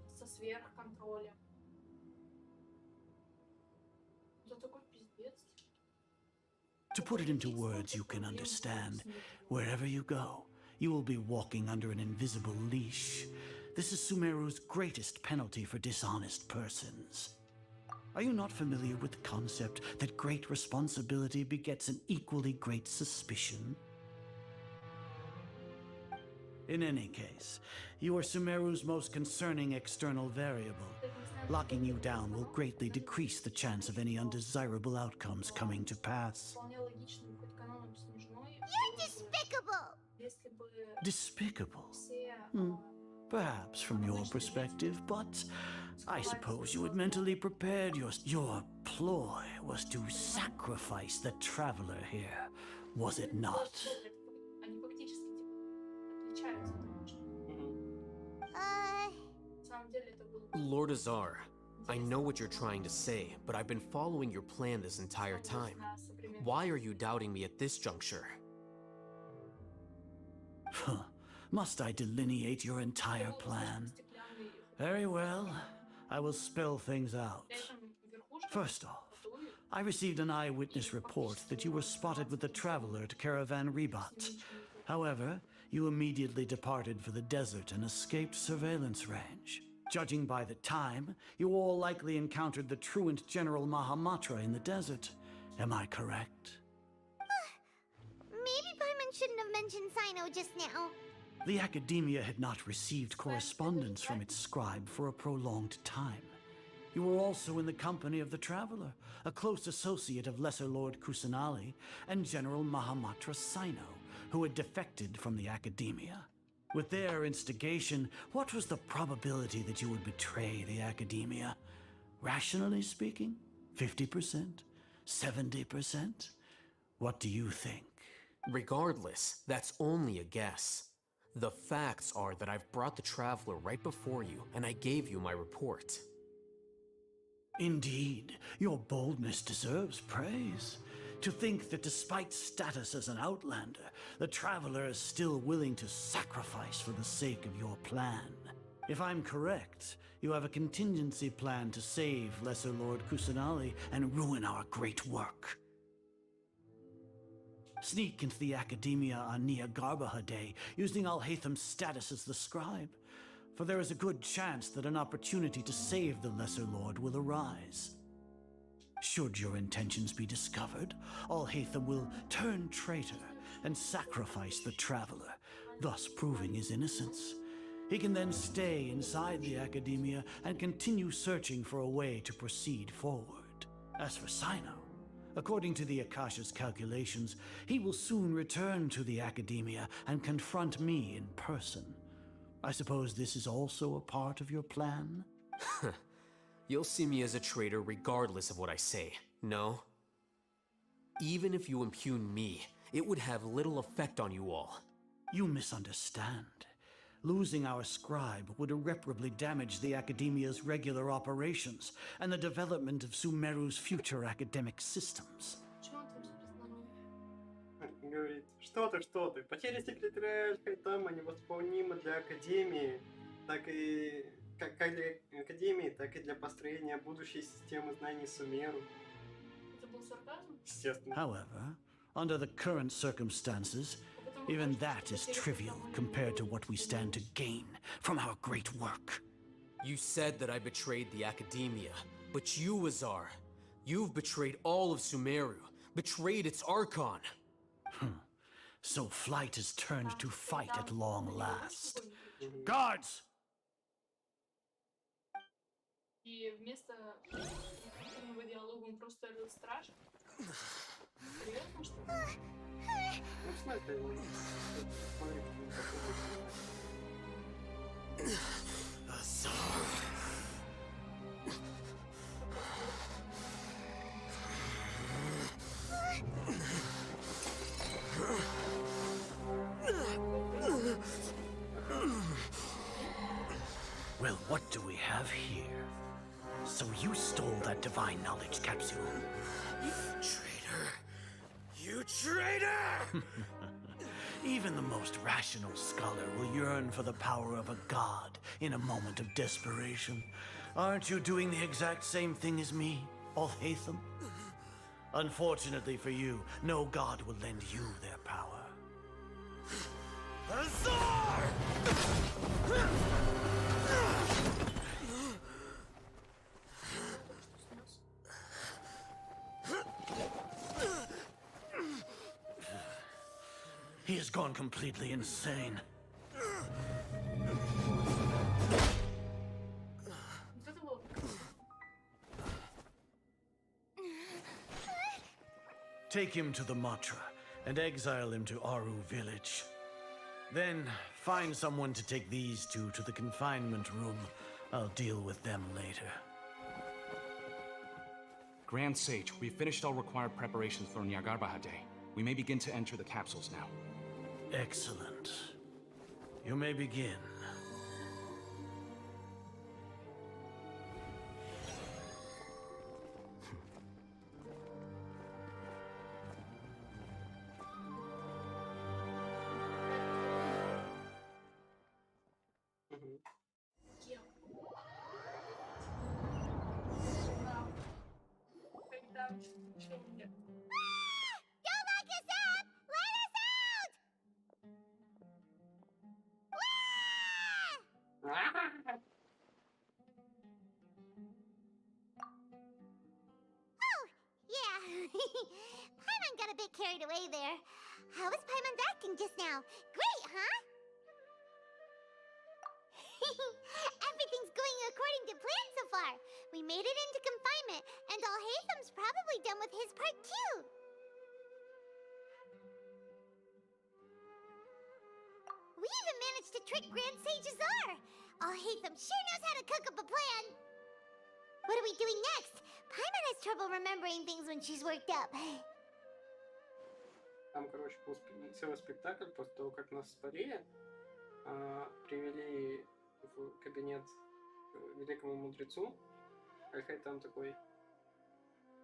To put it into words you can understand, wherever you go, you will be walking under an invisible leash. This is Sumeru's greatest penalty for dishonest persons. Are you not familiar with the concept that great responsibility begets an equally great suspicion? In any case, you are Sumeru's most concerning external variable. Locking you down will greatly decrease the chance of any undesirable outcomes coming to pass. You're despicable! Despicable? Perhaps from your perspective, but I suppose you had mentally prepared your ploy was to sacrifice the traveler here, was it not? Lord Azar, I know what you're trying to say, but I've been following your plan this entire time. Why are you doubting me at this juncture? Must I delineate your entire plan? Very well, I will spell things out. First off, I received an eyewitness report that you were spotted with the traveler to Caravan Rebat. However, you immediately departed for the desert and escaped surveillance range. Judging by the time, you all likely encountered the truant General Mahamatra in the desert. Am I correct? Maybe Paimon shouldn't have mentioned Sino just now. The Academia had not received correspondence from its scribe for a prolonged time. You were also in the company of the Traveler, a close associate of Lesser Lord Kusanali and General Mahamatra Sino, who had defected from the Academia. With their instigation, what was the probability that you would betray the Academia? Rationally speaking, 50%? 70%? What do you think? Regardless, that's only a guess. The facts are that I've brought the Traveler right before you, and I gave you my report. Indeed, your boldness deserves praise. To think that despite status as an outlander, the Traveler is still willing to sacrifice for the sake of your plan. If I'm correct, you have a contingency plan to save Lesser Lord Kusanali and ruin our great work. Sneak into the Academia on Garbaha Day, using Alhaitham's status as the scribe, for there is a good chance that an opportunity to save the Lesser Lord will arise. Should your intentions be discovered, Alhaitham will turn traitor and sacrifice the Traveler, thus proving his innocence. He can then stay inside the Academia and continue searching for a way to proceed forward. As for Sino, according to the Akasha's calculations, he will soon return to the Academia and confront me in person. I suppose this is also a part of your plan? You'll see me as a traitor regardless of what I say, no? Even if you impugn me, it would have little effect on you all. You misunderstand. Losing our scribe would irreparably damage the Academia's regular operations and the development of Sumeru's future academic systems. Говорит, что ты. Потери секретаря Архонта невосполнимы для Академии, так и как для Академии, так и для построения будущей системы знаний Сумеру. Это был сарказм? Естественно. However, under the current circumstances, even that is trivial compared to what we stand to gain from our great work. You said that I betrayed the Academia, but you, Azar, you've betrayed all of Sumeru, betrayed its Archon. So flight has turned to fight at long last. Guards! И вместо эффективного диалога он просто орёт страж. Серьезно, что ли? Ну, смотри, Well, what do we have here? So you stole that divine knowledge capsule. Traitor! You traitor! Even the most rational scholar will yearn for the power of a god in a moment of desperation. Aren't you doing the exact same thing as me, Alhaitham? Unfortunately for you, no god will lend you their power. Azar! gone completely insane. Take him to the Matra and exile him to Aru village. Then find someone to take these two to the confinement room. I'll deal with them later. Grand Sage, we've finished all required preparations for Nyagarbahade. We may begin to enter the capsules now. Excellent. You may begin. Don't lock us up! Let us out! Oh, yeah. Paimon got a bit carried away there. How was Paimon's acting just now? Great, huh? Everything's going according to plan so far. We made it into confinement, and Alhaitham's probably done with his part too. We even managed to trick Grand Sage Azar. Alhaitham sure knows how to cook up a plan. What are we doing next? Paimon has trouble remembering things when she's worked up. Там, короче, был целый спектакль после того, как нас спалили. Привели в кабинет к великому мудрецу. Какая там такой...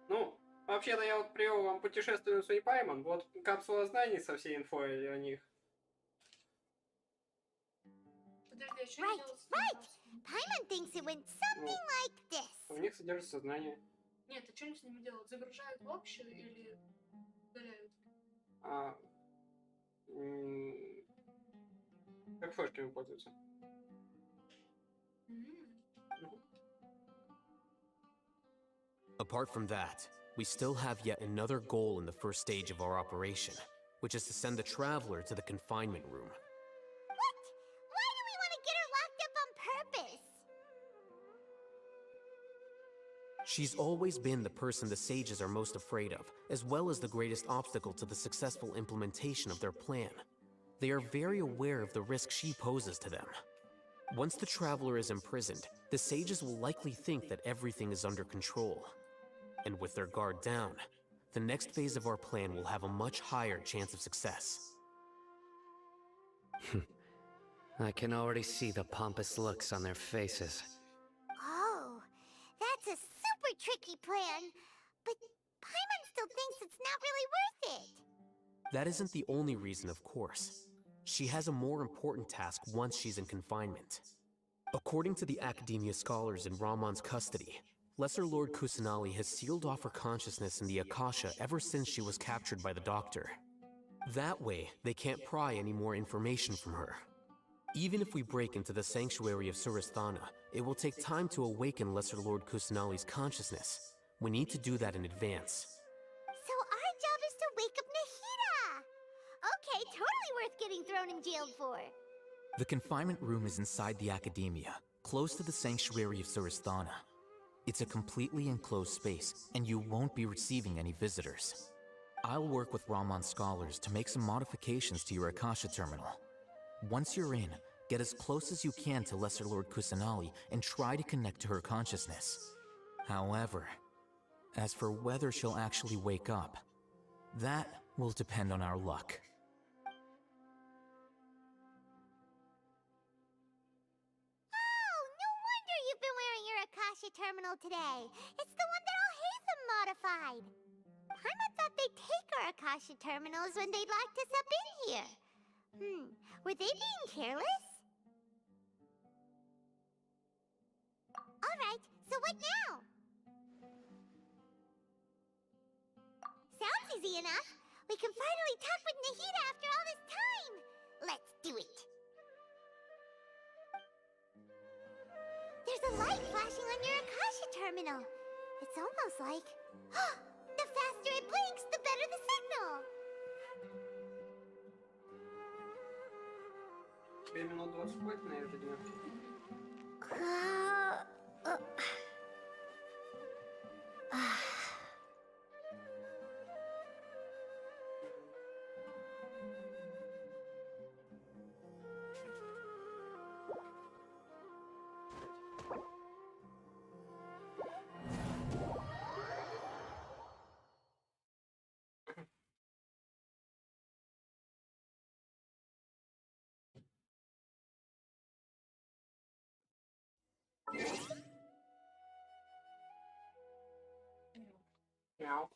Ну, вообще-то я вот привел вам путешественницу и Паймон. Вот капсула знаний со всей инфой о них. Right, right! Paimon thinks it went something like this. В них содержится знание. Нет, а что они с ними делают? Загружают в общую или удаляют? Как флешками пользуются. Apart from that, we still have yet another goal in the first stage of our operation, which is to send the traveler to the confinement room. What? Why do we want to get her locked up on purpose? She's always been the person the sages are most afraid of, as well as the greatest obstacle to the successful implementation of their plan. They are very aware of the risk she poses to them. Once the traveler is imprisoned, the sages will likely think that everything is under control. And with their guard down, the next phase of our plan will have a much higher chance of success. I can already see the pompous looks on their faces. Oh, that's a super tricky plan. But Paimon still thinks it's not really worth it. That isn't the only reason, of course. She has a more important task once she's in confinement. According to the Academia scholars in Ramon's custody, Lesser Lord Kusanali has sealed off her consciousness in the Akasha ever since she was captured by the Doctor. That way, they can't pry any more information from her. Even if we break into the sanctuary of Surasthana, it will take time to awaken Lesser Lord Kusanali's consciousness. We need to do that in advance. So our job is to wake up Nahida! Okay, totally worth getting thrown in jail for. The confinement room is inside the Academia, close to the sanctuary of Surasthana. It's a completely enclosed space, and you won't be receiving any visitors. I'll work with Ramon's scholars to make some modifications to your Akasha terminal. Once you're in, get as close as you can to Lesser Lord Kusanali and try to connect to her consciousness. However, as for whether she'll actually wake up, that will depend on our luck. Akasha terminal today. It's the one that Alhaitham modified. Paimon thought they'd take our Akasha terminals when they locked us up in here. Were they being careless? Alright, so what now? Sounds easy enough. We can finally talk with Nahida after all this time. Let's do it. There's a light flashing on your Akasha terminal. It's almost like... the faster it blinks, the better the signal. Тебе минут 20 будет на это дня? Мяу.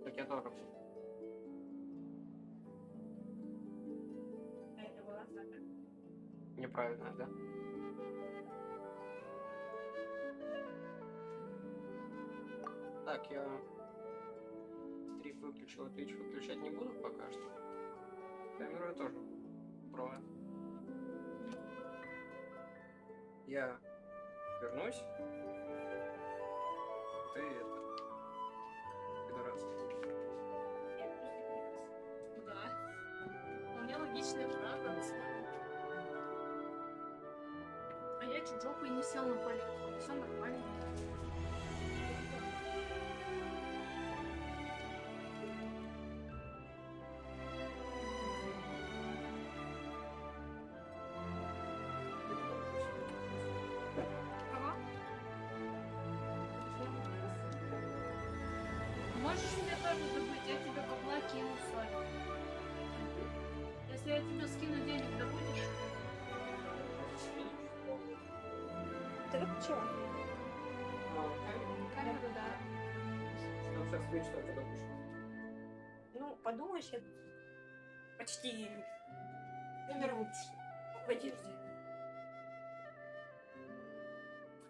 Так я тоже. Неправильно, да? Так, я стрим выключил, Twitch выключать не буду пока что. Камеру я тоже брою. Я вернусь. Ты это... Пидорас. Да. У меня логичная правда, на самом деле. А я чуть жопу и не сел на палетку. Все нормально. Можешь мне тоже добыть, я тебе бабла кину, Соня. Если я тебе скину денег, добудешь? Ты выключила? Камеру, да. Ну, сейчас будет, что это допущу. Ну, подумаешь, я почти умернуть в одежде.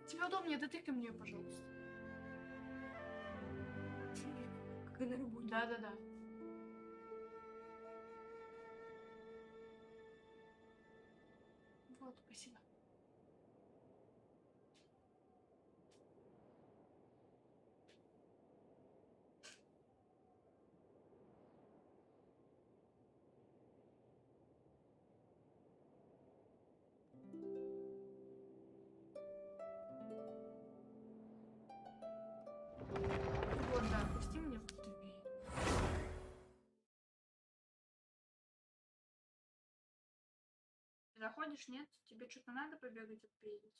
Тебе удобнее, дотыкай мне, пожалуйста. Как на работе. Да. Вот, спасибо. Вот, да, пусти меня в дверь. Заходишь, нет? Тебе что-то надо побегать, отпрыгать?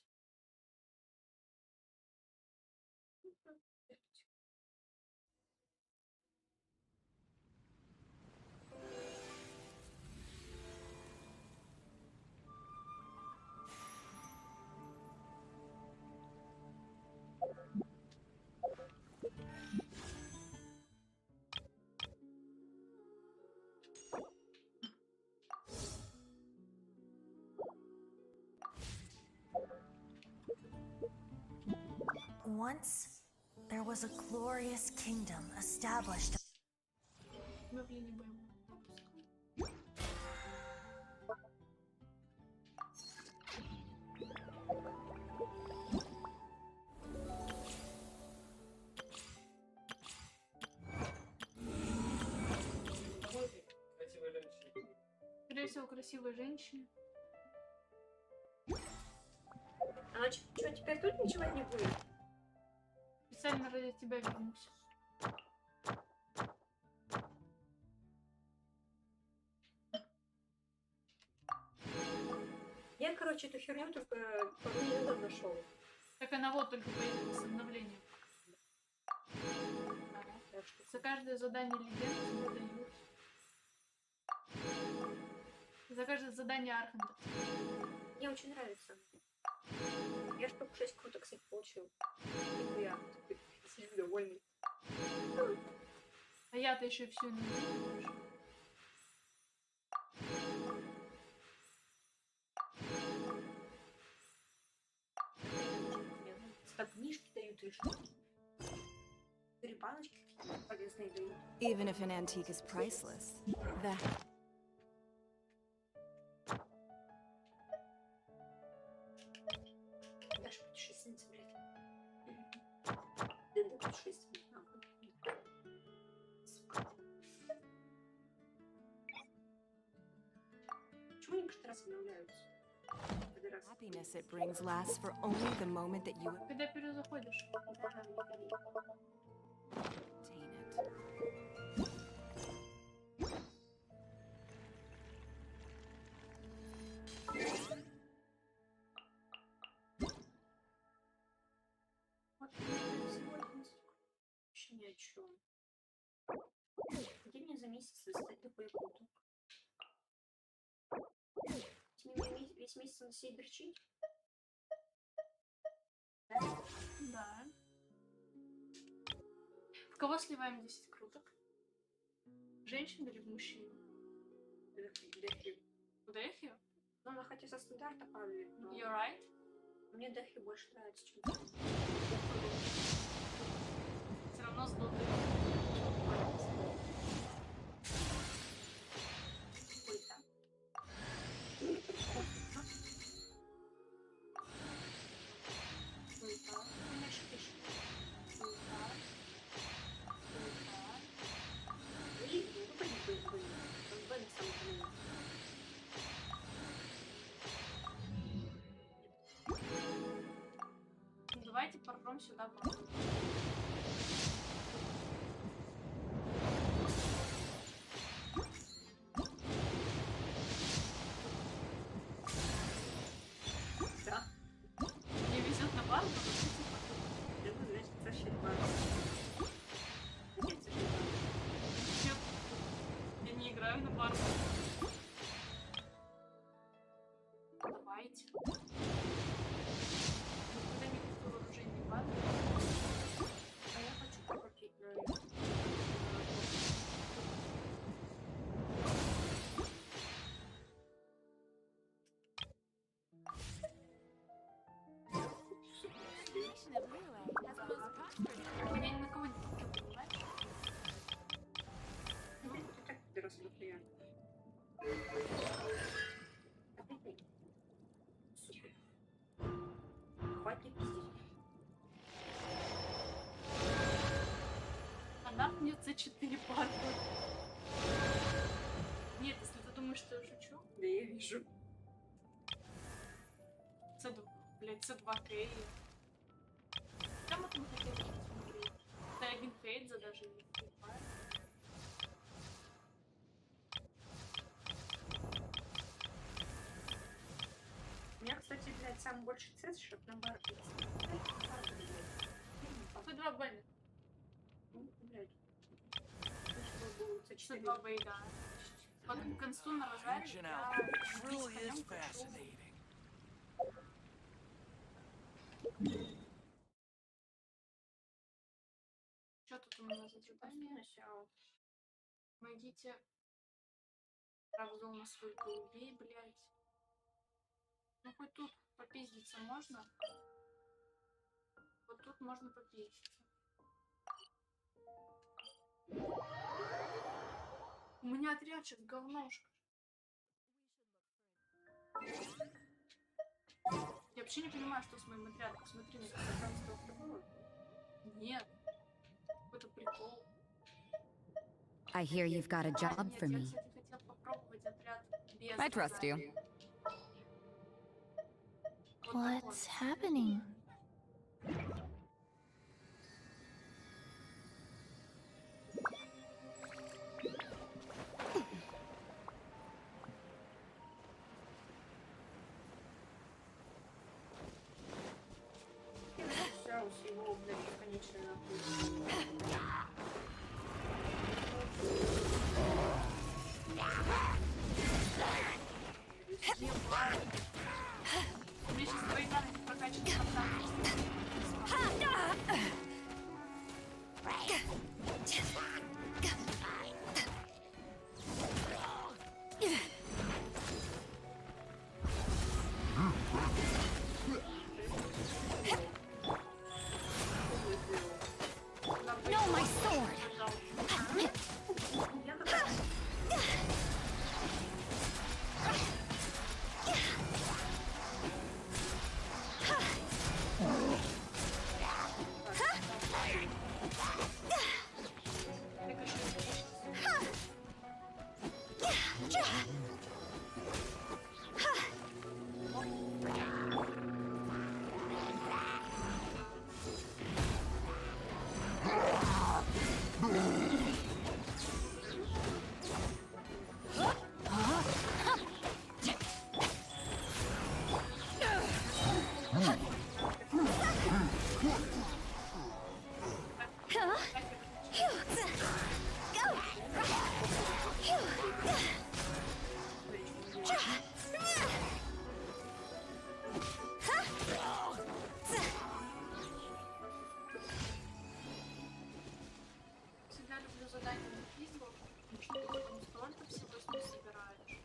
Once, there was a glorious kingdom established. Обновление боевого пропуска. Скорее всего, красивая женщина. А что, теперь тут ничего не будет? Специально ради тебя вернусь. Я, короче, эту херню только пару дней назад нашел. Так она вот только появилась с обновлением. Так что... За каждое задание легенды тебе дают. За каждое задание Архонта. Мне очень нравится. Я ж только 6 круток, кстати, получил. И я такой сидю довольный. А я-то еще и все не знаю. Как книжки дают или что? 4 баночки какие-то полезные дают. Even if an antique is priceless, that... Даже путешественница, блядь. Да, путешественница. раз обновляются. Happiness it brings lasts for only the moment that you Когда перезаходишь? obtain it. Вот сегодня вообще ни о чем. Где мне за месяц достать такой куток? Тебе весь месяц на себе дрочить? Да. В кого сливаем 10 круток? Женщин или в мужчин? В Дехи? Ну, она хотя со стандарта падает, но... You're right? Мне Дехи больше нравится, чем... Все равно золотые. Давайте порвем сюда попробуем. Да. Мне везет на бару, Да вы, значит, зашли бару. Опять зашли бару. Нет, я не играю на бару. Давайте. Никогда никакого оружия не падает. А я хочу покрутить на... Я ни на кого не покрутила, понимаешь? Ну, ты так дорослый приятно. Супер. Хватит пиздить. Она мне C4 падает. Нет, если ты думаешь, что я шучу. Да я вижу. C2, блядь, C2 Кей. Там это мы хотели посмотреть. Да, один Фейдза даже не понимаю. У меня, кстати, блядь, самый большой цвет, чтоб на бар пить. C2 Б. Ну, блядь. Чтобы было C4. C2 Б, да. Вот консту на розаре. Что тут у меня за задание? Найдите правду на свой голубей, блядь. Ну хоть тут попиздиться можно? Вот тут можно попиздиться. У меня отряд сейчас говношка. Я вообще не понимаю, что с моим отрядом. Посмотри на это. Нет. Какой-то прикол. I hear you've got a job for me. Я, кстати, хотел попробовать отряд без I trust you. What's happening? Его, блядь, бесконечной нахуй. У меня сейчас война прокачана. Всегда люблю задания на физику, потому что ты потом столько всего с ним собираешь.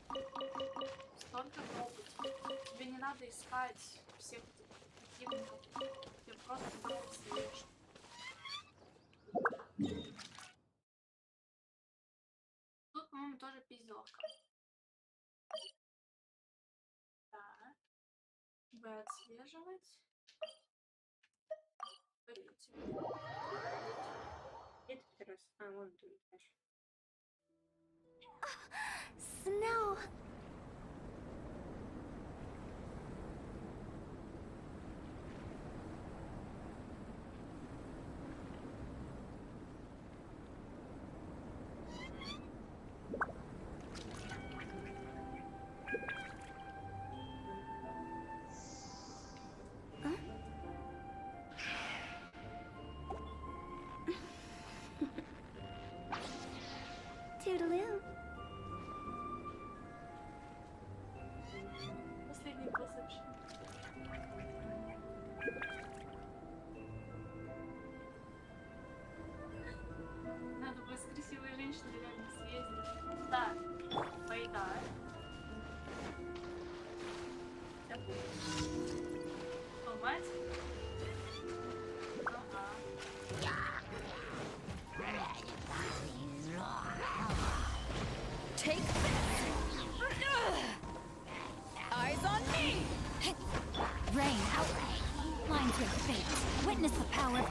Столько опыта. Тебе не надо искать всех этих противников. Тебе просто только съешь. Тут, по-моему, тоже пиздёвка. Так. Б отслеживать. Snow. Toodaloo. Последний посыпший. Надо бы с красивой женщиной реально съездить. Так, поедать. Помать. Take this! Eyes on me! Rain, outright. Blind to your fate. Witness the power of...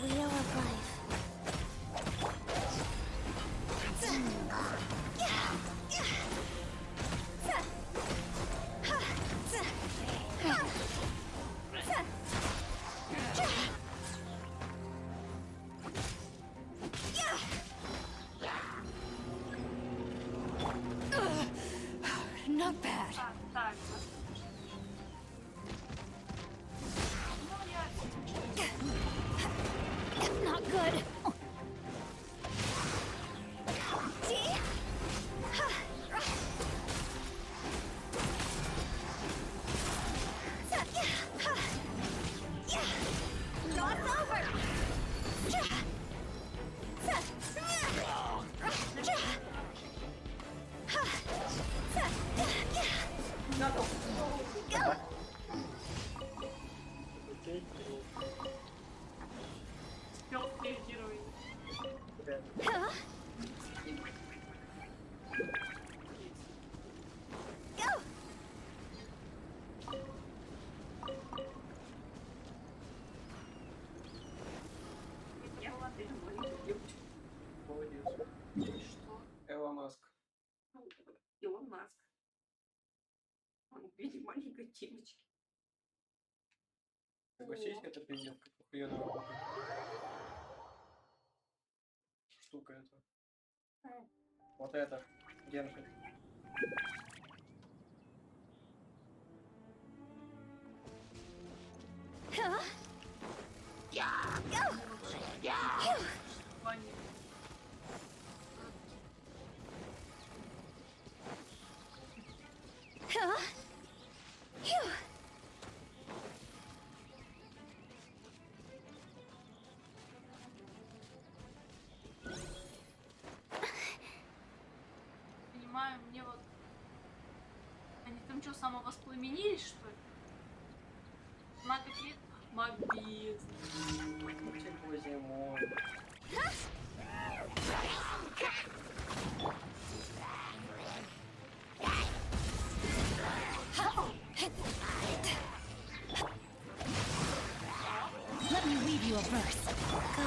Wheel of life. Not bad. Так. Not good. Элла Маск. Илон Маск. Он в виде маленькой девочки. Согласись, это пиздец, как охуенно работает. Штука эта. Вот это. Геншин. Понимаю, мне вот... Они там что, самовоспламенились, что ли? Магопит? Мобиз. Боже мой. Let me weave you a verse. Go.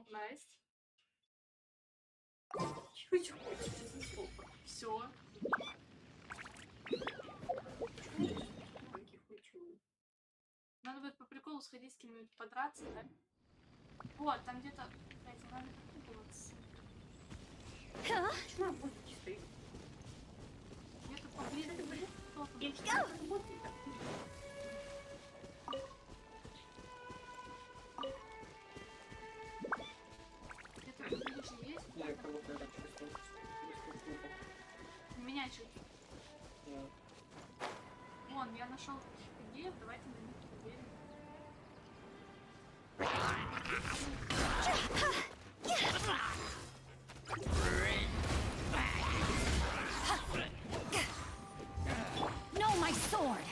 Ну, Настя. Все. Надо будет по приколу сходить с кем-нибудь подраться, да? Вот, там где-то... Блядь, надо приколоться. Где-то поблизости. Где-то поближе есть? Я кого-то это чувствую. Меня чувствую. Вон, я нашел идею, давайте на них проверим. No, my sword!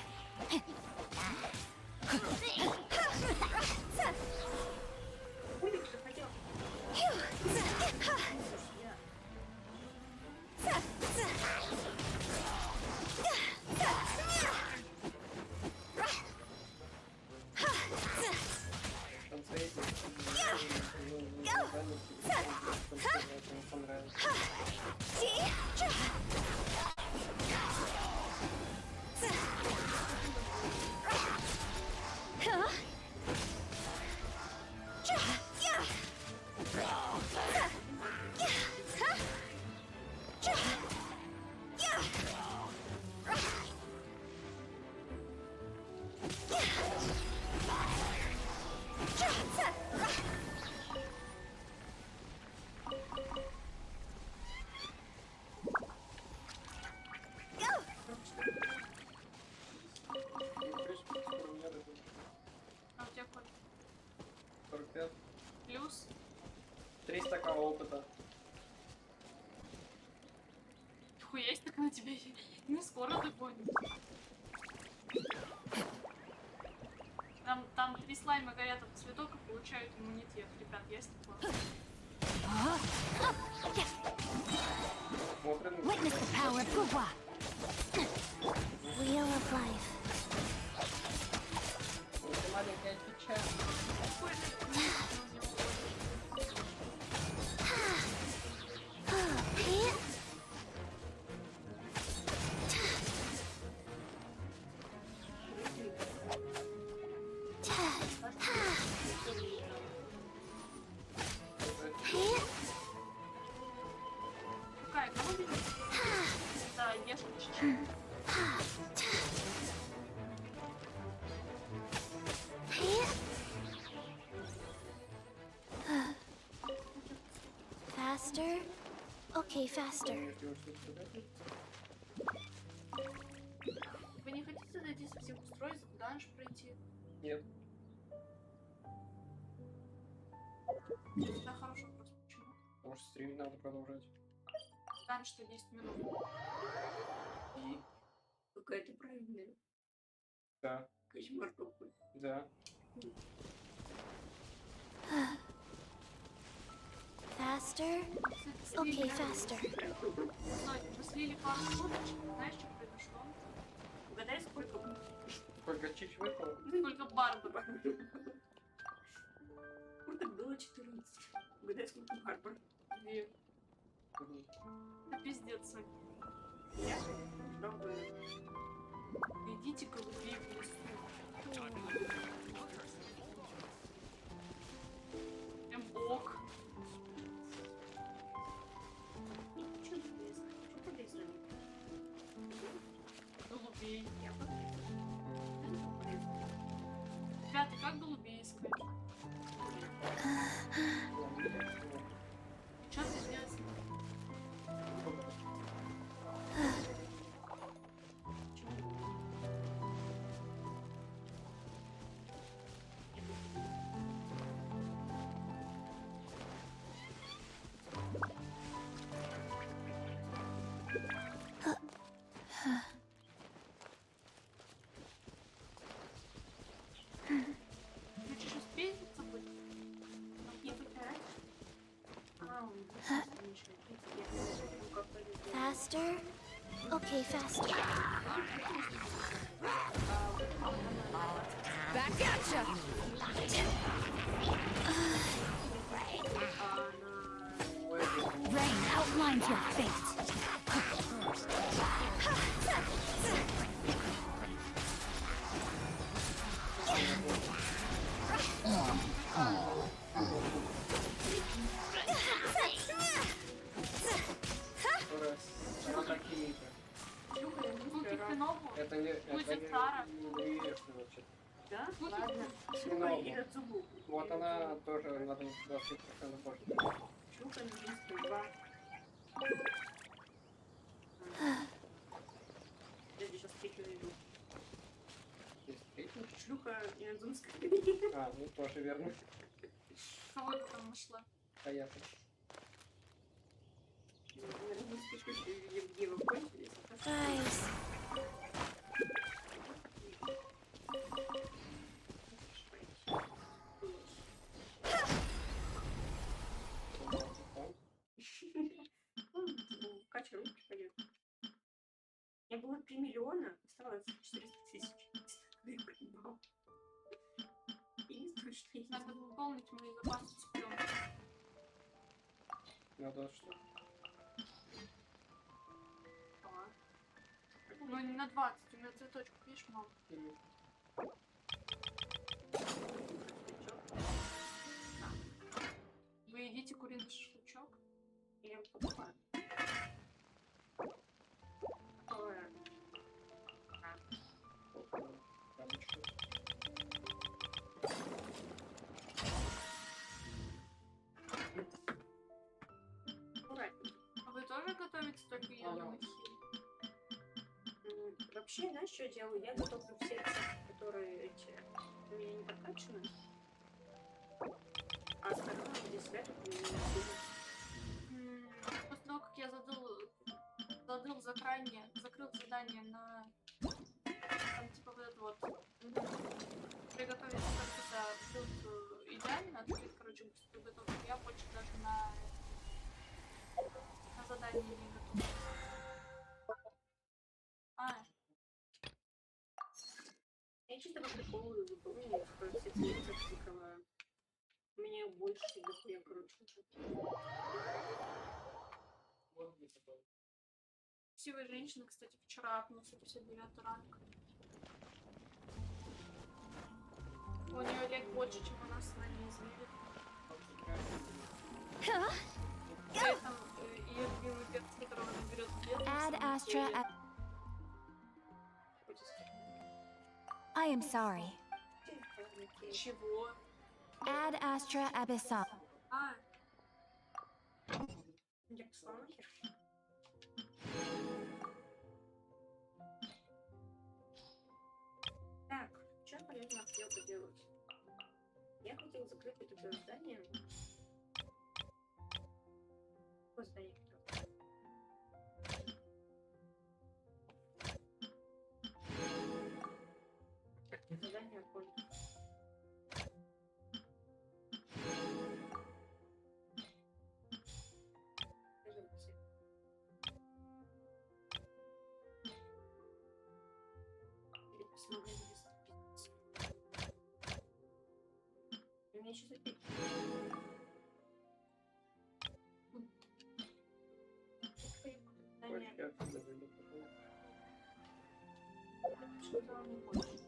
А у тебя сколько? 45. Плюс? 300 опыта. Хуясь, так на тебя не скоро догонит. Там 3 слайма горят от цветок и получают иммунитет. Ребят, есть такое? Witness the power of Gugwa! Wheel of life. Какая голубенькая? Да, ешь чуть-чуть. Faster? Okay, faster. Вы не хотите зайти со всех устройств, данж пройти? Нет. Да, хорошо, просто почему? Потому что стримить надо продолжать. Данж что 10 минут. И? Какая-то правильная. Да. Кошмар какой. Да. Faster? Okay, faster. Стой, мы слили пару шуточек, знаешь, что произошло? Угадай, сколько? Сколько чич выпало? Сколько барбар? Вот так было 14. Угадай, сколько барбар? 2. Это пиздец, Соня. Я? Правда. Идите голубей в лесу. Бог. Голубей. Ребята, как голубей искать? Что ты сделать? Хочешь успеть за собой? Faster? Okay, faster. Back at ya! Rain outlines your fate. Ну такие. Это не неизвестно вообще. Да? Ладно. Или от зубов. Вот она тоже на 20% больше. Шлюха английская 2. Я сейчас третью найду. Шлюха иноземская. А, ну тоже верно. Кого ты там нашла? Понятно. Guys. Кача руки пойдет. У меня было 3 миллиона, осталось 400 тысяч. Я проебал. Единственное, что есть. Надо пополнить мои запасы цепём. Надо что? Ну не на 20, у меня цветочков, видишь, много. Вы едите куриный шашлычок? И я покупаю. А вы тоже готовите только еду? Вообще, знаешь, что я делаю? Я готовлю все рецепты, которые эти у меня не прокачаны. А остальное здесь рядом у меня не. После того, как я задал заранее, закрыл задание на там, типа вот это вот приготовить только блюд идеально, открыть, короче, быстро приготовить, я больше даже на задание не готова. Я чисто по приколу выполняю, все цвета закрываю. У меня больше дохуя, короче. Красивая женщина, кстати, вчера апнулся 59 ранг. У нее лет больше, чем у нас с нами измерит. При этом ее любимый перц, которого она берет в бедность. Add Astra. I am sorry. Чего? Add Astra Abyssal. Я пошла нахер. Так, что полезно хотел поделать? Я хотел закрыть это здание. Какое здание хотел? Задание Архонта. У меня сейчас опять. Что-то он не хочет.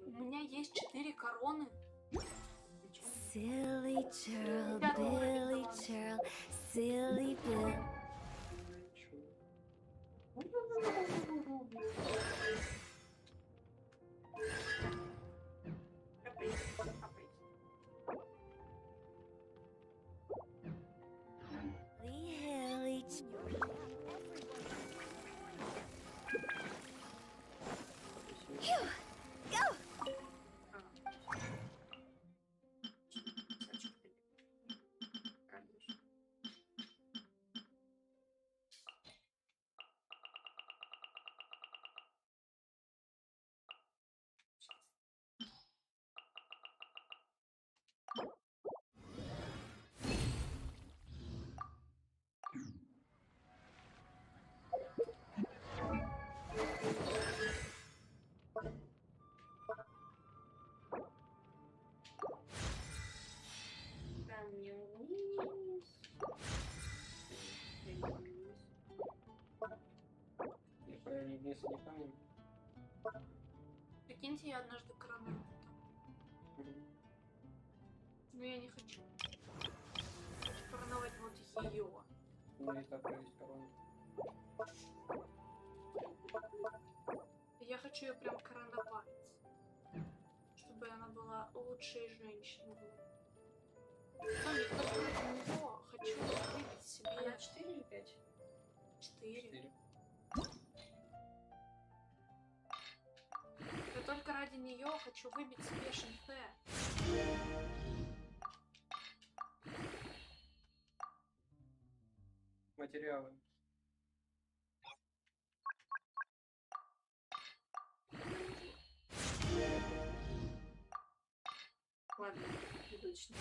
У меня есть 4 короны. Silly churl, Billy churl, silly Bill. Hilly Go! Если не помню. Прикиньте, я однажды короновала. Но я не хочу короновать вот ее. Ну и так есть корона. Я хочу ее прям короновать. Чтобы она была лучшей женщиной. Соня, только ради него хочу выбить себе... Она 4 или 5? 4. Я только ради нее хочу выбить себе шансе. Материалы. Ладно, не точно.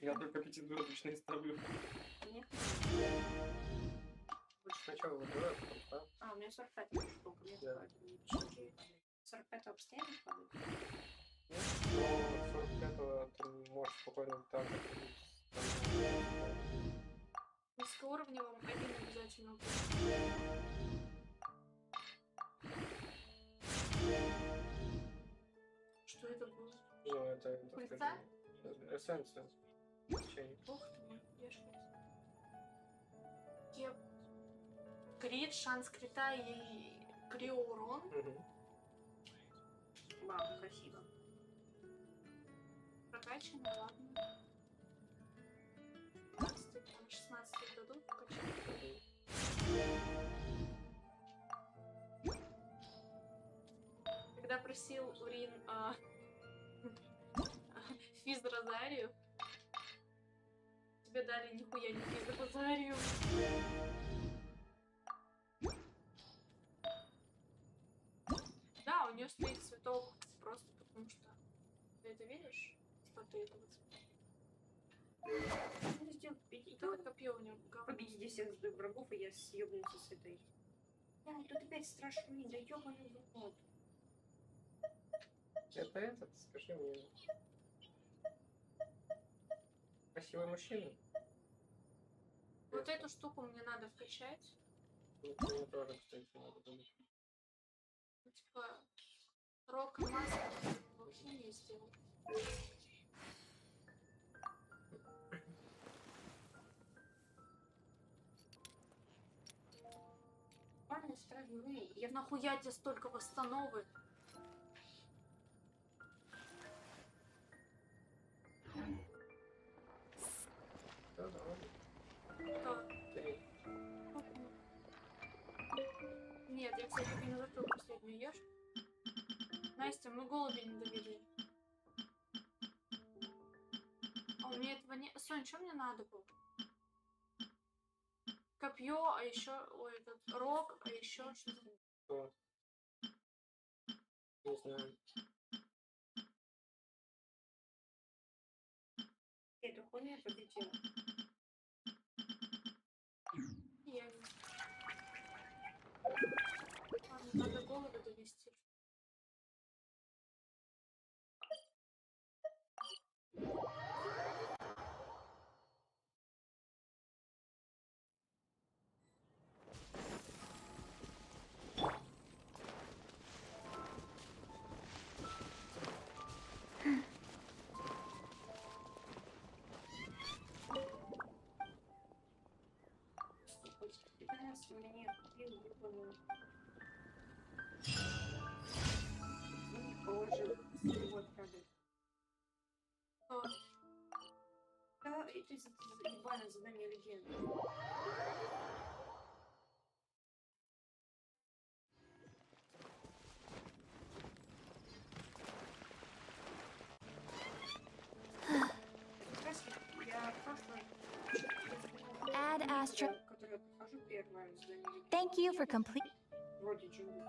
Я только 5-звездочные ставлю. Нет. Сначала выбираю, потом ставлю. А, у меня 45 штук. Мне Да. 45 постоянно падает? Нет, но 45-го ты можешь спокойно так же ходить. Низкоуровневым один обязательно будет. Что это было? Ну, это Пыльца? Эссенция. Чайник. Ух ты, я крит, шанс крита и криоурон. Вау, красиво. Прокачано, ладно. 15, 16 дадут прокачать. Когда просил Урин физ Розарию, тебе дали нихуя не физ Розарию. Да, у нее стоит цветок просто потому что ты это видишь? Статуя этого цвета. Надо сделать Это копье у нее. победите всех злых врагов, и я съебнулся с этой. Да, и тут опять страшный, да ёбаный в рот. Это этот, скажи мне. Красивый мужчина? Вот эту штуку мне надо вкачать. Вот мне тоже, кстати, надо будет. Ну, типа, рок и маска вообще не сделал. Парни страшные. Я нахуя тебе столько восстановы? Да, давай. Кто? Ты. Нет, я, кстати, не закрыл последнюю ешь. Настя, мы голуби не довели. А у меня этого не... Сонь, что мне надо было? Копье, а еще... Ой, этот рог, а еще что-то. Что? Не знаю. Эту хуйню я победила. Я не... Ладно, надо голубя довести. У меня нет пил, выпало. Положил. Вот, правда. Да, это ебаное задание легенды. Я просто... Add Astro. Который прохожу первое задание легенды. Thank you for complete. Вроде джунгли.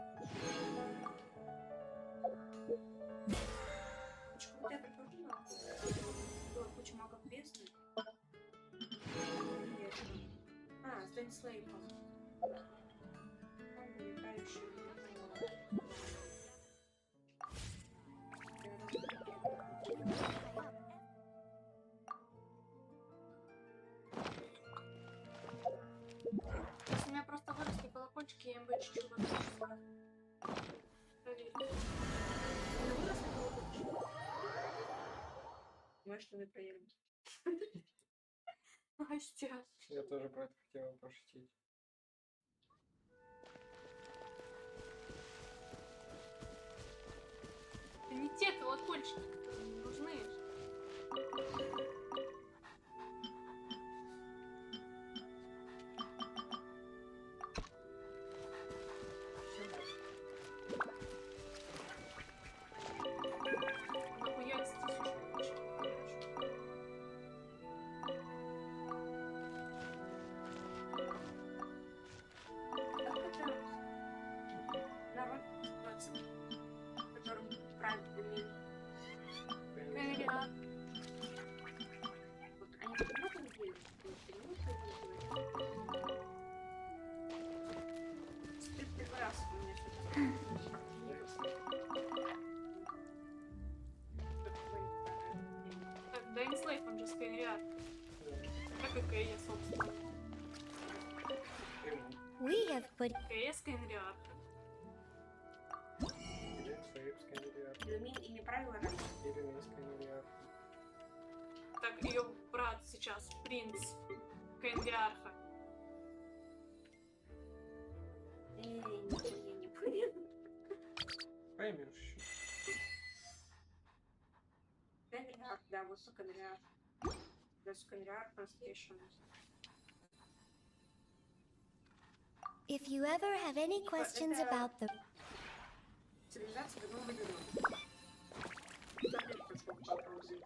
Почему я прохожу на кучу магов бездны? А, стань слейпом. Если у меня просто выросли колокольчики, Кембридж, чувак. Проверь. Может, что мы проедем. Настя. Я тоже про это хотела пошутить. Это не те колокольчики, которые нужны. Нахуя здесь Народ, которым правит имени. Проверяю. Вот они так много делают, ты первый раз у меня Так, да, Инслейв, он же скайриат. Как и Кэя, собственно. We have put Кэя скайриат. Иллюмин ими правила раньше. Так, ее брат сейчас, принц Кэндиарха. Нихуя не понял. Поймешь. Кэндиарх, да, вот Кэндиарх. Да, Кэндиарх, Translation. If you ever have any questions about the Цивилизация давно выделена. Запрет пошел по паузе.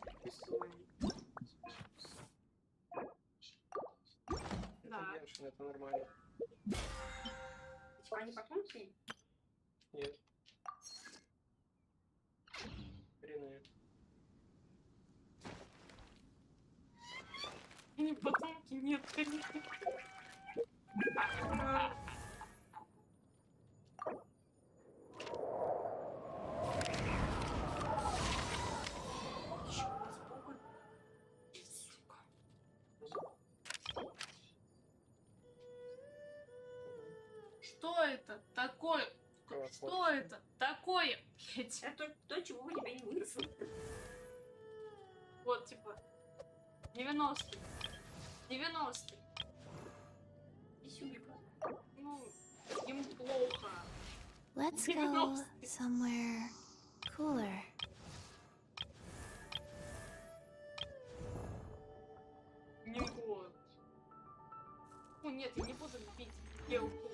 Да. Геншин, это нормально. Типа они потомки? Нет. Коренные. Не потомки, нет, конечно. Что это такое? Что это такое? Это то, чего у тебя не выросло. Вот, типа, 90-й. 90-й. И сюда. Ну, им плохо. Let's go somewhere cooler. Не вот. Ну нет, я не буду любить белку.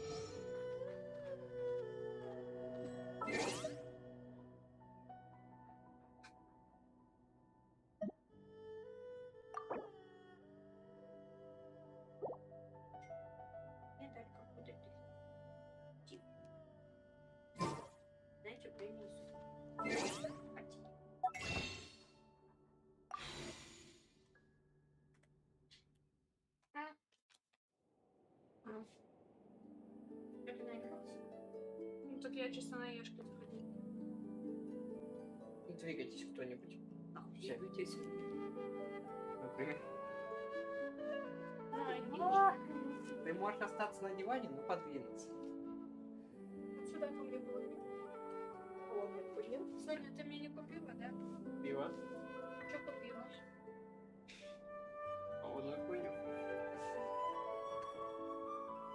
Это какой-то тип. Знаете, принесу. Это наигрался. Ну так я чисто на ешке сходила. Двигайтесь кто-нибудь. Все. Двигайтесь. Например. А, Ты можешь остаться на диване, но подвинуться. вот сюда ко мне было. Холодный курил. Соня, ты мне не купила, да? Пиво. Что купила? Холодную хуйню.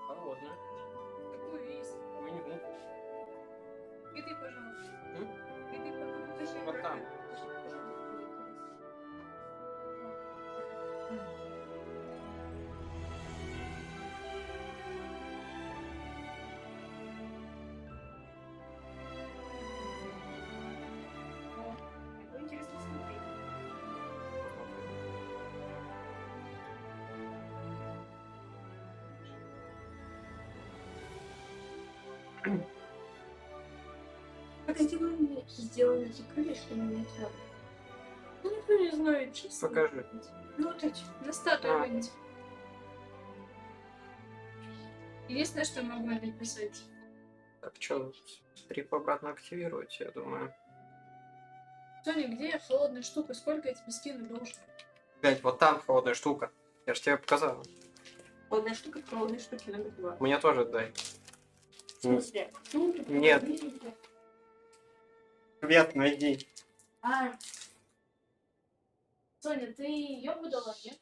Холодную. Какую есть? Хуйню. И ты, пожалуйста. М? И ты, пожалуйста. Вот там. Это интересно смотреть. Как сделаны эти крылья, что мне это? Ну, никто не знает, честно. Покажи. Ну, вот эти, на статую выйдите. Единственное, что могу написать. Так, что, стрип обратно активируйте, я думаю. Соня, где холодная штука? Сколько я тебе скину должен? Блять, вот там холодная штука. Я ж тебе показал. Холодная штука, холодные штуки надо два. Мне тоже дай. В смысле? Нет. Свет найди. Соня, ты ее выдала, нет?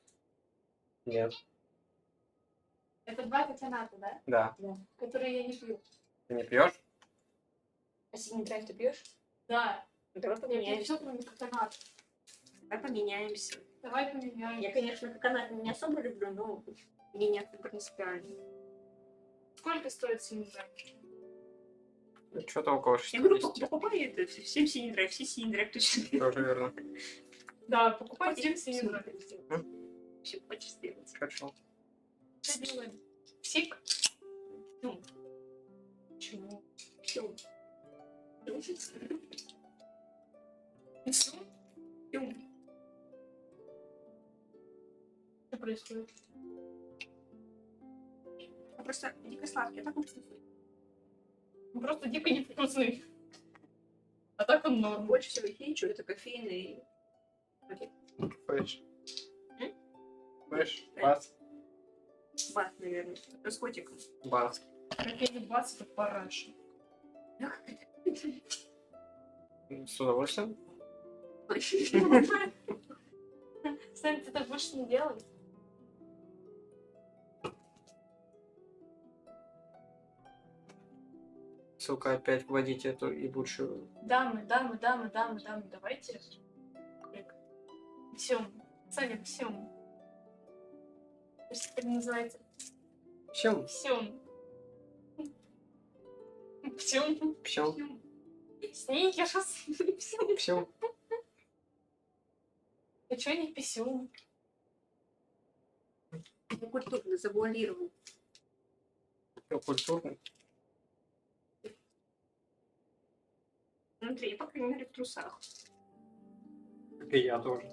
Нет. Это 2 кофената, да? Да. Которые я не пью. Ты не пьешь? А синий драйв ты пьешь? Да. Ну, давай Я пью поменяемся. все, кроме кофената. Давай поменяемся. Давай поменяем. Я, конечно, кофенат не особо люблю, но мне нет принципиально. Сколько стоит синий драйв? Что-то около Я говорю, 60. покупай это, всем синий драйв, все синий драйв точно. Тоже верно. Да, покупай всем синий драйв. Все хочешь сделать. Хочу. Что делаем? Псик? Почему? Все. Что происходит? А просто дико сладкий, а так он вкусный. Он просто дико невкусный. А так он норм. Больше всего хейчу, это кофеин и... Фэш. Фэш. Бас. Бас, наверное. Это с котиком. Бас. Кофейный бац, это параша. С удовольствием. Сэм, ты так больше не делай. Сука, опять вводить эту ебучую... Дамы, давайте. Всем. Саня, всем. Что это называется? Всем. Всем. Всем. Всем. Сникерс. Всем. А чё не писюн? Я культурно завуалировал. Все культурно. Смотри, я, по крайней мере, в трусах. И я тоже.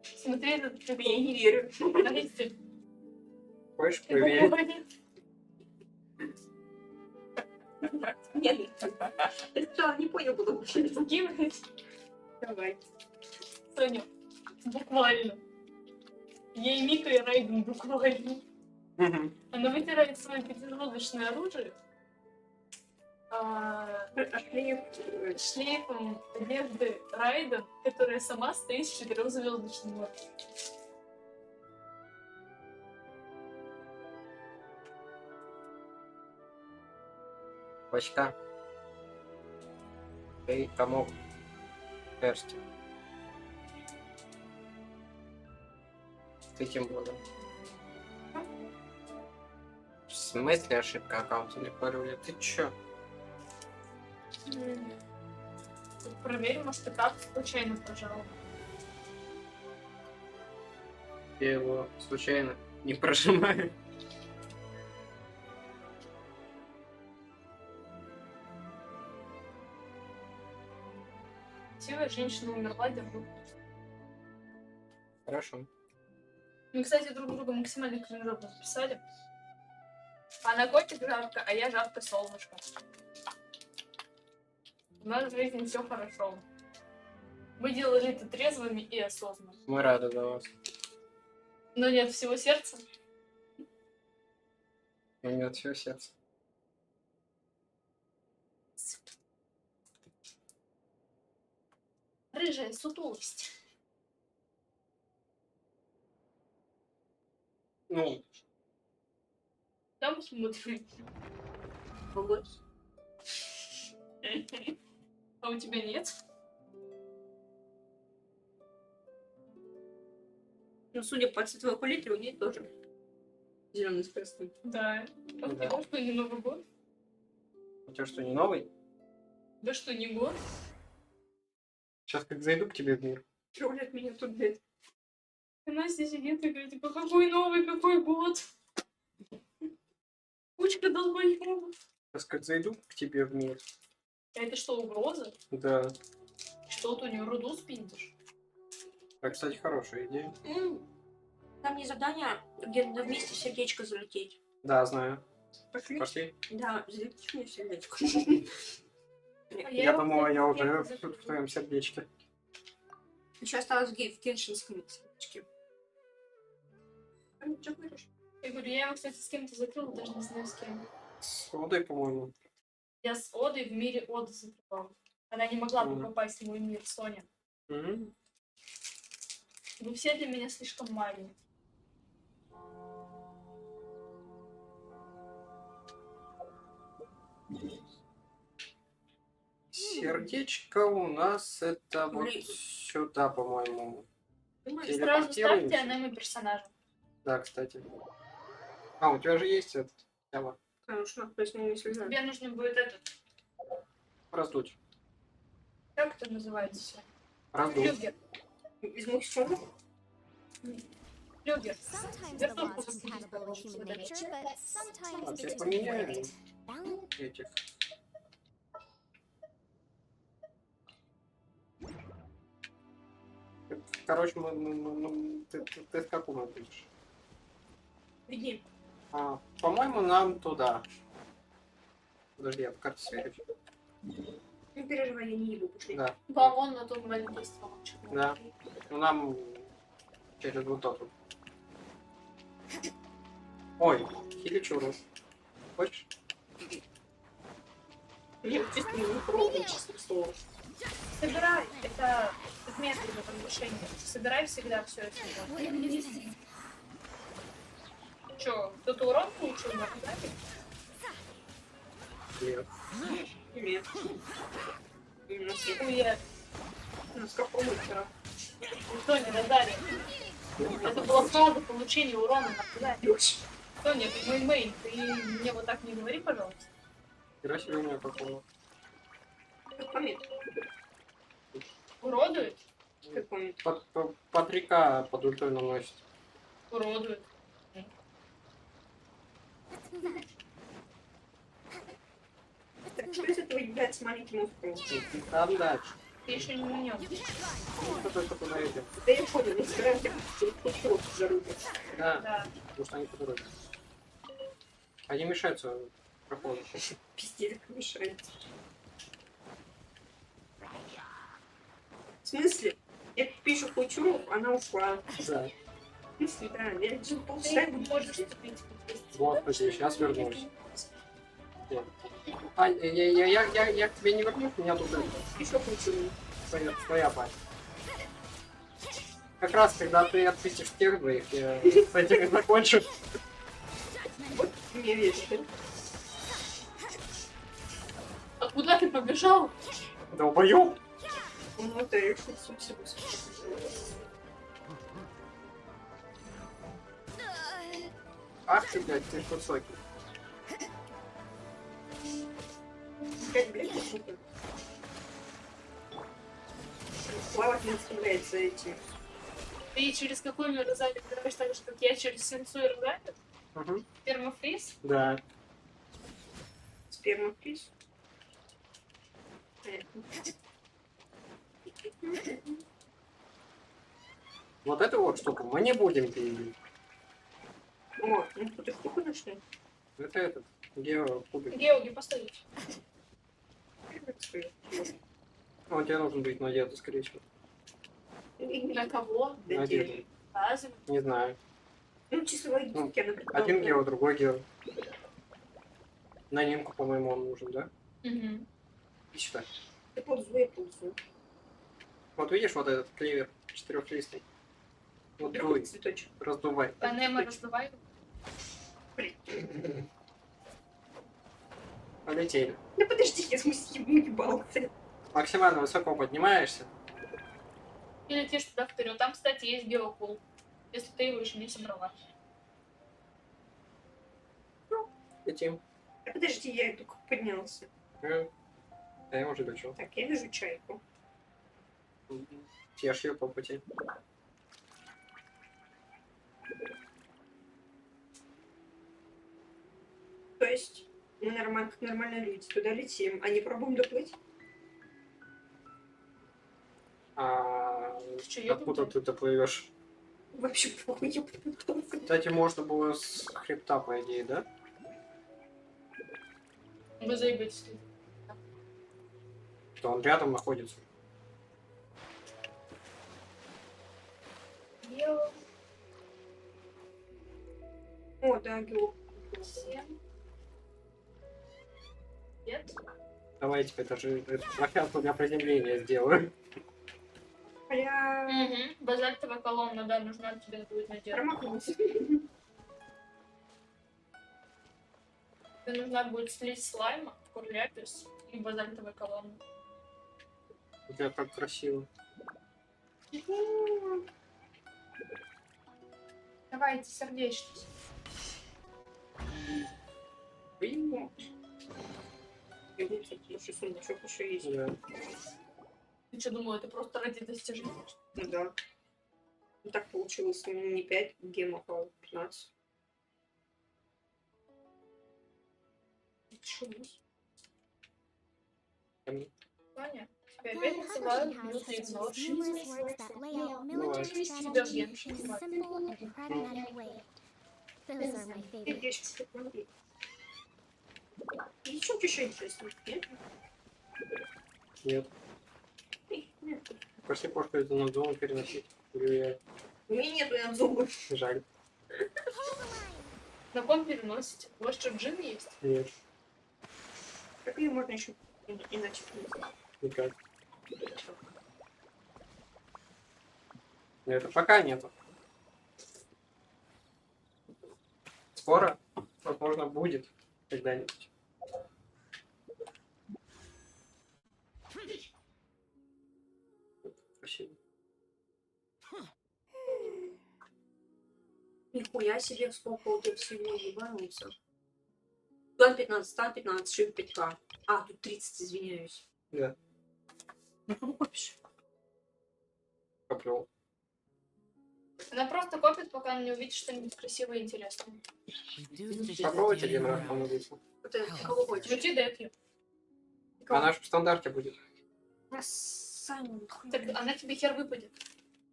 Смотри, этот... Я не верю. Знаете? Хочешь проверить? Нет. Ты сначала не понял, было. Скинуть. Давай. Соня, буквально. Ей Мика и Райден буквально. Она вытирает свое пятизвездочное оружие шлейфом одежды Райден, которая сама стоит с 4-звездочным оружием. Бачка. Ты комок шерсти. С каким годом? В смысле ошибка аккаунта или пароля? Ты чё? Проверь, может, ты как случайно прожал. Я его случайно не прожимаю. Красивая женщина умерла, держу. Хорошо. Мы, кстати, друг друга максимально кринжово записали. Она котик жарко, а я жарко солнышко. У нас в жизни все хорошо. Мы делали это трезвыми и осознанно. Мы рады за вас. Но нет всего сердца. И нет всего сердца. Рыжая сутулость. Ну. Там смотрим. А у тебя нет? Ну, судя по цветовой палитре, у нее тоже зеленый с красным. Да. А у тебя что, не Новый год? У тебя что, не новый? Да что, не год? Сейчас как зайду к тебе в мир. Троллят меня тут, блядь. Она здесь сидит и говорит, типа, какой новый, какой год? Кучка долбоёбов. Сейчас как зайду к тебе в мир. Это что, угроза? Да. Что ты у нее руду спиндишь? А, кстати, хорошая идея. Там не задание, где надо вместе в сердечко залететь. Да, знаю. Пошли? Пошли. Да, залетишь мне в сердечко. Я думала, я уже тут в твоем сердечке. Еще осталось в геншинском сердечке. Что говоришь? Я говорю, я его, кстати, с кем-то закрыла, даже не знаю с кем. С Водой, по-моему. Я с Одой в мире Оды закрывала. Она не могла бы попасть в мой мир, Соня. Вы все для меня слишком маленькие. Сердечко у нас это вот сюда, по-моему. Сразу ставьте анемы персонажа. Да, кстати. А, у тебя же есть этот тема. Конечно, то есть не слезать. Тебе нужно будет этот... Раздуть. Как это называется? Раздуть. Флюгер. Из мухсона? Флюгер. Sometimes the laws compatible with human nature, but sometimes Я it's поменяю different. Balance. этих. Короче, ты с какого будешь? Беги. По-моему, нам туда. Подожди, я в карте сверюсь. Не переживай, я не ебу пошли. Да. Вам он на тот момент действовал. Да. Ну нам через вот тот. Ой, хиличуру. Хочешь? Нет, чисто не пробую, честное слово. Собирай. Это метод в этом решении. Собирай всегда все это. Че, кто-то урон получил на куда-то? Нет. Нет. Хуя. Ну, с какого вчера? Никто не раздали. Это была фраза получения урона на куда-то. Соня, ты мой мейн, ты мне вот так не говори, пожалуйста. Хера себе у меня какого. Как помет. Уродует? Как помет. По 3К под ультой наносит. Уродует. Так, что из этого играть с маленьким островом? Там дальше. Ты еще не на нем. Мы только туда идем. Да я понял, мы собираем телефон за руки. Да. Потому что они по дороге. Они мешаются проходу. Пиздец, как мешает. В смысле? Я пишу культуру, она ушла. Да. В смысле, да, я же полчаса буду можешь вступить. Господи, сейчас вернусь. А, я к тебе не вернусь, меня тут еще культуру. Твоя память. Как раз, когда ты отпустишь тех двоих, я с этим и закончу. Вот мне веришь. А куда ты побежал? Долбоёб! Ну, это решил суть себе. Ах ты, блядь, ты высокий. Опять, блядь, супер. Плавать не оставляется этим. Ты через какой мир разами играешь так же, как я, через сенсу и разами? Угу. Пермафриз? Да. Спермафриз? Вот эту вот штуку мы не будем пилить. О, ну тут их штуку нашли. Это этот, геокубик. Геоги поставить. Он тебе нужен быть надетый, скорее всего. На кого? Надетый. Разве? Не знаю. Ну, чисто логически, она Один гео, другой гео. На немку, по-моему, он нужен, да? Угу. И считай. Я ползу. Вот видишь, вот этот клевер четырехлистый. Вот Другой дуй, цветочек. раздувай. Анема раздувай. Полетели. Да подожди, я смысл ебал. Максимально высоко поднимаешься. И летишь туда вперед. Там, кстати, есть геопул. Если ты его еще не собрала. Летим. Да подожди, я только поднялся. Да я уже дошел. Так, я вижу чайку. Съешь ее по пути. То есть мы как нормальные люди туда летим, а не пробуем доплыть? Откуда ты доплывешь? Вообще похуй, я потом. Кстати, можно было с хребта, по идее, да? Вы заебетесь. Что он рядом находится. О, да, гео. Нет? Давайте даже площадку для приземления сделаю. Угу. Базальтовая колонна, да, нужна тебе будет наделать. Тебе нужна будет слизь слайма, курляпис и базальтовая колонна. У тебя как красиво. Давайте, сердечки. Сундучок еще есть. Да. Ты что, думала, это просто ради достижения? Ну да. Ну, так получилось не 5 гемов, а 15. Таня, тебя опять называют лютый игнор. Numerous works that lay out Бывает. military strategy in a simple and pragmatic way. Those are my favorites. Ничего еще интересного нет? Нет. Нет. Пошли пошку из дома переносить. Влияет. У меня нету надзума. Жаль. На ком переносите? У вас что, джин есть? Нет. Как ее можно еще иначе принести? Никак. Это пока нету. Скоро, возможно, будет когда-нибудь. Спасибо. Нихуя себе, сколько у тебя всего ебанулся. Стан 15, стан 15, шип 5к. А, тут 30, извиняюсь. Да. Ну, кому копишь? Поплел. Она просто копит, пока она не увидит что-нибудь красивое и интересное. Попробуйте один раз помолиться. Это кого хочешь? Включи дефи. Она же в стандарте будет. Так она тебе хер выпадет.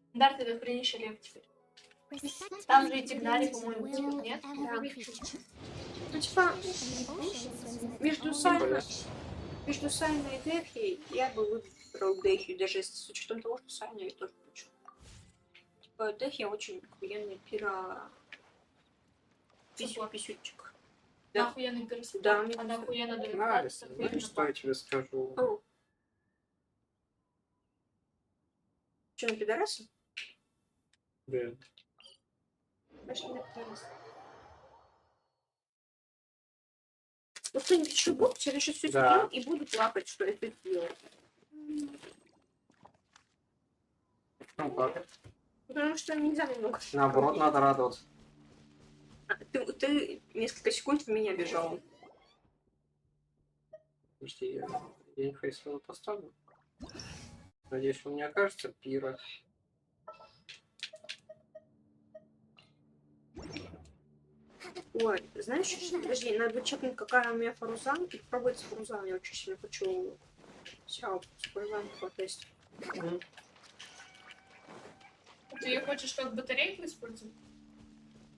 Стандарт это хренища лев теперь. Там же и Тигнари, по-моему, типа, нет? Ну, типа, между Сайной и Дефи я бы выбрал Дефи, даже с учетом того, что Сайна я тоже хочу. Типа, Дефи очень охуенный писючек. Да. Охуенный пиросит. Да, она охуенно дает. Алиса, знаешь, что я тебе скажу? О. Че, на пидораса? Да. Пошли на пидораса. Вот кто-нибудь еще будет, я сейчас все сделал и буду плакать, что я это сделал. Ну, плакать. Потому что нельзя немного. Наоборот, надо радоваться. Ты несколько секунд в меня бежал. Подожди, я день фейсфилла поставлю. Надеюсь, у меня окажется пира. Ой, знаешь, подожди, надо чекнуть, какая у меня фарузан, и попробовать с фарузан. Я очень сильно хочу сяо с фарузан потестить. Ты ее хочешь как батарейку использовать?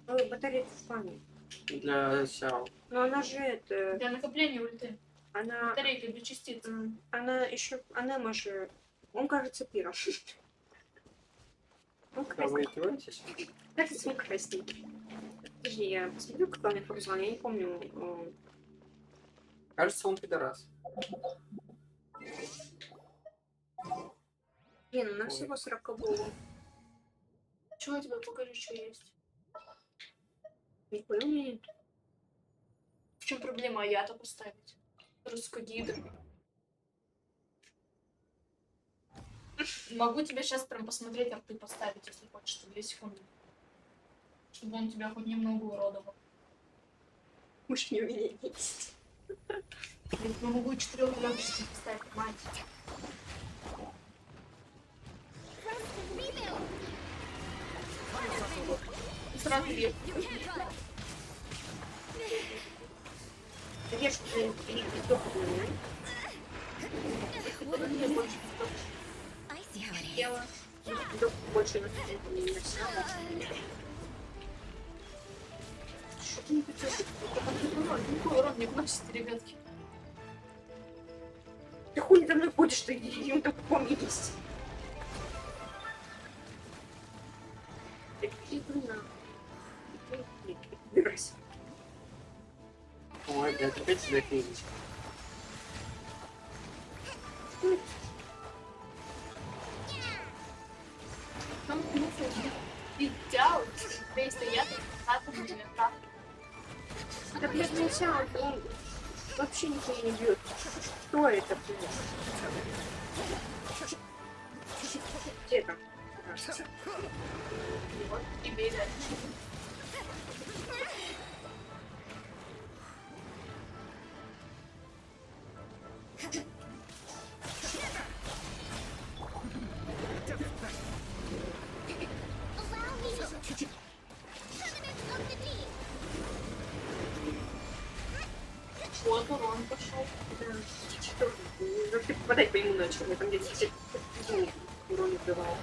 Батарейка в плане. Для сяо. Но она же это... Для накопления ульты. Она... Батарейка для частиц. Она еще... Она может... Он кажется пиром. Он Вы издеваетесь? Кажется, он красненький. Подожди, я посмотрю, какой у меня фарузан, я не помню. Кажется, он пидорас. Блин, у нас всего 40 было. Чего я тебе покажу, что есть? Не понял, нет. В чем проблема я-то поставить? Раскодида. Могу тебе сейчас прям посмотреть, как ты поставить, если хочешь, 2 секунды. Чтобы он тебя хоть немного уродовал. Уж не умеет есть. Я могу 4 легких поставить, мать. И сразу вверх. Режь, я больше не носила. Что ты не хотел? Никакой урон не вносите, ребятки. Ты хули за мной ходишь, ты ему так помни есть. Ой, блядь, опять сюда физить. Там идеал, где стоят атомные атаки. Да, блядь, нельзя, он вообще никого не бьет. Что это, блядь? Где там? Вот тебе и дальше. Вот урон пошел. Да. Что? Вообще попадать по нему начал. Я там где-то урон убивал.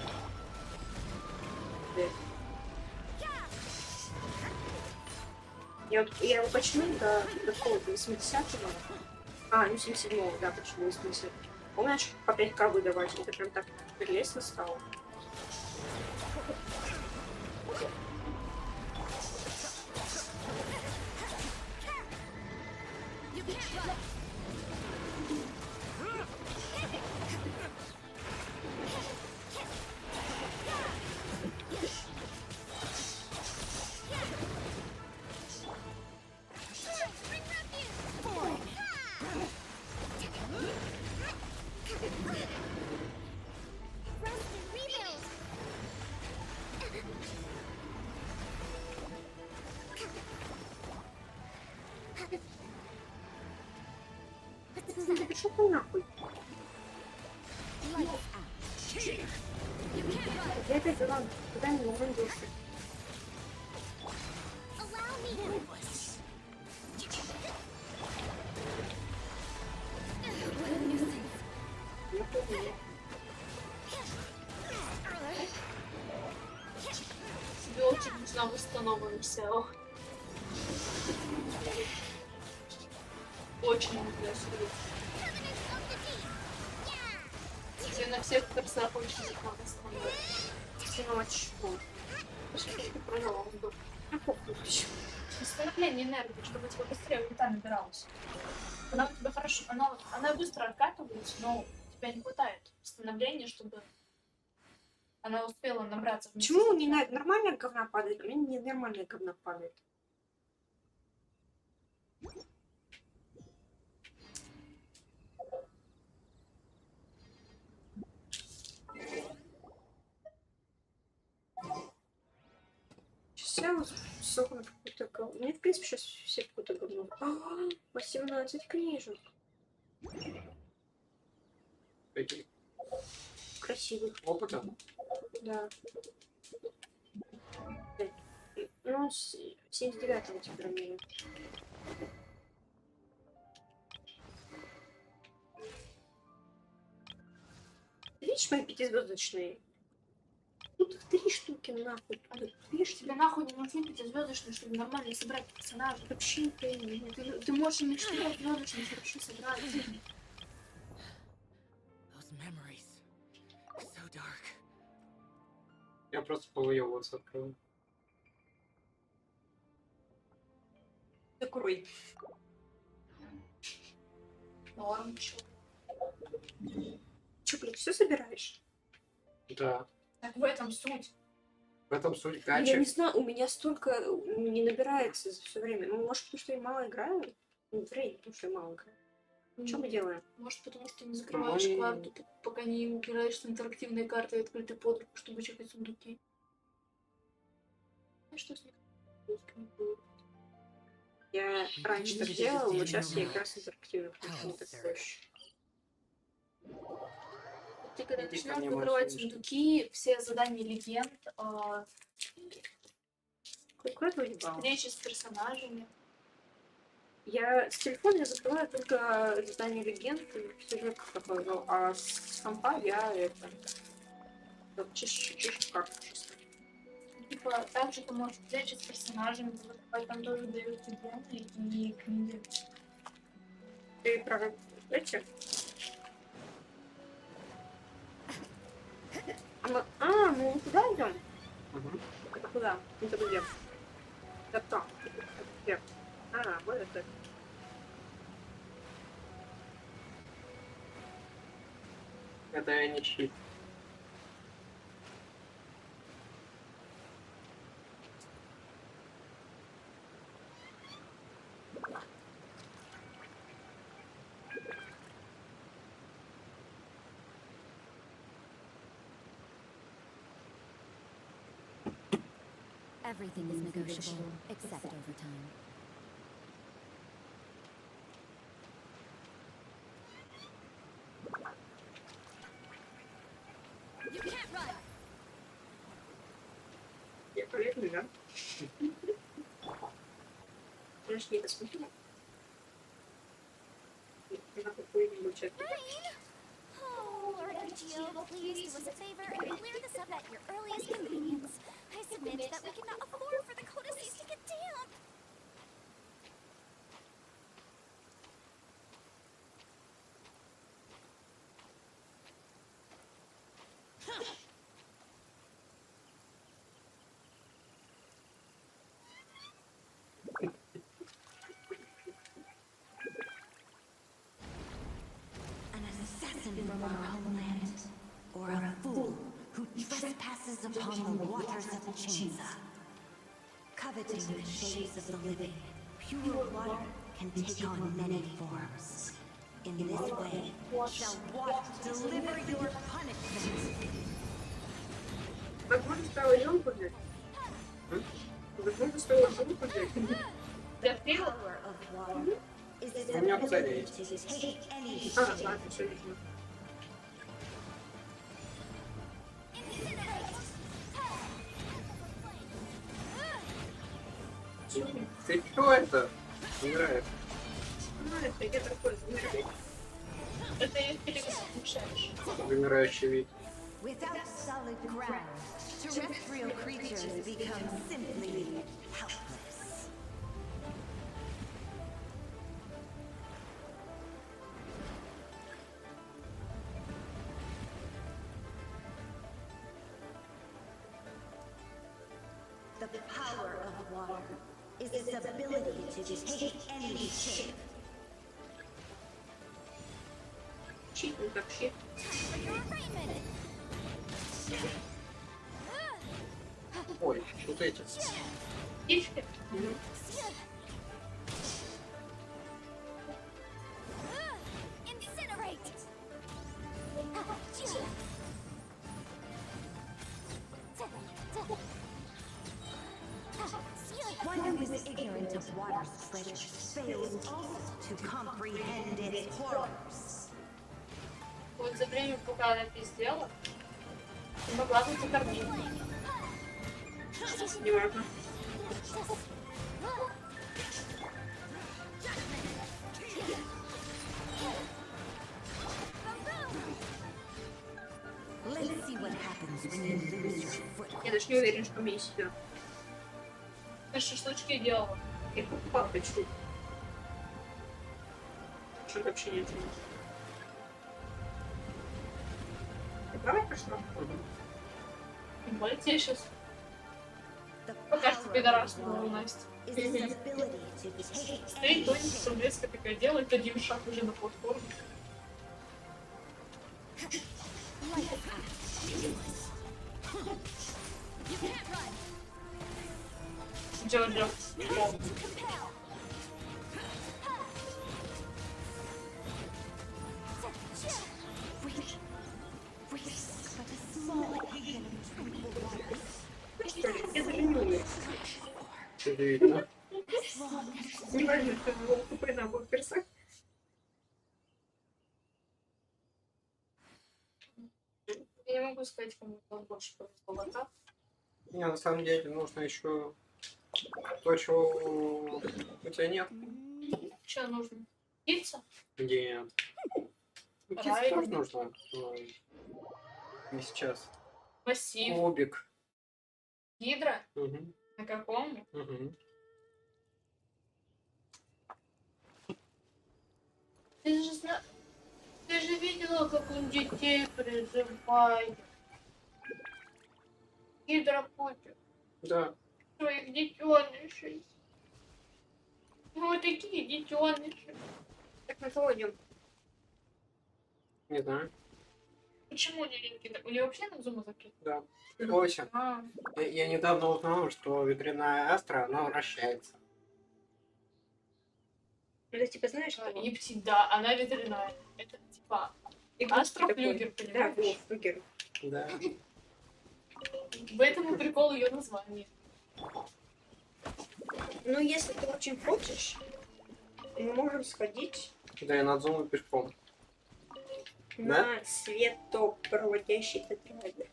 Я его почему до какого-то 80-го? А, ну 77-го, да, почему 80-го. Он начал по 5К выдавать. Это прям так прелестно стало. Пошел ты нахуй. Я опять была, куда не угодился. Тебе очень нужна восстановленная сила. Очень нужна сила. Тебе на всех персах очень нужна восстановленная. Ночь. Что ты продала? Восстановление энергии, чтобы тебе быстрее ульта набиралась. Она у тебя хорошо, она быстро откатывается, но тебя не хватает восстановления, чтобы она успела набраться. Почему не нормальная говна падает, а мне не нормальная говна падает? Сейчас я на какую-то говно. Мне, в принципе, сейчас все какое-то говно. 18 книжек. Какие? Красивых. Опыта? Да. Ну, 79-го теперь умею. Видишь мои пятизвездочные? Тут их 3 штуки нахуй. Видишь, тебе нахуй не нужны пятизвездочные, чтобы нормально собрать персонажа. Вообще не пойми. Ты можешь и на 4 звездочных вообще собрать. Я просто повыебываться открою. Закрой. Норм, чё. Чё, блядь, все собираешь? Да. Так в этом суть. В этом суть Я гачи. не знаю, у меня столько не набирается за все время. Ну, может, потому что я мало играю? Ну, время, потому что я мало играю. Что мы делаем? Может, потому что не закрываешь карту, пока не убираешь с интерактивной карты и открытой под руку, чтобы чекать сундуки. Знаешь, что с ним? Я раньше так делала, но сейчас я играю с интерактивной картой. Так проще. Ты когда начинаешь открывать сундуки, все задания легенд, встречи с персонажами. Я с телефона я закрываю только задание легенд и сюжет какой-то, а с компа я это чищу карту чисто. Типа, также ты можешь встречи с персонажами, там тоже дают легенды и книги. Ты про эти? Мы туда идем? Это куда? Это где? Это там. Где? Вот это. Это не чит. Everything is negotiable, except overtime. You can't run! Я полезный, да? Конечно, это смешно. На какую-нибудь часть. Oh, Lord Archio, please do us a favor and clear this up at your earliest convenience. I submit that we cannot afford for the codices to get damp. An assassin from our homeland, or a fool who trespasses upon the waters of Chinza. Coveting the shades of the living, pure water can take on many forms. In this way, shall water deliver your punishment. Возможно, стоило елку взять? Возможно, стоило елку взять? Для пива? У меня цель есть. А, ладно, все видно. Ты кто это играешь? Это я такой замеряю. Это я перемешаешь. Вымирающий вид. Without solid ground, terrestrial creatures become simply helpless. The power of water is its ability to take any shape. Щит, не как щит. Ой, вот эти. Птички? One who is ignorant of water's pleasures fails also to comprehend its horrors. Вот за время, пока она это сделала, не могла быть накормить. Не важно. Let's see what happens when you lose your foot. Я даже не уверен, что мне сидят. Ты шашлычки делала. Я покупала почти. Что вообще нет. Ты права пошла? Тем более тебе сейчас. Пока что пидорас была у Насти. Стоит тоненькая, турбеска такая делает, один шаг уже на платформе. Джо-Джо. Это же не умеет. Удивительно. Не важно, что было тупой набор персак. Я не могу сказать, кому больше повезло, да? Не, на самом деле нужно еще то, чего у тебя нет. Что нужно? Птица? Нет. Птица тоже нужно. Но не сейчас. Массив. Кубик. Гидра? Угу. На каком? Угу. Ты же видела, как он детей призывает. Гидра Путер. Да. Своих детенышей. Ну вот такие детеныши. Так на кого идем? Не знаю. Почему у нее у нее вообще на зума закрыт? Да. 8. Я недавно узнал, что ветряная астра, она вращается. Ну, типа, знаешь, что... Ептить, да, она ветеринарная. Это типа астрофлюгер, понимаешь? Да, флюгер. Да. В этом и прикол ее названия. Ну, если ты очень хочешь, мы можем сходить Да, я надзуму пешком. на светопроводящий тетраэдр.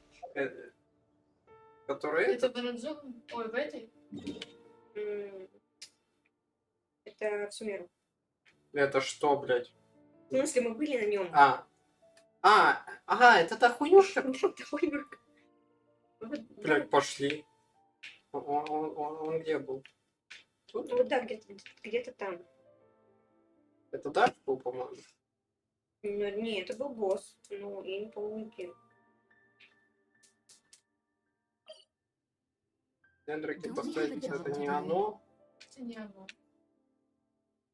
Который это? В Надзуму? Ой, в этой? Это в Сумеру. Это что, блядь? В смысле, мы были на нем. Ага, это та хуйнюшка? Это хуйнюшка. Блядь, пошли. Он где был? Тут? Вот да, где-то там. Это Дарк был, по-моему? Ну, не, это был босс. Ну, я не помню где. Эндрики поставить, это не оно? Это не оно.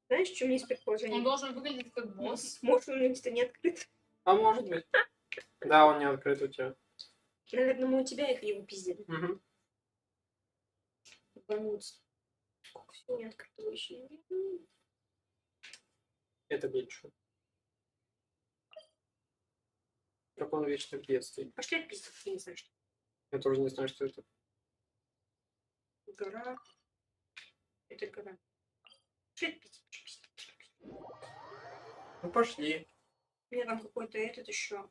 Знаешь, в чем есть предположение? Он должен выглядеть как босс. Может, он где-то не открыт. А может быть. Да, он не открыт у тебя. Наверное, мы у тебя их его пиздили. Угу. Ебануться. Сколько всего не открытого еще. Это меньше. Как он вечно в детстве. Пошли отпиздить, я не знаю, что. Я тоже не знаю, что это. Гора. Это гора. Пошли отпиздить. Ну пошли. У меня там какой-то этот еще.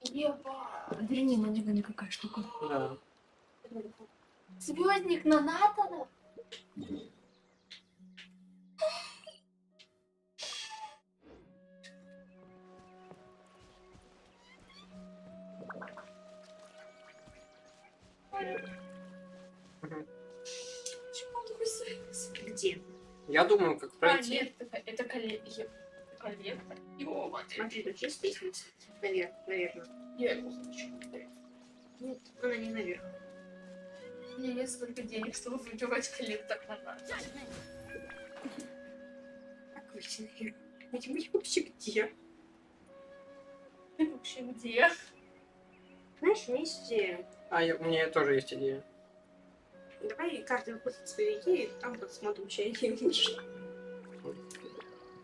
Еба. Верни, на какая штука. Да. Звездник на Натана? Где? Я думаю, как пройти. Нет, это коллектор. Смотри, тут есть лестница. Наверх, наверное. Я его хочу. Нет, она не наверх. У меня нет столько денег, чтобы выбивать коллектор на нас. Как выйти наверх? Мы вообще где? Ты вообще где? Знаешь, у меня есть идея. У меня тоже есть идея. Давай каждый выпустит свою идею, там посмотрим, чья идея лучше.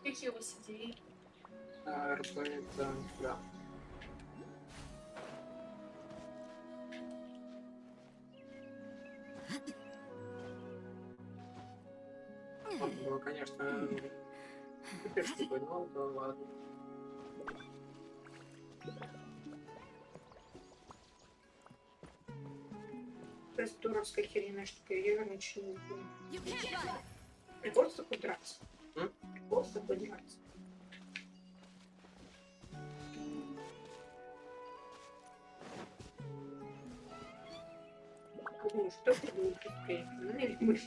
Какие у вас идеи? Да. Он был, конечно, теперь такой, ну да ладно. Просто дурацкая херня, штука, я реально ничего не понимаю. Прикол с такой драться. Прикол с такой драться. Ну, что ты думаешь, ну, или мы?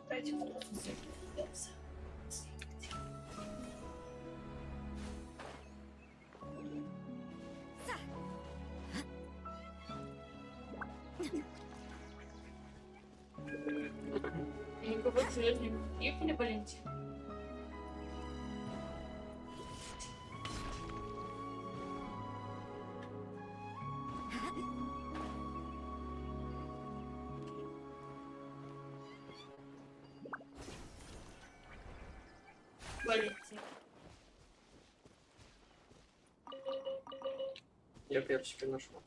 Дайте никакой звездник. Ехали, Валентин? Валентин. Я перчики нашел.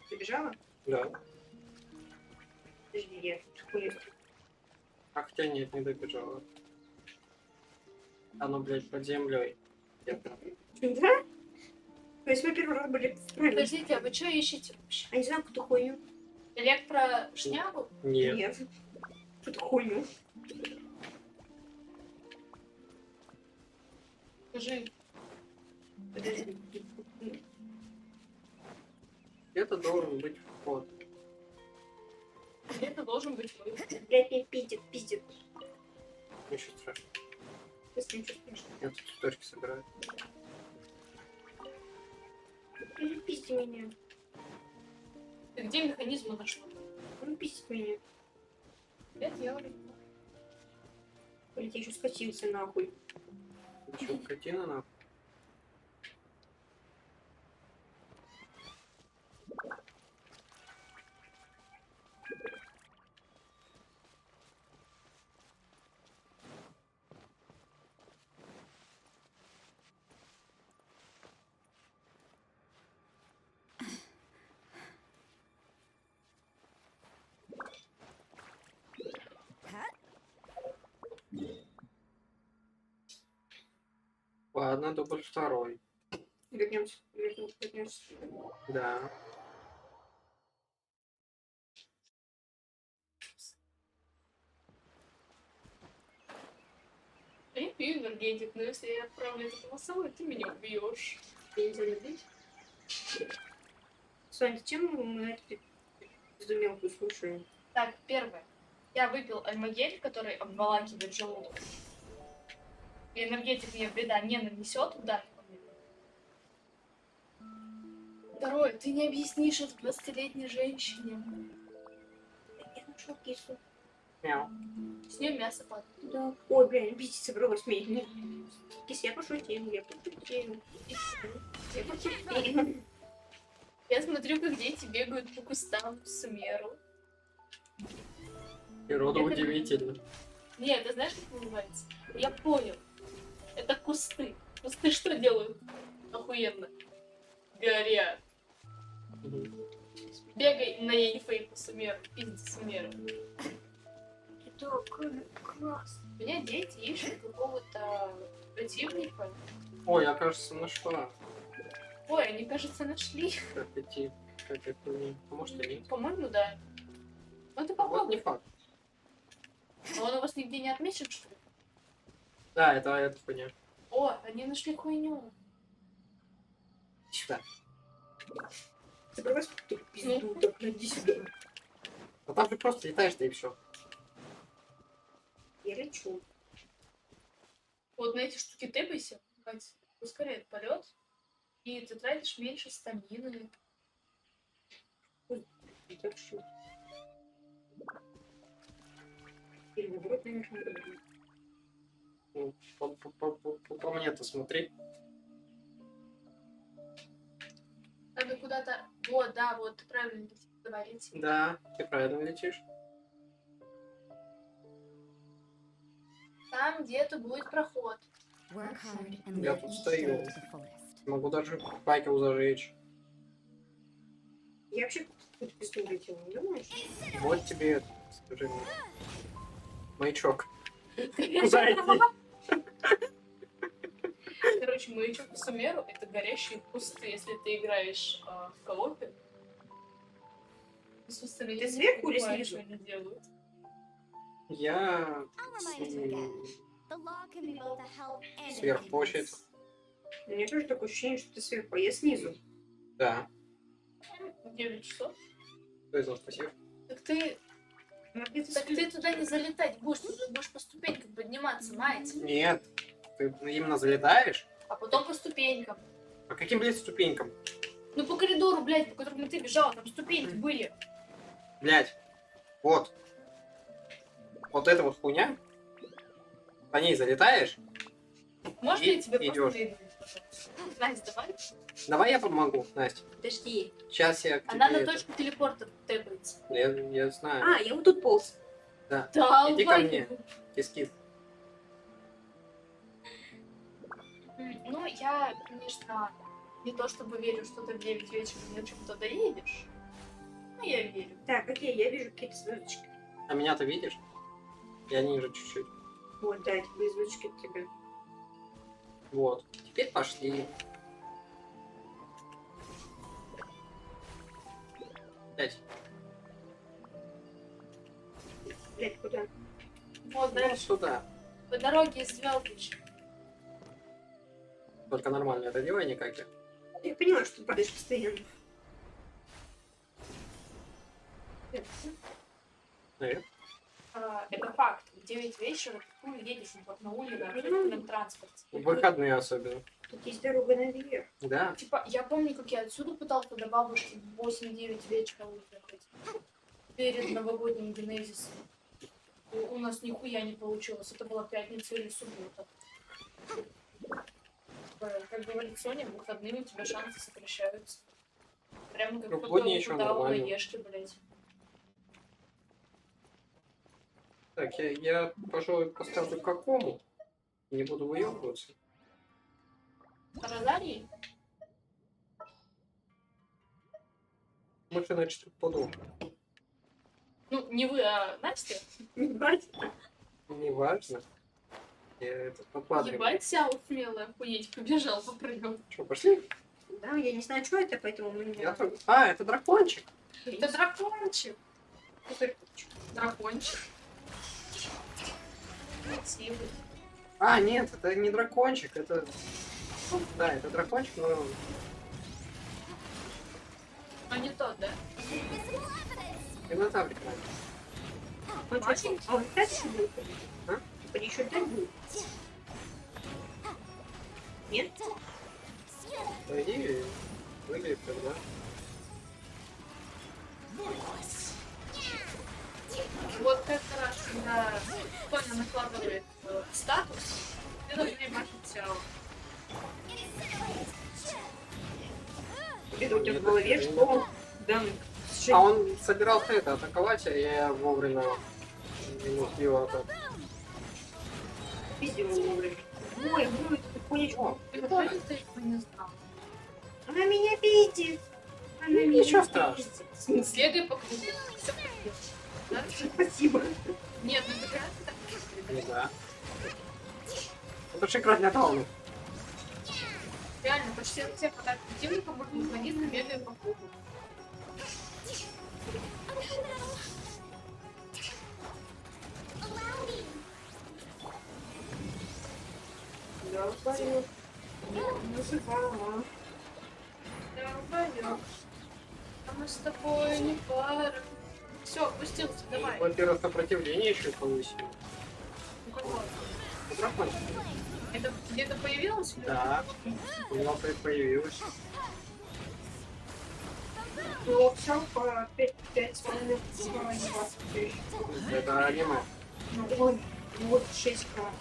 Ты бежала? Да. Подожди, я тут хуйню. А хотя нет, не добежала. Оно, блядь, под землей. Да? То есть мы первый раз были правильно. Подождите, а вы что ищете вообще? А не знаю, какую хуйню. Электрошнягу? Нет. Какую-то хуйню. Скажи. Подожди. Это должен быть вход. Это должен быть выход. Блядь, меня пиздит. Ничего страшного. Если ничего страшного. Я тут цветочки собираю. Не пизди меня. Ты где механизмы нашел? Ну пизди меня. 5 евро. Блин, я еще скатился нахуй. Чё, скотина нахуй? Ладно, дубль второй. Вернемся. Да. Я пью энергетик, но если я отправлю это голосовое, ты меня убьешь. Я нельзя любить. Соня, зачем мы эту безумелку слушаем? Так, первое. Я выпил альмагель, который обволакивает желудок. И энергетик мне вреда не нанесет, удар. Второе. Ты не объяснишь это 20-летней женщине. Я нашел кису. Мяу. С нее мясо падает. Да. Ой, блин, бить собралась меня. Кис, я пошутил, я пошутил. Я пошутил. Я смотрю, как дети бегают по кустам в Сумеру. Природа удивительна. Нет, ты знаешь, как называется? Я понял. Это кусты. Кусты что делают? Охуенно. Горят. Бегай на Енифей по Сумеру. Пиздец Сумеру. Это классно. У меня дети ищут какого-то противника. Ой, я, кажется, нашла. Ой, они, кажется, нашли. Как идти? Как это не... А может и нет? По-моему, да. Ну ты Вот попробуй. не факт. Но он у вас нигде не отмечен, что ли? Да, это хуйня. О, они нашли хуйню. Сюда. Собралась тут пизду, так иди сюда. А там же просто летаешь, да и все. Я лечу. Вот на эти штуки тэпайся, ускоряет полет, и ты тратишь меньше стамины. Ну, по мне-то смотри. Надо куда-то... Вот, да, вот, ты правильно говорите. Да, ты правильно летишь. Там где-то будет проход. Я тут стою. Могу даже факел зажечь. Я вообще тут пизду улетела, не думаешь? Вот тебе это, скажи мне. Маячок. Куда идти? Короче, маячок по Сумеру — это горящие кусты, если ты играешь в коопе. Ты сверху или снизу? Я... Сверху получается. У меня тоже такое ощущение, что ты сверху, а я снизу. Да. 9 часов. Спасибо. Так ты туда не залетать будешь, ты будешь по ступенькам подниматься, мать. Нет, ты именно залетаешь. А потом по ступенькам. По каким, блядь, ступенькам? Ну по коридору, блядь, по которому ты бежал, там ступеньки были. Блядь, вот. Вот эта вот хуйня. По ней залетаешь. Можно я тебе идёшь. просто... Настя, давай. Давай я помогу, Настя. Подожди. Сейчас я... Она на точку телепорта тэпается. Я знаю. А, я вот тут полз. Да. Да, иди ко мне. Кис-кис. Ну, я, конечно, не то чтобы верю, что ты в 9 вечера на чем-то доедешь. Но я верю. Так, окей, я вижу какие-то звездочки. А меня-то видишь? Я ниже чуть-чуть. Вот, да, эти были звездочки от тебя. Вот. Теперь пошли. Блять. Блять, куда? Вот, дальше. Сюда. По дороге из звездочек. Только нормально это делай, не как я. Я поняла, что ты падаешь постоянно. Наверное. Это факт. 9 вечера, ты едешь на улице на общественном транспорте. В выходные особенно. Тут есть дорога наверх. Да. Типа, я помню, как я отсюда пытался до бабушки в 8-9 вечера уехать. Перед новогодним генезисом. У нас нихуя не получилось. Это была пятница или суббота. Как говорит Соня, в выходные у тебя шансы сокращаются. Прямо как в ешке, блядь. Так, я, пожалуй, поставлю какому. Не буду выебываться. Розарий? Мы же, значит, подумаем. Ну, не вы, а Настя? Не важно. Не важно. Я это попадаю. Ебать, Сяо смело охуеть, побежал, попрыгал. Что, пошли? Да, я не знаю, что это, поэтому мы не... А, это дракончик. Это дракончик. Дракончик. Красивый. А, нет, это не дракончик, это... Да, это дракончик, но... А не тот, да? Кинотавр. Он очень... А он опять еще будет? А? Типа еще опять будет? Нет? По идее, выглядит тогда. Вот как-то раз, когда Тоня накладывает статус, ты должен ебашить Сяо. Это у тебя в голове, что... Да, а он собирался это атаковать, а я вовремя не успел атаковать. Пиздил вовремя. Ой, ну это конечку. Ты не знал. Она меня видит. Она меня Ничего страшного. Следуй по кругу. Все да? Спасибо. Нет, ну ты играть так. Ну да. Это же играть для тауна. Реально, почти все подарки противника можно находить на бегаем по кругу. Да, парень. Называемым. Да, пойдем. А мы с тобой не пара. Все, опустился, давай. Во-первых, сопротивление еще повысили. У кого? Дракончик. Это где-то появилось? Да. У него появилось. Ну, все по 5,5 Это аниме. Ой, вот 6К.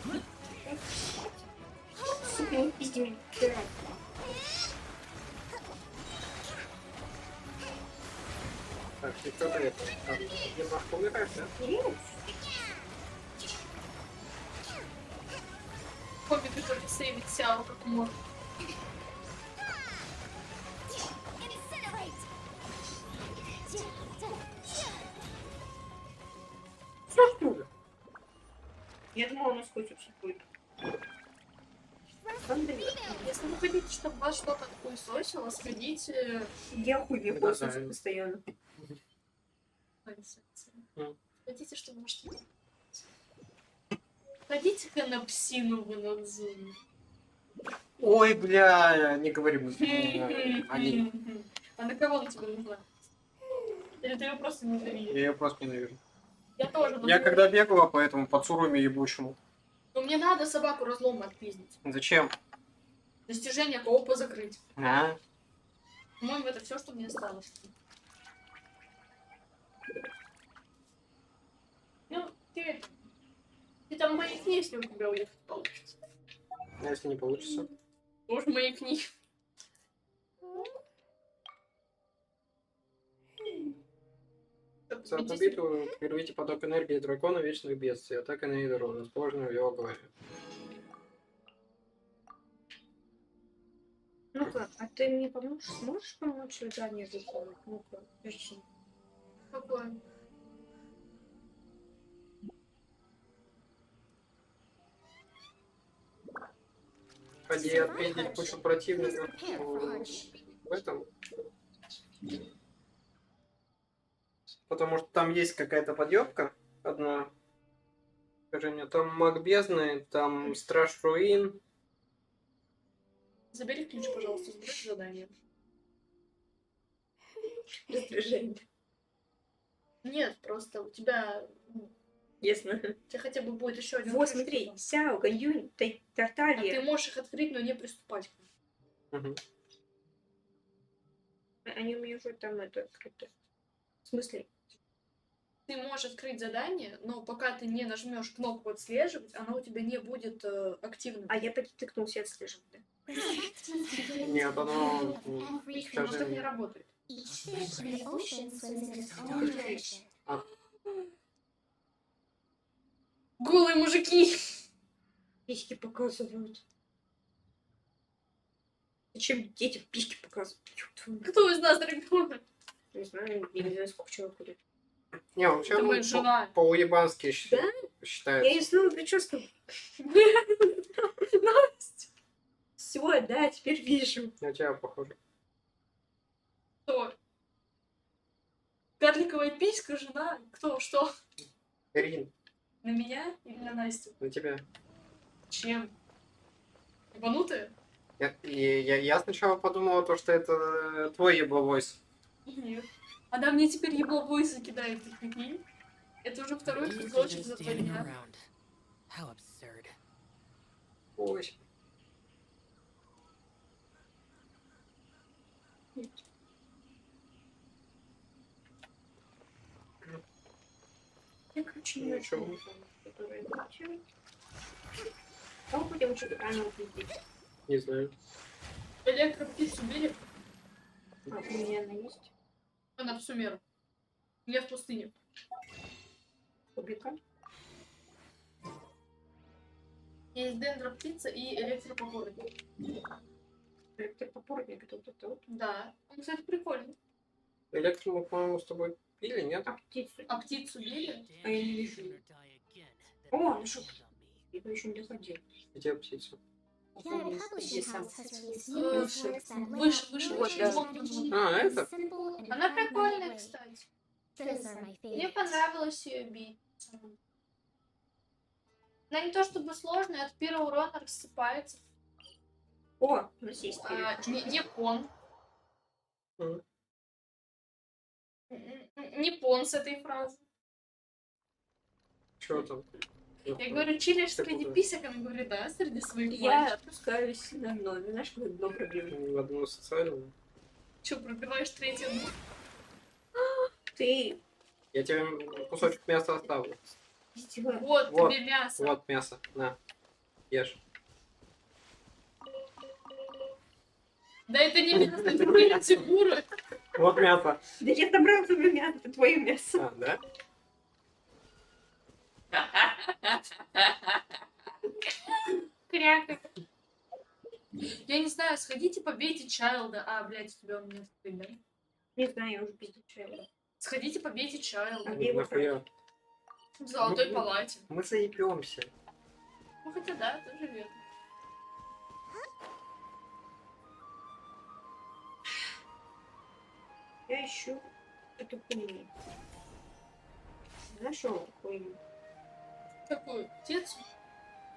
Сука, не пизди меня. Так, ты кто-то это... Немножко умираешь, да? Нет. Хобби, который сейвит Сяо как может. Что что ли? Я думала, у нас хоть вообще будет. Если вы хотите, чтобы вас что-то хуесосило, сходите... Я хуй мне хуесосю постоянно. Хотите, чтобы вы что-то... Ходите-ка на псину вы на дзуне. Ой, бля, не говори мне. Они. А на кого она тебе нужна? Или ты ее просто ненавидишь? Я ее просто ненавижу. Я тоже. Я когда бегала по этому подсуруме ебучему. Но мне надо собаку разлома отпиздить. Зачем? Достижение коопа закрыть. А? По-моему, это все, что мне осталось. Ну, ты там маякни, если у тебя уехать получится. А если не получится? Может, маякни. За одну битву прервите поток энергии дракона вечных бедствий. Атака на Эйдеру, расположенную в его голове. Ну-ка, а ты мне поможешь? Сможешь помочь задание выполнить? Ну-ка, подожди. Какое? Ходи отпиздить кучу противников в этом. Потому что там есть какая-то подъебка одна. Скажи мне, там маг бездны, там страж руин. Забери ключ, пожалуйста, сбрось задание. Раздвижение. Нет, просто у тебя... Ясно. У тебя хотя бы будет еще один. Вот, смотри, Сяо, Ганьюнь, Тарталья. А ты можешь их открыть, но не приступать к ним. Угу. Они у меня уже там это открыто. В смысле? Ты можешь открыть задание, но пока ты не нажмешь кнопку отслеживать, оно у тебя не будет активным. А я тыкнулся отслеживать, да? Нет, оно... Может, так не работает. Голые мужики! Письки показывают. Зачем детям письки показывают? Кто из нас ребенок? Не знаю, я не знаю, сколько человек будет. Не, вообще жена. по-уебански Да? считается. Я и снова прическу. Настя! Все, да, теперь вижу. На тебя похоже. Кто? Карликовая писька, жена? Кто? Что? Рин, На меня или на Настю? на тебя. Чем? Ебанутая? Я сначала подумала, то, что это твой ебловойс. Нет. Она мне теперь ебловой закидает, ты прикинь? Это уже второй кусочек за 2 дня. Ой. Я, короче, не знаю, которые получают. Кого будем что-то правильно увидеть? Не знаю. Электроптицу убили? А, у меня она есть. Она в Сумеру. Я в пустыне. Кубика. Есть дендроптица и электропопорник. Электропопорник это вот это вот? Да. Он, кстати, прикольный. Электро мы, по-моему, с тобой пили, нет? А птицу били? А я не вижу. О, нашел. Я еще не доходил. Где птица? Выше. Вот, да. А, это? Она прикольная, кстати. Мне понравилось ее бить. Она не то чтобы сложная, от первого урона рассыпается. О, у нас есть не пон. Не пон с этой фразы. Чё там? Я говорю, чилишь среди писек, она говорит, да, среди своих Я мальчиков. опускаюсь на дно. Знаешь, как дно пробил? В одну социальную. Чё, пробиваешь третью? Ты... Я тебе кусочек мяса оставлю. Вот тебе мясо. Вот мясо. На. Ешь. Да это не мясо, это миниатюры. Вот мясо. Да я добрал твое мясо, это твое мясо. А, да? Кряка. Я не знаю, сходите побейте Чайлда. А, блядь, у тебя у меня открыт, да? Не знаю, я уже пиздил Чайлда. Сходите побейте Чайлда. Нахуя? В золотой палате. Мы заебемся. Ну хотя да, тоже верно. Я ищу эту хуйню. Нашел хуйню. Какую? Птицу?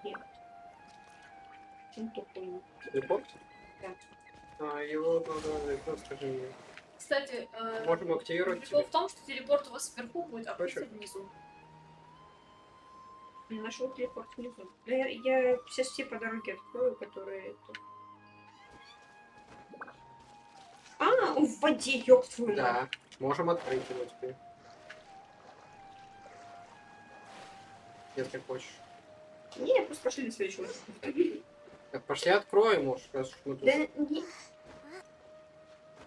Нет. Чем-то хуйню. Телепорт? Да. А, его надо, скажи мне. Кстати, можем активировать прикол в том, что телепорт у вас вверху будет, а птица Хочешь? внизу. Я нашел телепорт внизу. Да я сейчас все по дороге открою, которые... А, он в воде, ёб твою. Да, можем открыть его теперь. Если хочешь. Не, просто пошли на следующего. Так, пошли откроем, может, раз уж мы тут. Да не...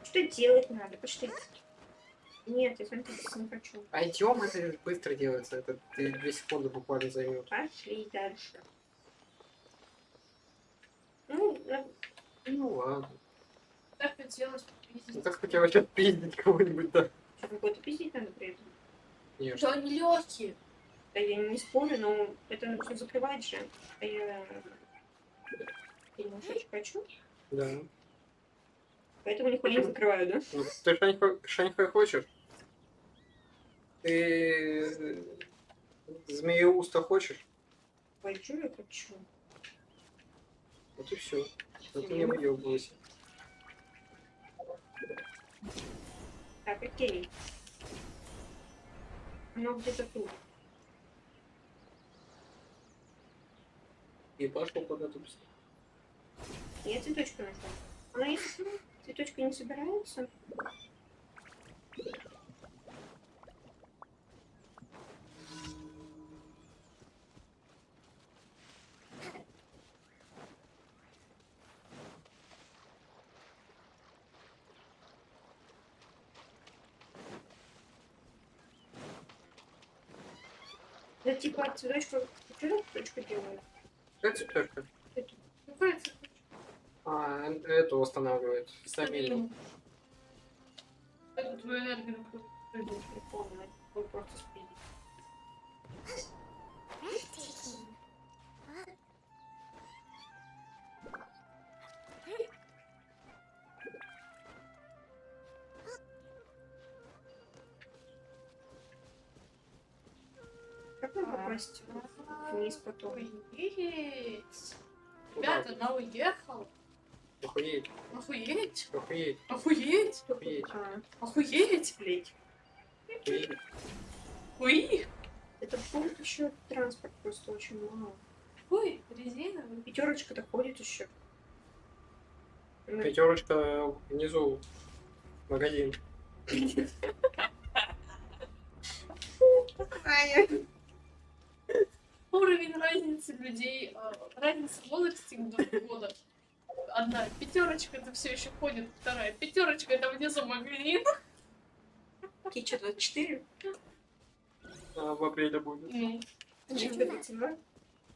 Что делать надо? Пошли. Нет, я фэнтезийном не хочу. Пойдем, это быстро делается. Это 2 секунды буквально займет. Пошли дальше. Ну ладно. Так хотелось попиздить. Ну так хотела сейчас пиздить кого-нибудь, да. Что, какой-то пиздить надо при этом? Конечно. Да они легкие. Да я не спорю, но это все закрывать же. А я немножечко хочу. Да. Поэтому нихуя не закрываю, да? Ну, ты что-нибудь хочешь? Ты змееуста хочешь? Хочу, я хочу. Вот и все. Вот ты не выебывайся. Так, окей. Оно где-то тут. И пошел куда-то писать. Я цветочку нашла. Она если цветочка не собирается. Да типа от цветочка. Что цветочка делает? Как цветочка? Какая цветочка? А, эту восстанавливает. Сами. Это твою энергию не помню. Вы просто спите. Как нам попасть вниз потом? Охуеть! Ребята, она уехала. Охуеть. Охуеть? Охуеть. Охуеть? Охуеть. Охуеть? Блять. Охуеть. Уи? Это будет еще транспорт просто очень мало. Ой, резиновый. Пятерочка-то ходит еще. Пятерочка внизу. Магазин. Уровень разницы людей, разница в возрасте до года. Одна пятерочка это все еще ходит, вторая пятерочка это внизу магазин. Какие что, 24? В апреле будет. Ну. Чем вы эти,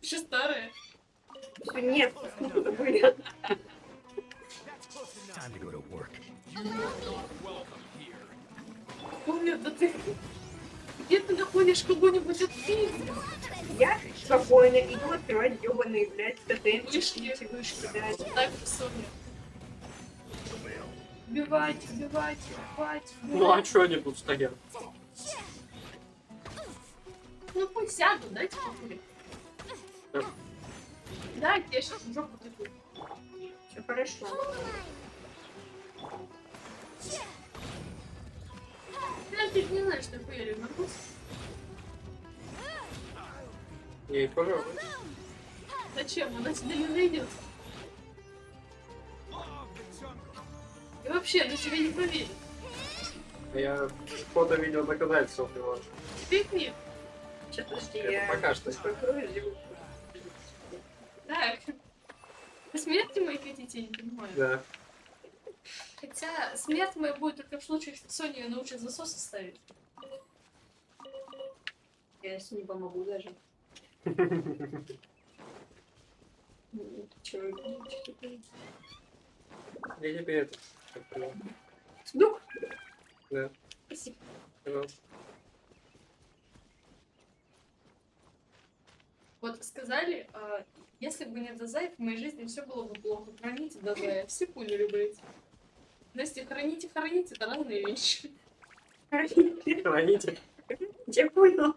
Еще старые. Все, нет, откуда были. Помню, да ты... Где ты находишь кого-нибудь от фильма? Я спокойно иду открывать ёбаные, блядь, тотемчики, Вышки. эти вышки, да. Так, Соня. Убивать, убивать, убивать. Ну а чё они тут стоят? Ну пусть сядут, дайте покурить. Да, я сейчас в жопу тыкаю. Все хорошо. Я теперь не знаю, что хуяли на вкус. Ей, пожалуйста. Зачем? Она тебя не найдет. И вообще, она тебя не поверит. Я фото видео доказательства привожу. Тебе их нет. Сейчас, подожди, Это я... пока что. Так. Вы смерти моей хотите, я не понимаю. Да. Хотя смерть моя будет только в случае, если Соня ее научит засосы ставить. Я с не помогу даже. Чё? Я тебе это. Сундук? Да. Спасибо. Пожалуйста. Вот сказали, если бы не Дазай, в моей жизни все было бы плохо. Храните Дазая, все поняли бы эти. Настя, храните, это разные вещи. Храните. Я понял.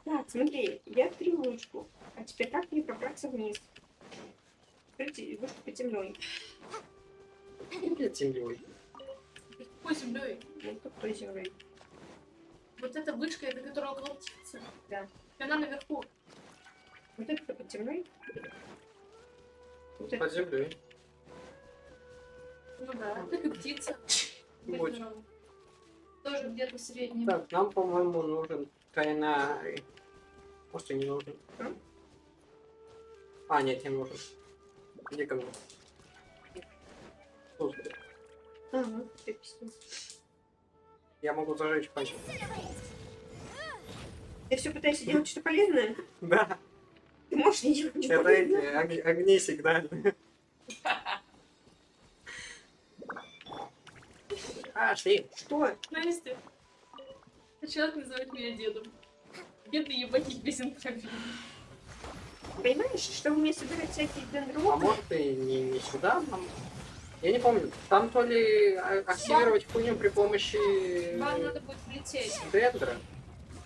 Так, смотри, я открыл ручку. А теперь как мне пробраться вниз? Смотрите, вышка под землей. Под землей. Какой землей? Вот под той землей. Вот эта вышка, это которая около птицы. Да. Она наверху. Вот это под землей? Вот Под землей. Ну да, так и птица. Вот. Тоже где-то средний. Так, нам, по-моему, нужен тайнарий. Может, и не нужен. А, нет, не нужен. Иди ко мне. Слушай, Ага, приписи. я могу зажечь пальчик. Ты все пытаешься делать что-то полезное? Да. Ты можешь не делать ничего Это эти полезного? огни сигнальные. Шли. Что? Настя, человек называет меня дедом. Бедный ебаник без интервью. Понимаешь, что у меня собирать всякие А дендроны? может и не сюда? Я не помню. Там то ли активировать хуйню при помощи Вам надо будет влететь. дендра.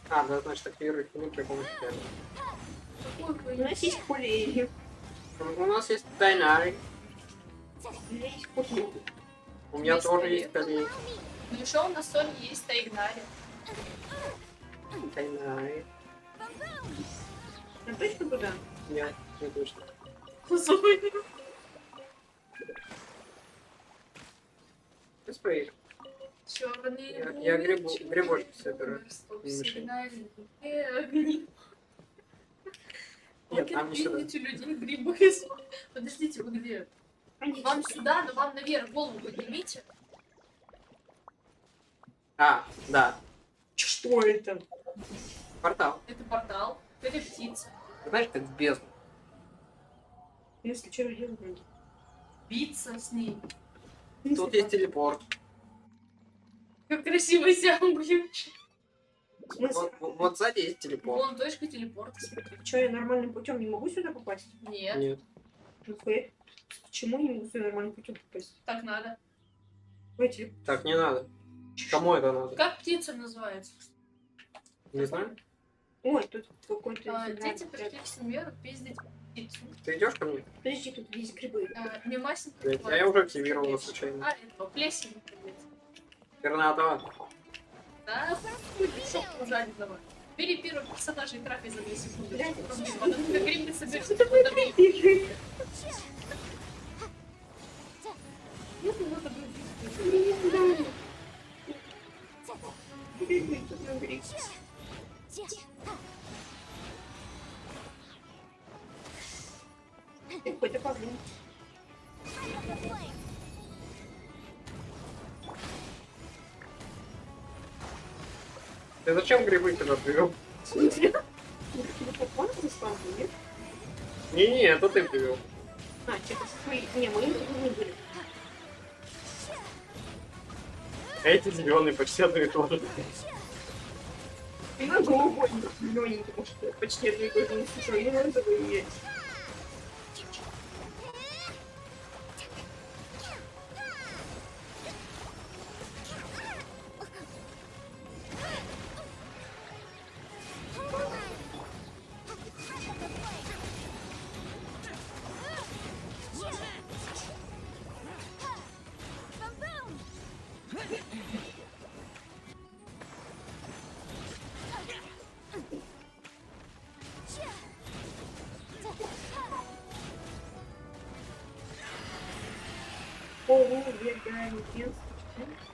А, да, значит активировать хуйню при помощи дендра. Какой У хуйня? нас есть пули. У нас есть тайнарий. У меня есть пули. У меня Есть тоже коллега. есть коллеги. Ну еще у нас с Соней есть Тайгнари. Тайнарий. На точку туда? Нет, не точно. Спрей. Черные Я грибочки собираю. Нет, там не сюда. Видите людей грибы. Подождите, вы где? Вам сюда, но вам наверх голову поднимите. А, да. Что это? Портал. Это портал. Это птица. Знаешь, как в бездну. Если что делать? Биться с ней. Тут есть телепорт. Как красиво себя убьешь. Вот сзади есть телепорт. Вон точка телепорта. Что, я нормальным путем не могу сюда попасть? Нет. Нет. Почему я не могу сюда нормальным путем попасть? Так надо. Так не надо. Кому это надо? Как птица называется? Не знаю. Ой, тут какой-то... Дети пришли к Семеру пиздить птицу. Ты идешь ко мне? Подожди, тут есть грибы. Мимасенько. Блять, я уже активировала случайно. А, это плесень. Пернатова. Да, что ужали давай. Бери первого персонажа и трахай за 2 секунды. Как грибы соберется, потом бери. Какой-то павлин. Ты зачем грибы туда привел? Не-не, это ты привел. А, что-то свои... Не, мы не были. Эти зеленые почти одно и то же. И на голубой зелененький, потому что почти одно и то же не слышал. И розовый есть.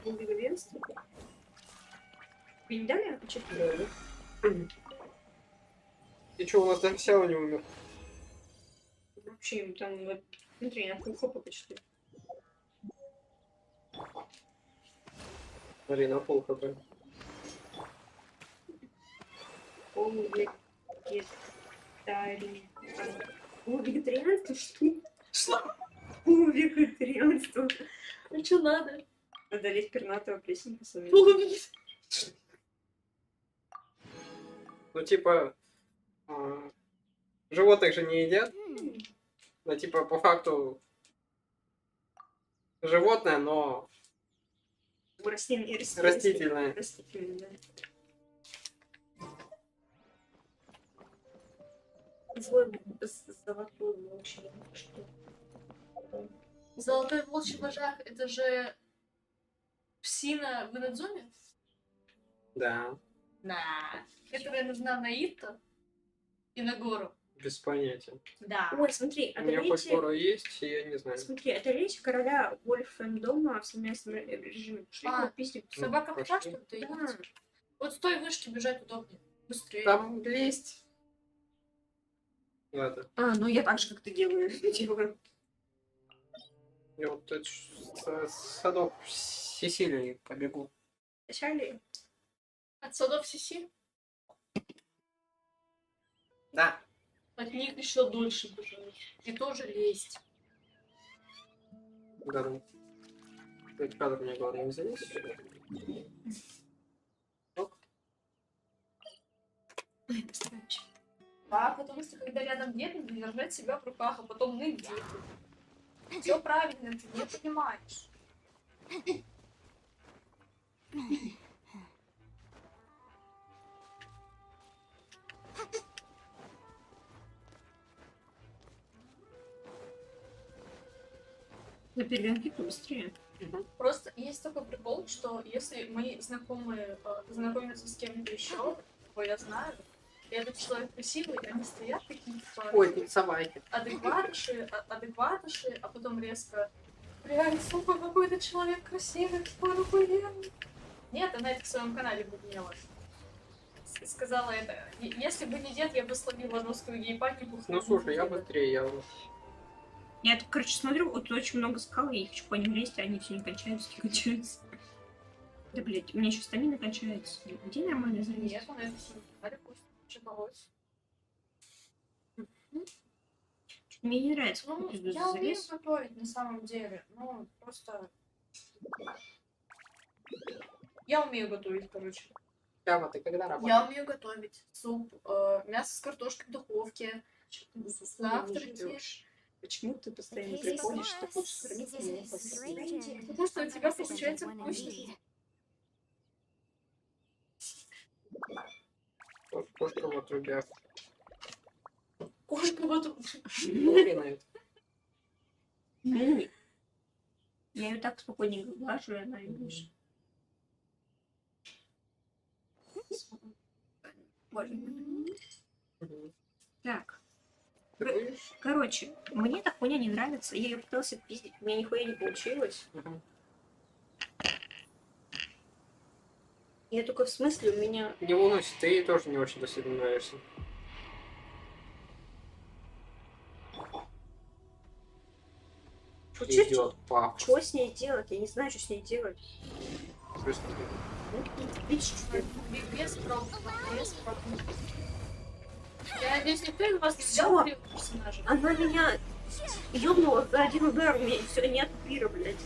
Благоверство. Вы не дали отвечать? И что, у нас даже Сяо не умер? Вообще, там, вот, смотри, на хопа почти. Смотри, на пол хп. Вегетарианство? Что? Вегетарианство. А что надо? Одолеть пернатого плесенька своей. Ну, типа, животных же не едят. Ну, типа, по факту, животное, но растительное. Растительное, да. Золотой волчий. Что? Золотой волчий вожак, это же псина в Инадзуме? Да. Да. Которая нужна на Итто и на гору. Без понятия. Да. Ой, смотри, У меня хоть скоро есть, и я не знаю. Смотри, это речь короля дома в совместном режиме. Собака пошла, что ты? Да. Вот с той вышки бежать удобнее. Быстрее. Там лезть. Ладно. А, ну я так же, как ты делаю. Я вот тут садок Сесилии побегу. Сесилии? От садов Сиси? Да. От них еще дольше бежать. И тоже лезть. Да, ну. Этот кадр мне главное не залезть. Да, потому что когда рядом нет, надо держать себя в руках, а потом ныть где-то. Все правильно, ты не понимаешь. На перегонки побыстрее. Просто есть такой прикол, что если мои знакомые знакомятся с кем-то еще, кого я знаю, И этот человек красивый, и они стоят такие, типа... Ой, тут собаки. Адекватыши, а потом резко... Блядь, сука, какой-то человек красивый, какой охуенный. Нет, она это в своем канале бубнела. Сказала это. Если бы не дед, я бы словила русскую гей-панику. Ну слушай, я быстрее, я... Я тут, короче, смотрю, вот тут очень много скал, я хочу по ним лезть, а они все не кончаются. Да, блядь, у меня еще стамина кончается. Где нормально залезть? Нет, она это все пусть читалось. Мне не нравится, Ну, как я умею готовить на самом деле. Ну, просто... Я умею готовить, короче. Прямо ты когда работаешь? Я умею готовить суп, мясо с картошкой в духовке. Завтраки. Почему ты постоянно приходишь, ты хочешь кормить меня? Потому что у тебя получается вкусно. Кошка в отрубях. Кошка в отрубях. Я ее так спокойненько глажу, и она видишь. Так. Короче, мне эта хуйня не нравится. Я ее пытался пиздить, у меня нихуя не получилось. Я только в смысле у меня... Не волнуйся, ты ей тоже не очень-то сильно нравишься. Что с ней делать? Я не знаю, что с ней делать. Без проблем. Я надеюсь, никто из вас не взял персонажа. Она меня ёбнула за один удар, у меня все нет пира, блядь.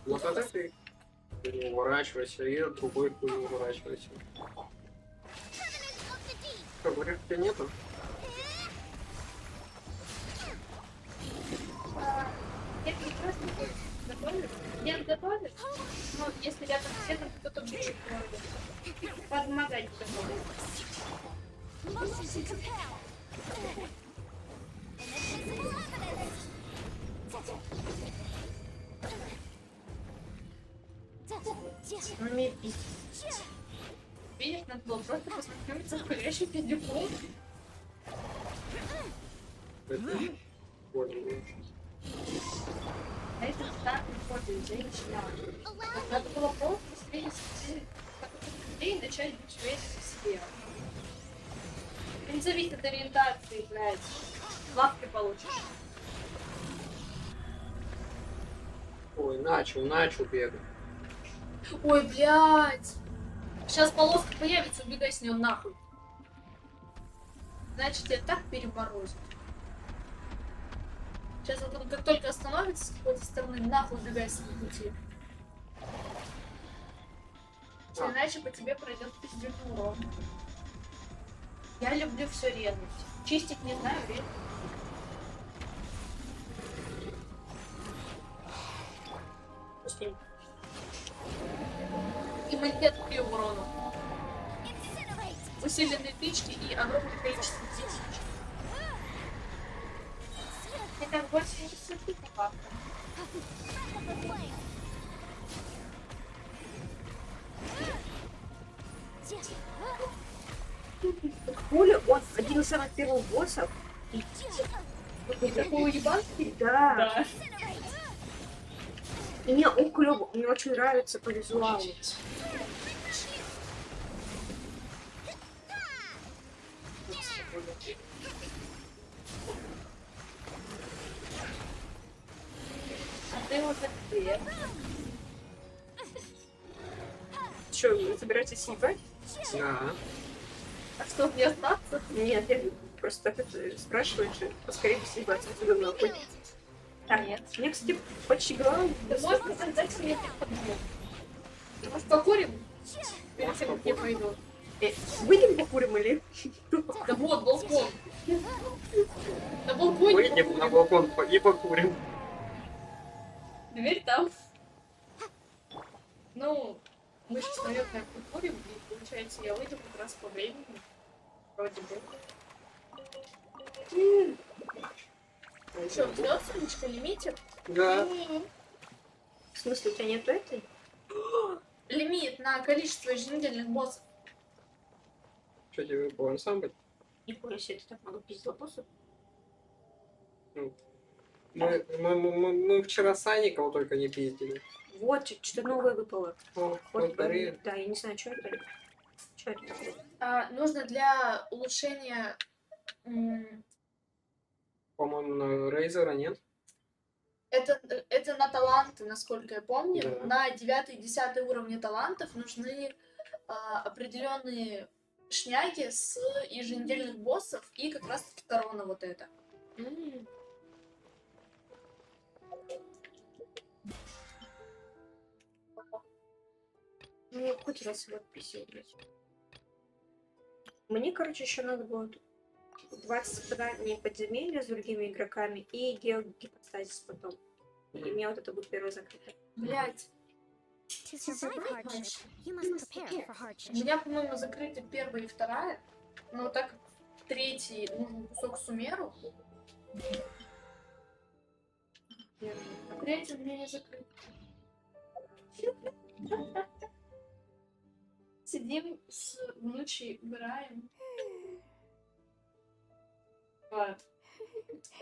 Вот это ты не уворачивайся, и другой хуй не уворачивайся. Что, говоришь, у тебя нету? Я прекрасно готовлю. Я готовлю, но если рядом где-то кто-то будет помогать готовить. Видишь, надо было просто посмотреть за курящим пиздюком. А это так приходит женщина. Надо было просто встретить людей и начать быть уверенным в себе. Не зависит от ориентации, блядь. Лапки получишь. Ой, начал бегать. Ой, блядь. Сейчас полоска появится, убегай с нее нахуй. Значит, я так переборозит. Сейчас вот он как только остановится с какой-то стороны, нахуй убегай с ним пути. Иначе по тебе пройдет пиздюкный урон. Я люблю все резать. Чистить не знаю, резать. Пусти. Иммунитет к урону. Усиленные тычки и огромное количество тысяч. И так больше не сыпи по факту. Хули, он один из самых первых боссов. И такой уебанский? Да. И мне он клёвый, мне очень нравится по визуалу. А ты вот где? Что, вы собираетесь съебать? Да. А что, мне остаться? Нет, я просто так это спрашиваю, что поскорее бы съебать отсюда нахуй. Так, нет. Мне, кстати, почти голова. Да можно создать себе подбор. Может, покурим? Перед тем, как я пойду. Выйдем покурим или? Да вот, балкон. На балконе. Выйдем на балкон и покурим. Дверь там. Ну, мы сейчас, наверное, покурим, и получается, я выйду как раз по времени. Вроде бы. Что, взлёт, Сонечка, лимитер? Да. В смысле, у тебя нету этой? лимит на количество еженедельных боссов. Что тебе выпал ансамбль? Нихуя себе, ты так много пиздил боссов. Мы вчера с Аником только не пиздили. Вот, что-то новое выпало. О, Да, я не знаю, что это. Что это такое? Нужно для улучшения... По-моему, на Рейзера нет. Это на таланты, насколько я помню. Да. На 9-10 уровне талантов нужны определенные шняги с еженедельных боссов и как раз таки корона вот это. Ну, я хоть раз его отписал, блядь. Мне, короче, еще надо было 20 испытаний подземелья с другими игроками и геогипостазис потом. И у меня вот это будет первое закрытое. Блять. To survive hardship, you must prepare for hardship. У меня, по-моему, закрыты первая и вторая. Но так как третий нужен кусок сумеру. А третий у меня не закрыт. Сидим с внучей, убираем.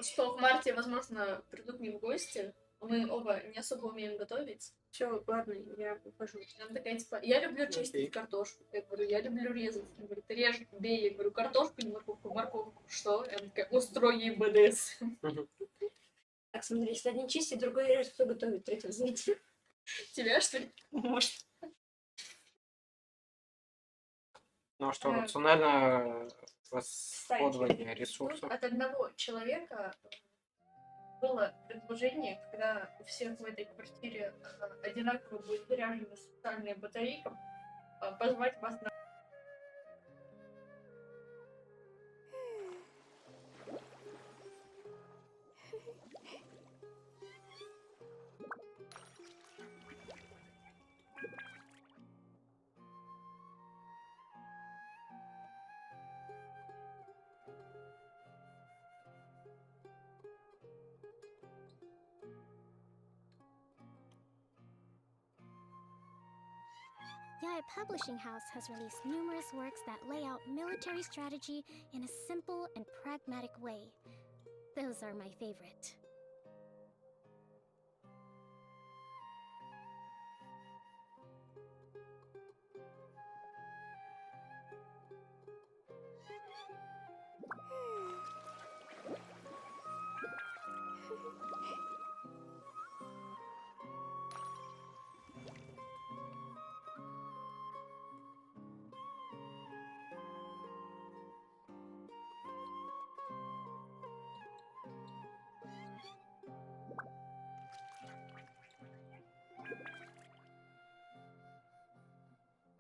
Что в марте, возможно, придут к ним в гости. Мы оба не особо умеем готовить. Все, ладно, я ухожу. Она такая, типа, я люблю чистить картошку. Я говорю, я люблю резать. Она говорит, ты режь, бей. Я говорю, картошку, не морковку, морковку. Что? Она такая, устрой ей БДС. Так, смотри, если один чистит, другой режет, кто готовит, третий взять. Тебя, что ли? Может. Ну а что, рационально расходование ресурсов? От одного человека было предложение, когда у всех в этой квартире одинаково будет заряжена социальная батарейка, позвать вас на... Yaya Publishing House has released numerous works that lay out military strategy in a simple and pragmatic way. Those are my favorite.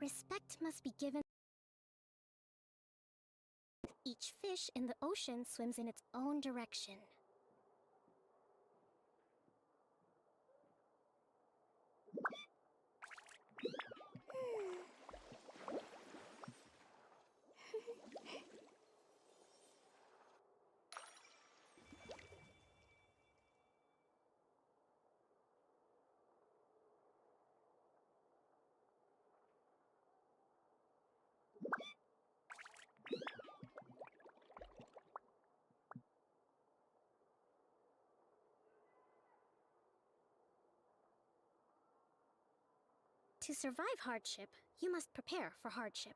Respect must be given. Each fish in the ocean swims in its own direction. To survive hardship, you must prepare for hardship.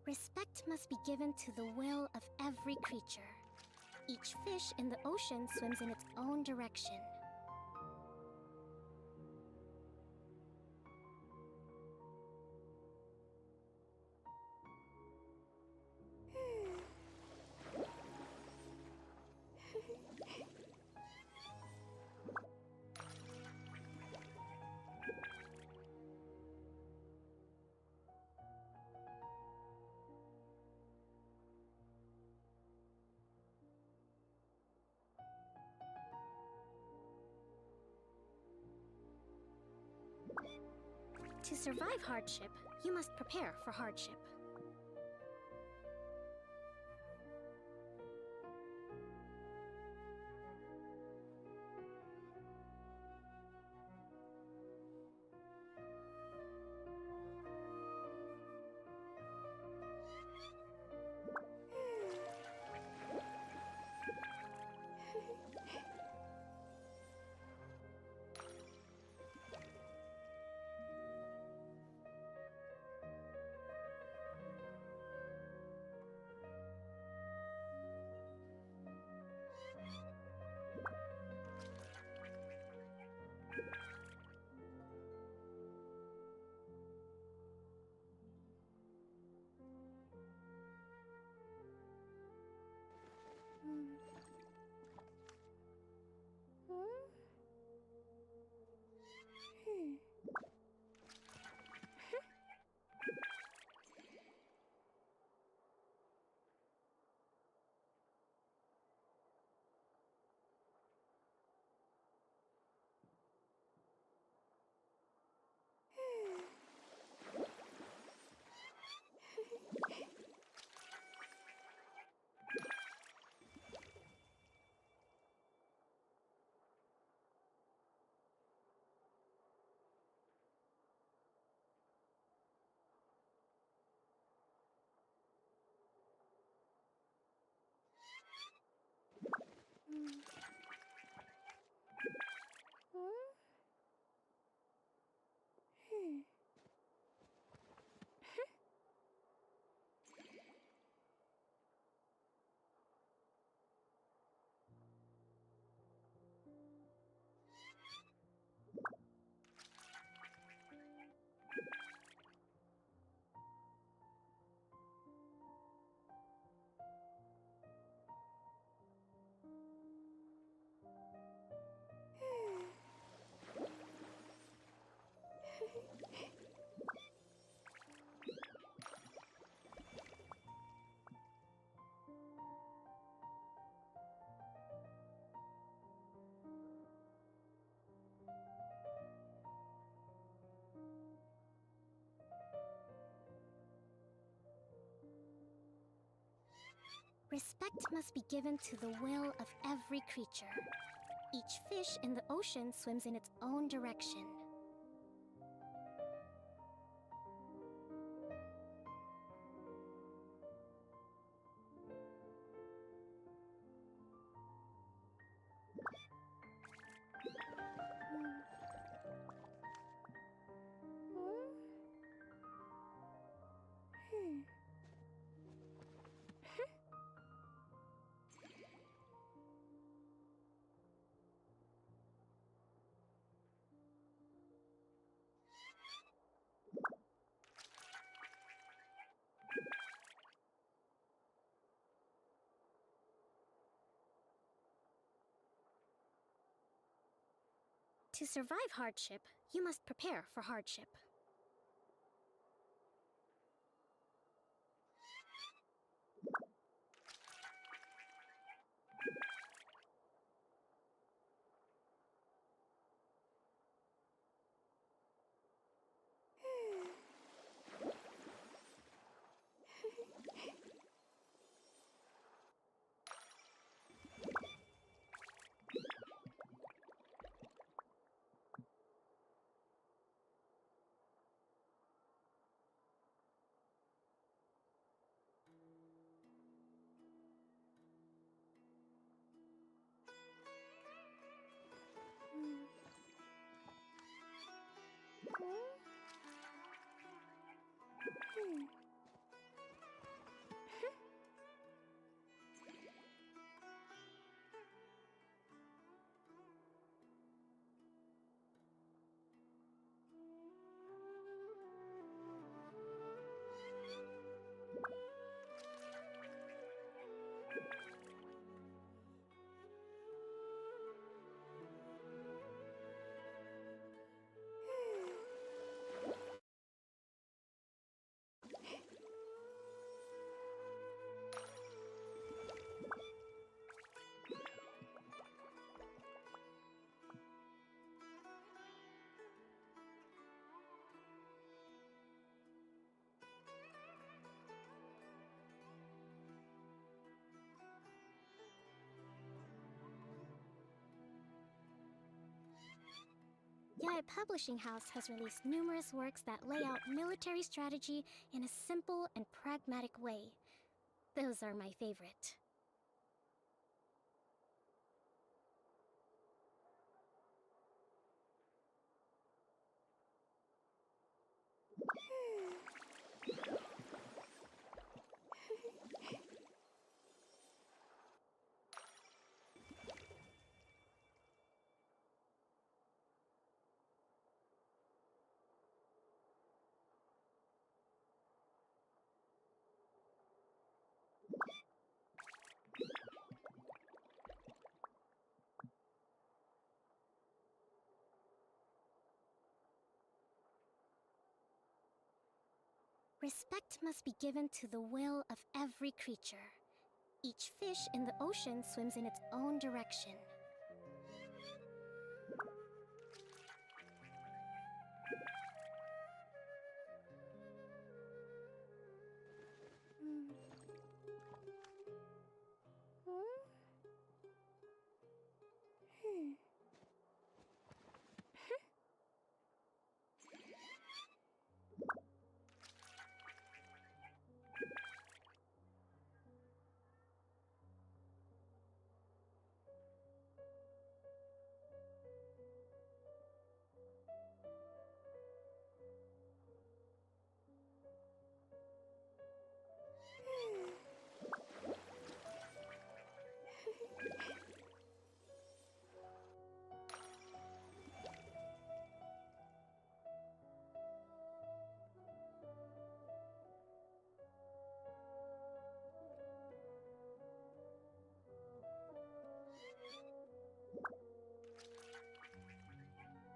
Respect must be given to the will of every creature. Each fish in the ocean swims in its own direction. To survive hardship, you must prepare for hardship. Respect must be given to the will of every creature. Each fish in the ocean swims in its own direction. To survive hardship, you must prepare for hardship. Publishing House has released numerous works that lay out military strategy in a simple and pragmatic way. Those are my favorite. Respect must be given to the will of every creature. Each fish in the ocean swims in its own direction.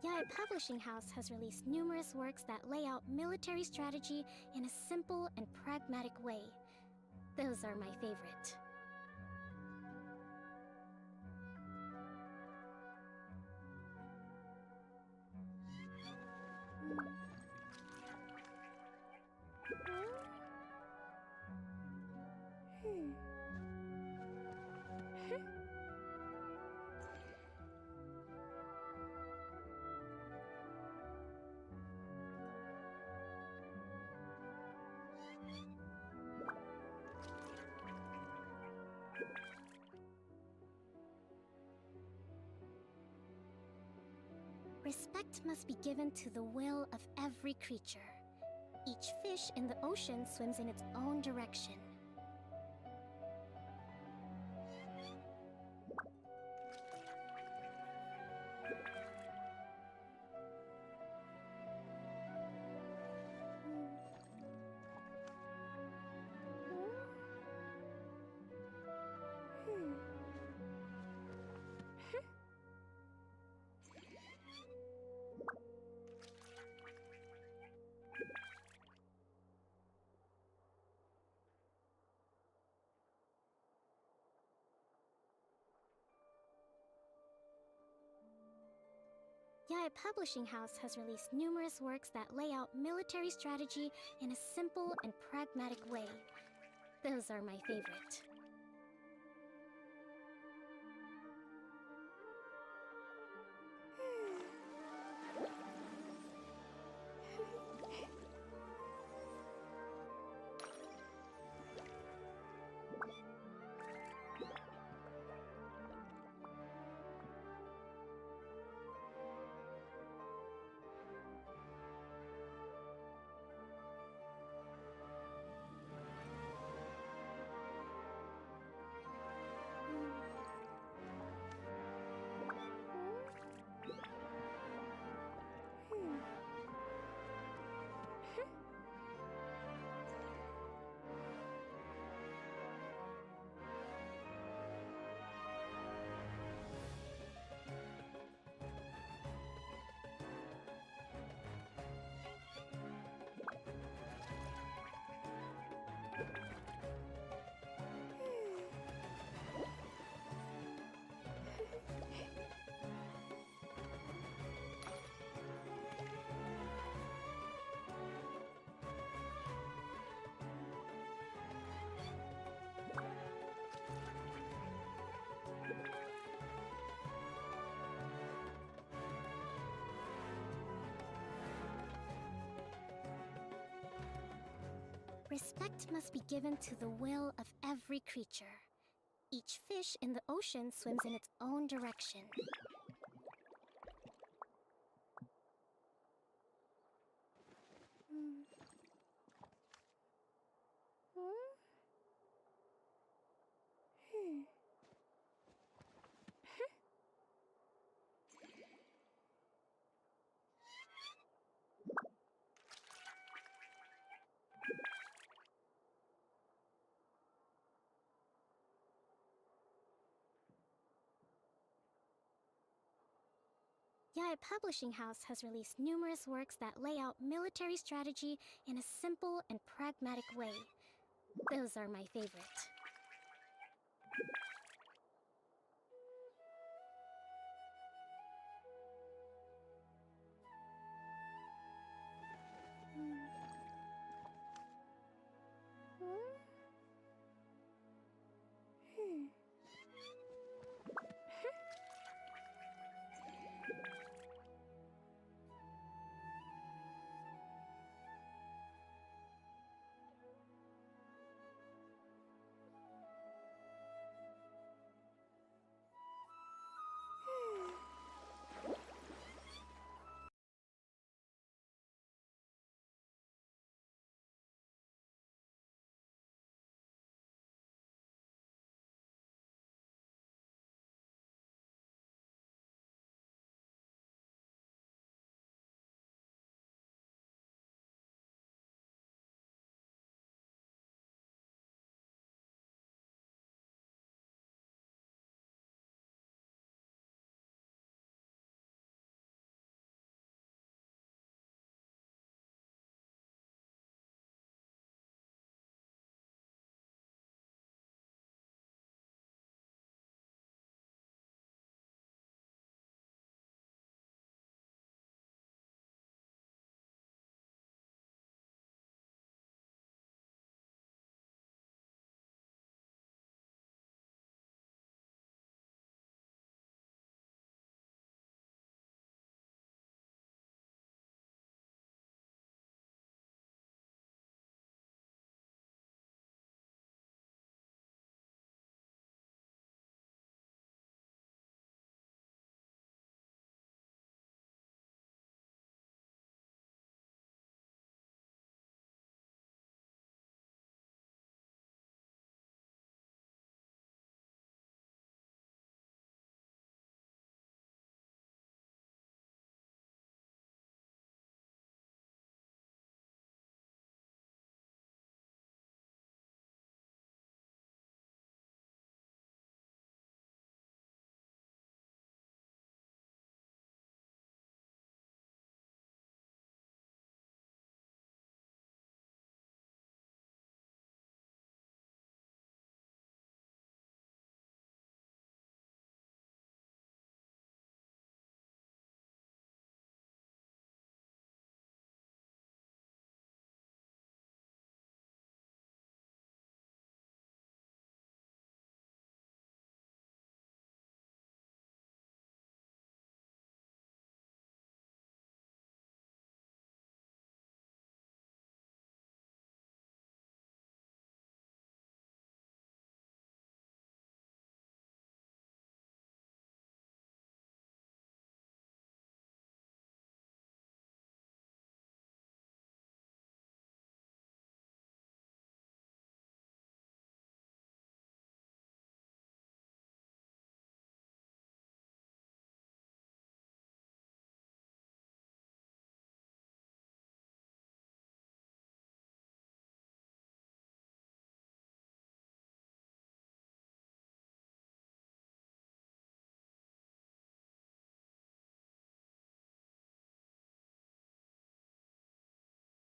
Yae Publishing House has released numerous works that lay out military strategy in a simple and pragmatic way. Those are my favorite. Respect must be given to the will of every creature. Each fish in the ocean swims in its own direction. Yae Publishing House has released numerous works that lay out military strategy in a simple and pragmatic way. Those are my favorite. Respect must be given to the will of every creature. Each fish in the ocean swims in its own direction. Yae Publishing House has released numerous works that lay out military strategy in a simple and pragmatic way. Those are my favorite.